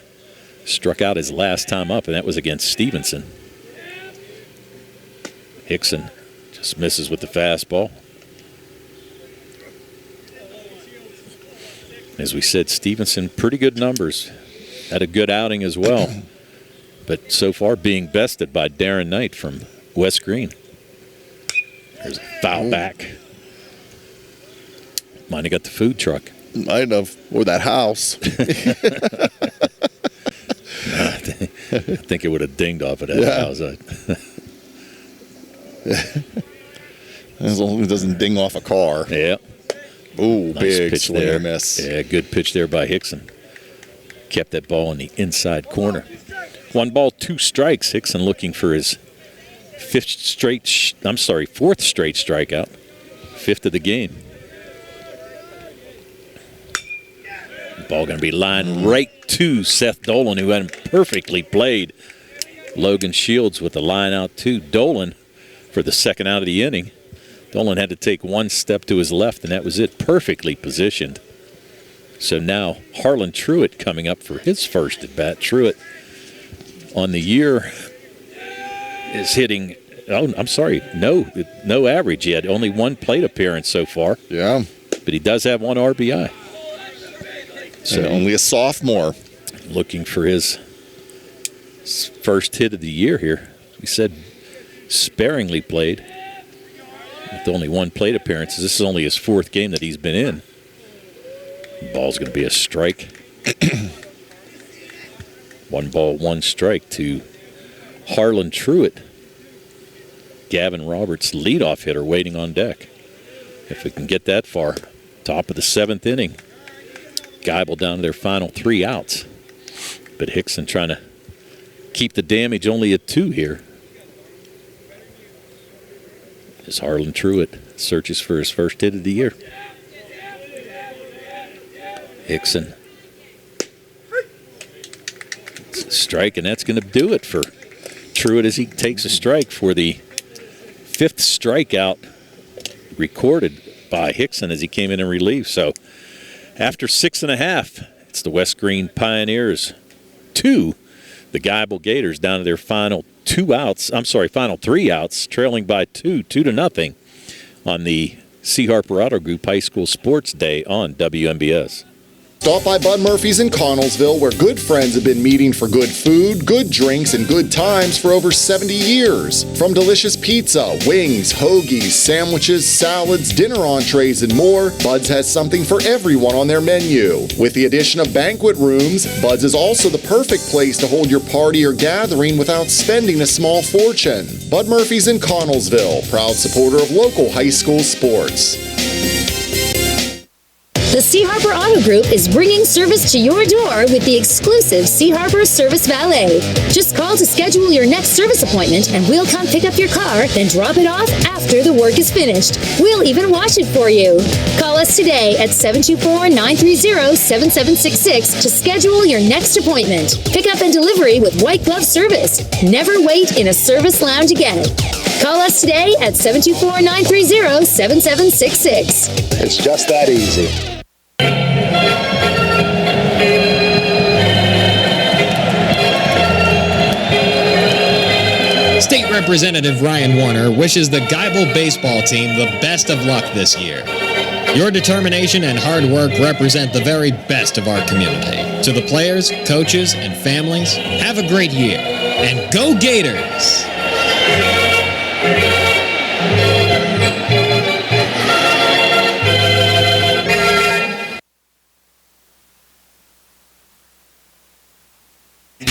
Speaker 1: struck out his last time up, and that was against Stevenson. Hickson just misses with the fastball. As we said, Stevenson, pretty good numbers. Had a good outing as well. But so far being bested by Darren Knight from West Greene. There's a foul back. Might have got the food truck.
Speaker 9: Might have. Or that house.
Speaker 1: I think it would have dinged off of that house.
Speaker 9: As long as it doesn't ding off a car.
Speaker 1: Yeah.
Speaker 9: Ooh,
Speaker 1: Nice
Speaker 9: big
Speaker 1: pitch
Speaker 9: swing
Speaker 1: there.
Speaker 9: and miss.
Speaker 1: Yeah, good pitch there by Hickson. Kept that ball in the inside corner. 1 ball, 2 strikes. Hickson looking for his fourth straight strikeout. 5th of the game. Ball going to be lined right to Seth Dolan, who had him perfectly played. Logan Shields with the line out to Dolan for the second out of the inning. Dolan had to take 1 step to his left, and that was it. Perfectly positioned. So now Harlan Truitt coming up for his first at bat. Truitt on the year is hitting, no average yet. Only 1 plate appearance so far.
Speaker 9: Yeah.
Speaker 1: But he does have 1 RBI.
Speaker 9: So and only a sophomore.
Speaker 1: Looking for his first hit of the year here. We said sparingly played with only 1 plate appearance. This is only his 4th game that he's been in. Ball's going to be a strike. 1 ball, 1 strike to Harlan Truitt. Gavin Roberts, leadoff hitter, waiting on deck. If we can get that far. Top of the 7th inning. Geibel down to their final 3 outs. But Hickson trying to keep the damage only at 2 here. As Harlan Truitt searches for his first hit of the year. Hickson. It's a strike, and that's going to do it for Truitt as he takes a strike for the 5th strikeout recorded by Hickson as he came in relief. So after 6.5, it's the West Greene Pioneers 2, the Geibel Gators down to their final 3 outs, trailing by 2-0 on the C. Harper Auto Group High School Sports Day on WMBS.
Speaker 4: Stop by Bud Murphy's in Connellsville, where good friends have been meeting for good food, good drinks, and good times for over 70 years. From delicious pizza, wings, hoagies, sandwiches, salads, dinner entrees, and more, Bud's has something for everyone on their menu. With the addition of banquet rooms, Bud's is also the perfect place to hold your party or gathering without spending a small fortune. Bud Murphy's in Connellsville, proud supporter of local high school sports.
Speaker 5: The C. Harper Auto Group is bringing service to your door with the exclusive C. Harper Service Valet. Just call to schedule your next service appointment and we'll come pick up your car, then drop it off after the work is finished. We'll even wash it for you. Call us today at 724-930-7766 to schedule your next appointment. Pickup and delivery with white glove service. Never wait in a service lounge again. Call us today at 724-930-7766.
Speaker 16: It's just that easy.
Speaker 3: State Representative Ryan Warner wishes the Geibel baseball team the best of luck this year. Your determination and hard work represent the very best of our community. To the players, coaches, and families, have a great year. And go Gators!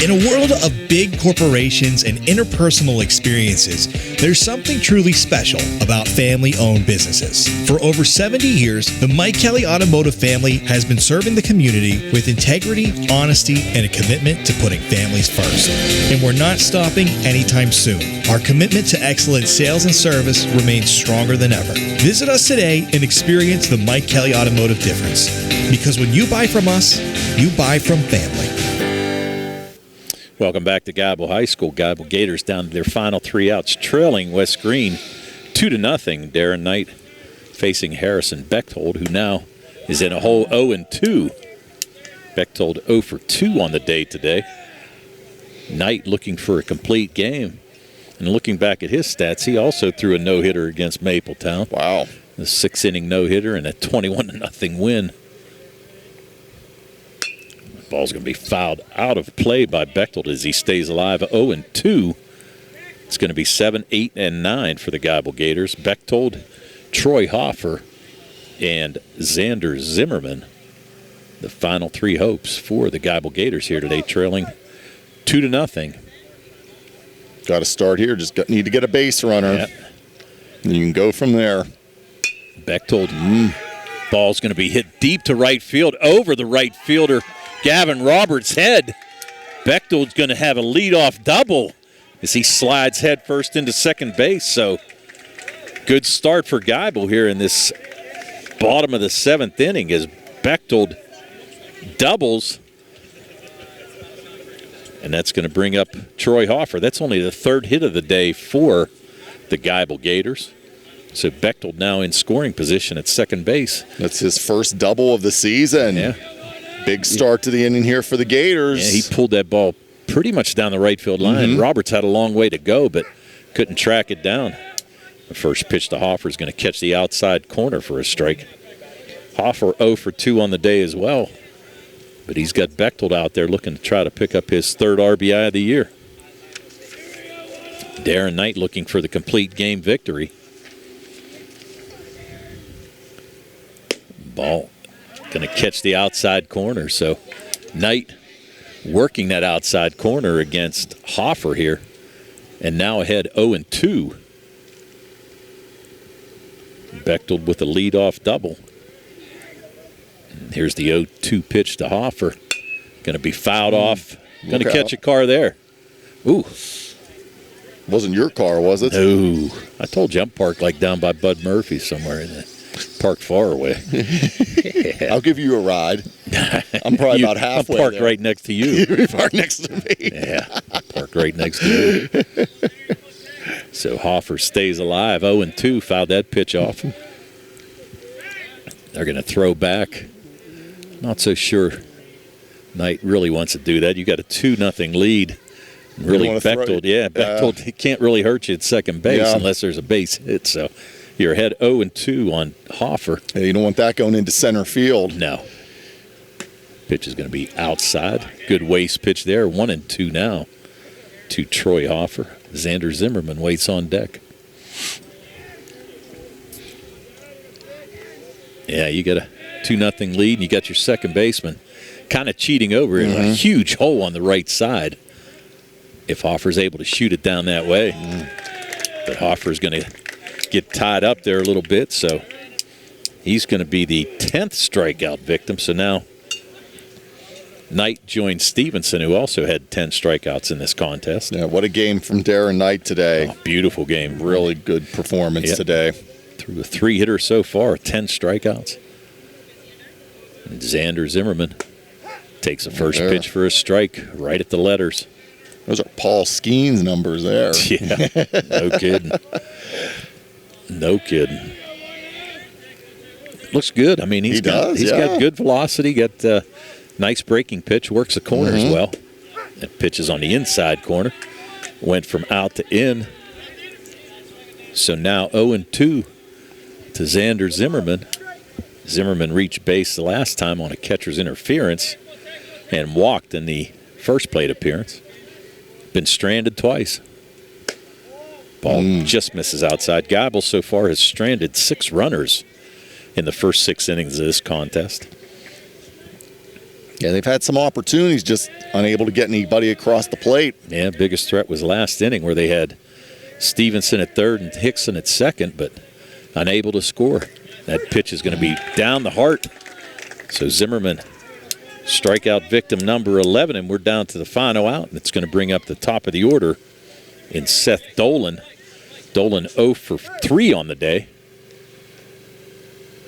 Speaker 14: In a world of big corporations and interpersonal experiences, there's something truly special about family-owned businesses. For over 70 years, the Mike Kelly Automotive family has been serving the community with integrity, honesty, and a commitment to putting families first. And we're not stopping anytime soon. Our commitment to excellent sales and service remains stronger than ever. Visit us today and experience the Mike Kelly Automotive difference. Because when you buy from us, you buy from family.
Speaker 1: Welcome back to Geibel High School. Geibel Gators down to their final 3 outs, trailing West Greene 2-0. Darren Knight facing Harrison Bechtold, who now is in a hole 0-2. Bechtold 0 for 2 on the day today. Knight looking for a complete game. And looking back at his stats, he also threw a no-hitter against Mapletown.
Speaker 9: Wow.
Speaker 1: A 6-inning no-hitter and a 21-0 win. The ball's going to be fouled out of play by Bechtold as he stays alive. 0-2. It's going to be 7, 8, and 9 for the Geibel Gators. Bechtold, Troy Hoffer, and Xander Zimmerman. The final 3 hopes for the Geibel Gators here today, trailing 2-0.
Speaker 9: Got to start here. Just need to get a base runner.
Speaker 1: Yep.
Speaker 9: And you can go from there.
Speaker 1: Bechtold. Ball's going to be hit deep to right field, over the right fielder, Gavin Roberts' head. Bechtold's going to have a leadoff double as he slides head first into second base. So good start for Geibel here in this bottom of the 7th inning as Bechtold doubles. And that's going to bring up Troy Hoffer. That's only the 3rd hit of the day for the Geibel Gators. So Bechtold now in scoring position at second base.
Speaker 9: That's his first double of the season.
Speaker 1: Yeah.
Speaker 9: Big start to the inning here for the Gators.
Speaker 1: Yeah, he pulled that ball pretty much down the right field line. Roberts had a long way to go, but couldn't track it down. The first pitch to Hoffer is going to catch the outside corner for a strike. Hoffer 0 for 2 on the day as well. But he's got Bechtold out there looking to try to pick up his 3rd RBI of the year. Darren Knight looking for the complete game victory. Ball going to catch the outside corner. So Knight working that outside corner against Hoffer here. And now ahead 0-2. Bechtold with a leadoff double. Here's the 0-2 pitch to Hoffer. Going to be fouled off. Going to catch a car there. Ooh.
Speaker 9: Wasn't your car, was it?
Speaker 1: No. I told you I'm parked like down by Bud Murphy somewhere in the parked far away.
Speaker 9: I'll give you a ride. I'm probably about halfway
Speaker 1: I'm parked
Speaker 9: there.
Speaker 1: right next to you.
Speaker 9: You're parked next to me.
Speaker 1: Yeah, I'm parked right next to you. So Hoffer stays alive. 0-2, fouled that pitch off. They're going to throw back. Not so sure Knight really wants to do that. You got a 2-0 lead. Really, Bechtold, Bechtold, he can't really hurt you at second base unless there's a base hit. So you're ahead 0-2 on Hoffer.
Speaker 9: Yeah, you don't want that going into center field.
Speaker 1: No. Pitch is going to be outside. Good waste pitch there. 1-2 now to Troy Hoffer. Xander Zimmerman waits on deck. Yeah, you got a 2-0 lead, and you got your second baseman kind of cheating over in a huge hole on the right side. If Hoffer's able to shoot it down that way. But Hoffer's going to get tied up there a little bit, so he's going to be the 10th strikeout victim. So now Knight joins Stevenson, who also had 10 strikeouts in this contest.
Speaker 9: Yeah, what a game from Darren Knight today.
Speaker 1: Oh, beautiful game.
Speaker 9: Really good performance today.
Speaker 1: Through a 3-hitter so far, 10 strikeouts. And Xander Zimmerman takes the first pitch for a strike right at the letters.
Speaker 9: Those are Paul Skeen's numbers there.
Speaker 1: Yeah, no kidding. No kidding. Looks good. I mean, he's got good velocity, got nice breaking pitch, works the corners well. That pitch is on the inside corner. Went from out to in. So now 0-2 to Xander Zimmerman. Zimmerman reached base the last time on a catcher's interference and walked in the first plate appearance. Been stranded twice. Ball just misses outside. Geibel so far has stranded 6 runners in the first 6 innings of this contest.
Speaker 9: Yeah, they've had some opportunities, just unable to get anybody across the plate.
Speaker 1: Yeah, biggest threat was last inning where they had Stevenson at third and Hickson at second, but unable to score. That pitch is going to be down the heart. So Zimmerman, strikeout victim number 11, and we're down to the final out, and it's going to bring up the top of the order in Seth Dolan. Dolan 0 for 3 on the day.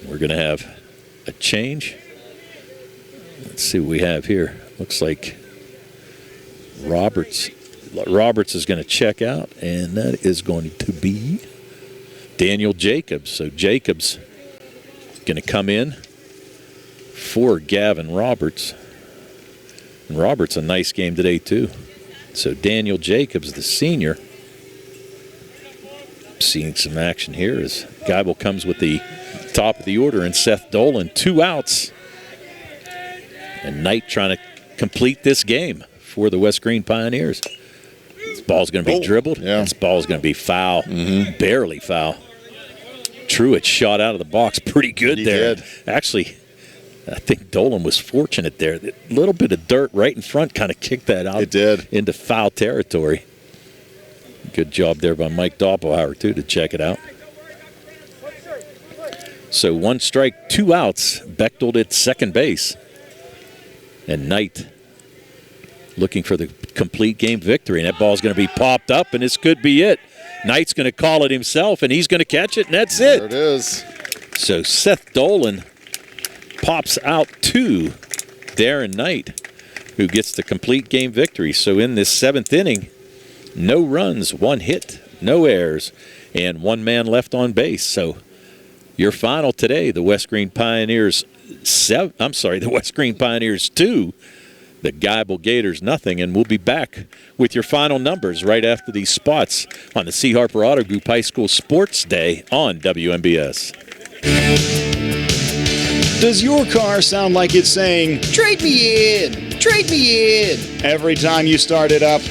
Speaker 1: We're going to have a change. Let's see what we have here. Looks like Roberts is going to check out, and that is going to be Daniel Jacobs. So Jacobs going to come in for Gavin Roberts. And Roberts, a nice game today, too. So Daniel Jacobs, the senior, seeing some action here as Geibel comes with the top of the order, and Seth Dolan, 2 outs. And Knight trying to complete this game for the West Greene Pioneers. This ball's going to be dribbled. Yeah. This ball's going to be foul, barely foul. Truitt shot out of the box pretty good there. Did. Actually, I think Dolan was fortunate there. A little bit of dirt right in front kind of kicked that out into foul territory. Good job there by Mike Doppelhauer, too, to check it out. So 1 strike, 2 outs. Bechtold at second base. And Knight looking for the complete game victory. And that ball's going to be popped up, and this could be it. Knight's going to call it himself, and he's going to catch it, and that's it.
Speaker 9: There it is.
Speaker 1: So Seth Dolan pops out to Darren Knight, who gets the complete game victory. So in this 7th inning, no runs, 1 hit, no errors, and 1 man left on base. So your final today, the West Greene Pioneers the West Greene Pioneers 2, the Geibel Gators nothing, and we'll be back with your final numbers right after these spots on the C. Harper Auto Group High School Sports Day on WMBS.
Speaker 8: Does your car sound like it's saying, "Trade me in, trade me in," every time you start it up?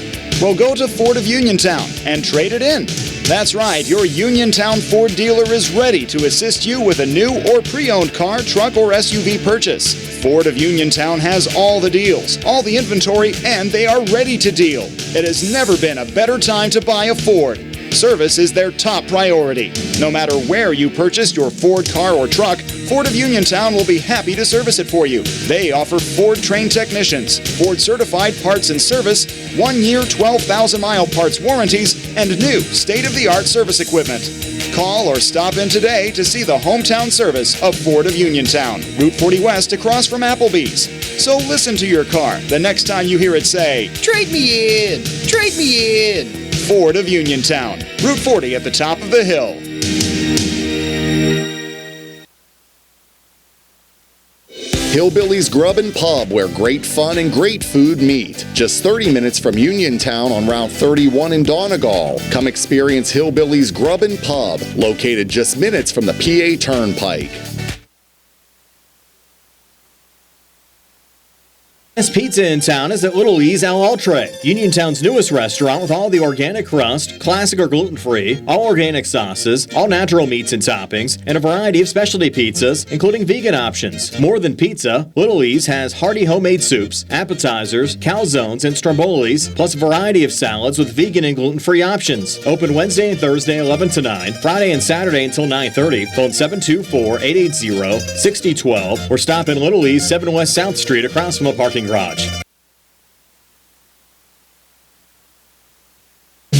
Speaker 8: Well, go to Ford of Uniontown and trade it in. That's right, your Uniontown Ford dealer is ready to assist you with a new or pre-owned car, truck, or SUV purchase. Ford of Uniontown has all the deals, all the inventory, and they are ready to deal. It has never been a better time to buy a Ford. Service is their top priority. No matter where you purchased your Ford car or truck, Ford of Uniontown will be happy to service it for you. They offer Ford-trained technicians, Ford-certified parts and service, 1-year, 12,000-mile parts warranties, and new state-of-the-art service equipment. Call or stop in today to see the hometown service of Ford of Uniontown, Route 40 West across from Applebee's. So listen to your car the next time you hear it say, "Trade me in, trade me in." Ford of Uniontown, Route 40 at the top of the hill.
Speaker 4: Hillbilly's Grub and Pub, where great fun and great food meet. Just 30 minutes from Uniontown on Route 31 in Donegal. Come experience Hillbilly's Grub and Pub, located just minutes from the PA Turnpike.
Speaker 10: Best pizza in town is at Little E's Al Ultre, Uniontown's newest restaurant with all the organic crust, classic or gluten-free, all organic sauces, all natural meats and toppings, and a variety of specialty pizzas, including vegan options. More than pizza, Little E's has hearty homemade soups, appetizers, calzones, and strombolis, plus a variety of salads with vegan and gluten-free options. Open Wednesday and Thursday 11 to 9, Friday and Saturday until 9:30. Phone 724-880-6012 or stop in Little E's 7 West South Street across from a parking garage.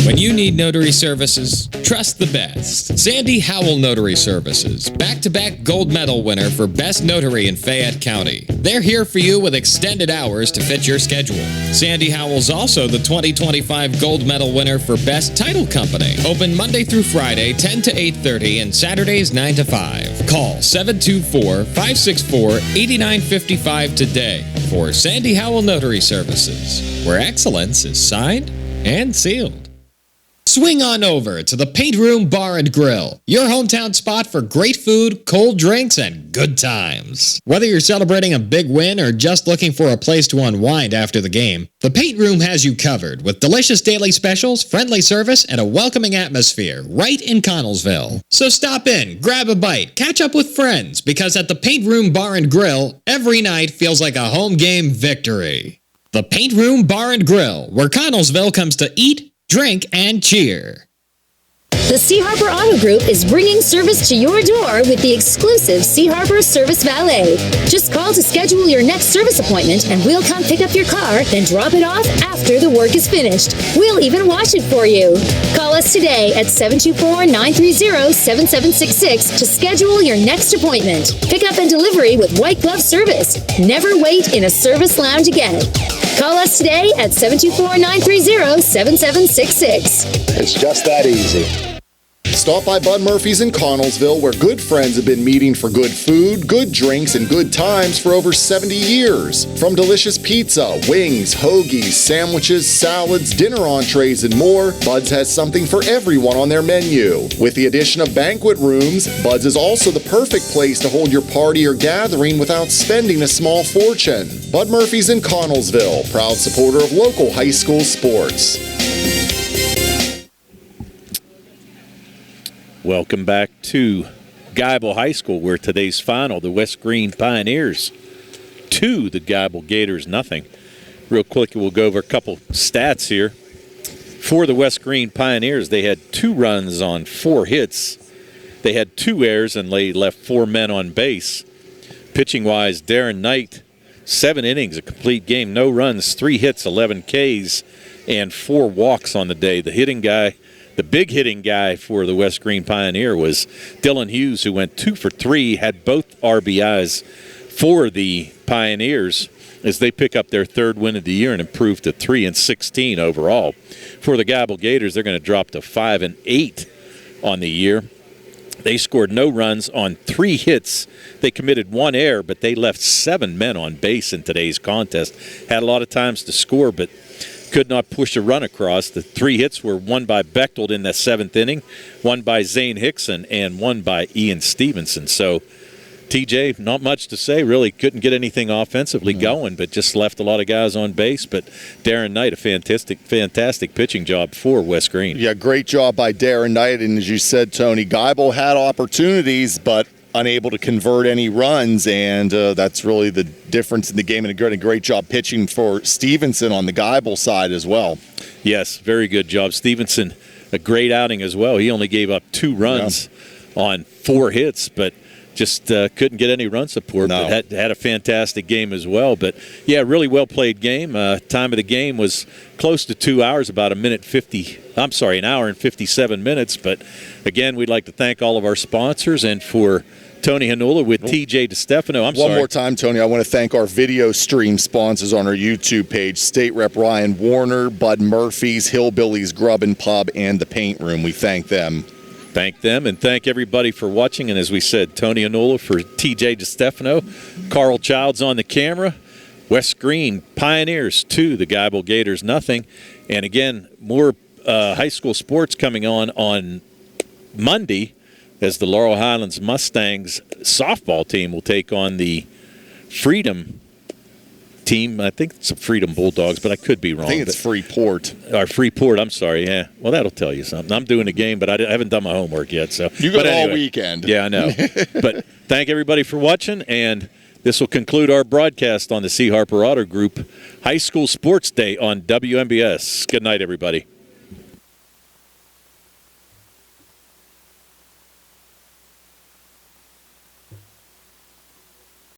Speaker 17: When you need notary services, trust the best. Sandy Howell Notary Services, back-to-back gold medal winner for Best Notary in Fayette County. They're here for you with extended hours to fit your schedule. Sandy Howell's also the 2025 gold medal winner for Best Title Company. Open Monday through Friday, 10 to 8:30, and Saturdays, 9 to 5. Call 724-564-8955 today for Sandy Howell Notary Services, where excellence is signed and sealed.
Speaker 3: Swing on over to the Paint Room Bar and Grill, your hometown spot for great food, cold drinks, and good times. Whether you're celebrating a big win or just looking for a place to unwind after the game, the Paint Room has you covered with delicious daily specials, friendly service, and a welcoming atmosphere right in Connellsville. So stop in, grab a bite, catch up with friends, because at the Paint Room Bar and Grill, every night feels like a home game victory. The Paint Room Bar and Grill, where Connellsville comes to eat, drink, and cheer.
Speaker 5: The Sea Harbor Auto Group is bringing service to your door with the exclusive Sea Harbor Service Valet. Just call to schedule your next service appointment and we'll come pick up your car, then drop it off after the work is finished. We'll even wash it for you. Call us today at 724-930-7766 to schedule your next appointment. Pickup and delivery with white glove service. Never wait in a service lounge again. Call us today at 724-930-7766.
Speaker 4: It's just that easy. Stop by Bud Murphy's in Connellsville, where good friends have been meeting for good food, good drinks, and good times for over 70 years. From delicious pizza, wings, hoagies, sandwiches, salads, dinner entrees, and more, Bud's has something for everyone on their menu. With the addition of banquet rooms, Bud's is also the perfect place to hold your party or gathering without spending a small fortune. Bud Murphy's in Connellsville, proud supporter of local high school sports.
Speaker 1: Welcome back to Geibel High School, where today's final, the West Greene Pioneers 2, the Geibel Gators 0. Real quick, we'll go over a couple stats here. For the West Greene Pioneers, they had 2 runs on 4 hits. They had 2 errors, and they left 4 men on base. Pitching-wise, Darren Knight, 7 innings, a complete game, no runs, 3 hits, 11 Ks, and 4 walks on the day. The hitting guy, the big hitting guy for the West Greene Pioneer was Dylan Hughes, who went 2 for 3, had both RBIs for the Pioneers as they pick up their 3rd win of the year and improve to 3-16 overall. For the Geibel Gators, they're going to drop to 5-8 on the year. They scored no runs on 3 hits. They committed 1 error, but they left 7 men on base in today's contest. Had a lot of times to score, but could not push a run across. The 3 hits were one by Bechtold in the 7th inning, one by Zane Hickson, and one by Ian Stevenson. So, TJ, not much to say, really. Couldn't get anything offensively going, but just left a lot of guys on base. But Darren Knight, a fantastic pitching job for West Greene.
Speaker 9: Yeah, great job by Darren Knight. And as you said, Tony, Geibel had opportunities, but unable to convert any runs, and that's really the difference in the game. And a great job pitching for Stevenson on the Geibel side as well.
Speaker 1: Yes, very good job. Stevenson, a great outing as well. He only gave up 2 runs on 4 hits, but just couldn't get any run support.
Speaker 9: No.
Speaker 1: But had a fantastic game as well. But, yeah, really well-played game. Time of the game was close to 2 hours, about an hour and 57 minutes. But, again, we'd like to thank all of our sponsors, and for Tony Hanula with TJ DeStefano.
Speaker 9: One more time, Tony, I want to thank our video stream sponsors on our YouTube page, State Rep Ryan Warner, Bud Murphy's, Hillbillies Grub and Pub, and The Paint Room. We thank them.
Speaker 1: Thank them, and thank everybody for watching. And as we said, Tony Hanula for TJ DeStefano, Carl Childs on the camera, West Greene Pioneers 2, the Geibel Gators 0. And again, more high school sports coming on Monday, as the Laurel Highlands Mustangs softball team will take on the Freedom team. I think it's the Freedom Bulldogs, but I could be wrong.
Speaker 9: I think it's Freeport.
Speaker 1: Or Freeport, I'm sorry, yeah. Well, that'll tell you something. I'm doing a game, but I haven't done my homework yet. So
Speaker 9: you got all weekend.
Speaker 1: Yeah, I know. But thank everybody for watching, and this will conclude our broadcast on the C. Harper Auto Group High School Sports Day on WMBS. Good night, everybody.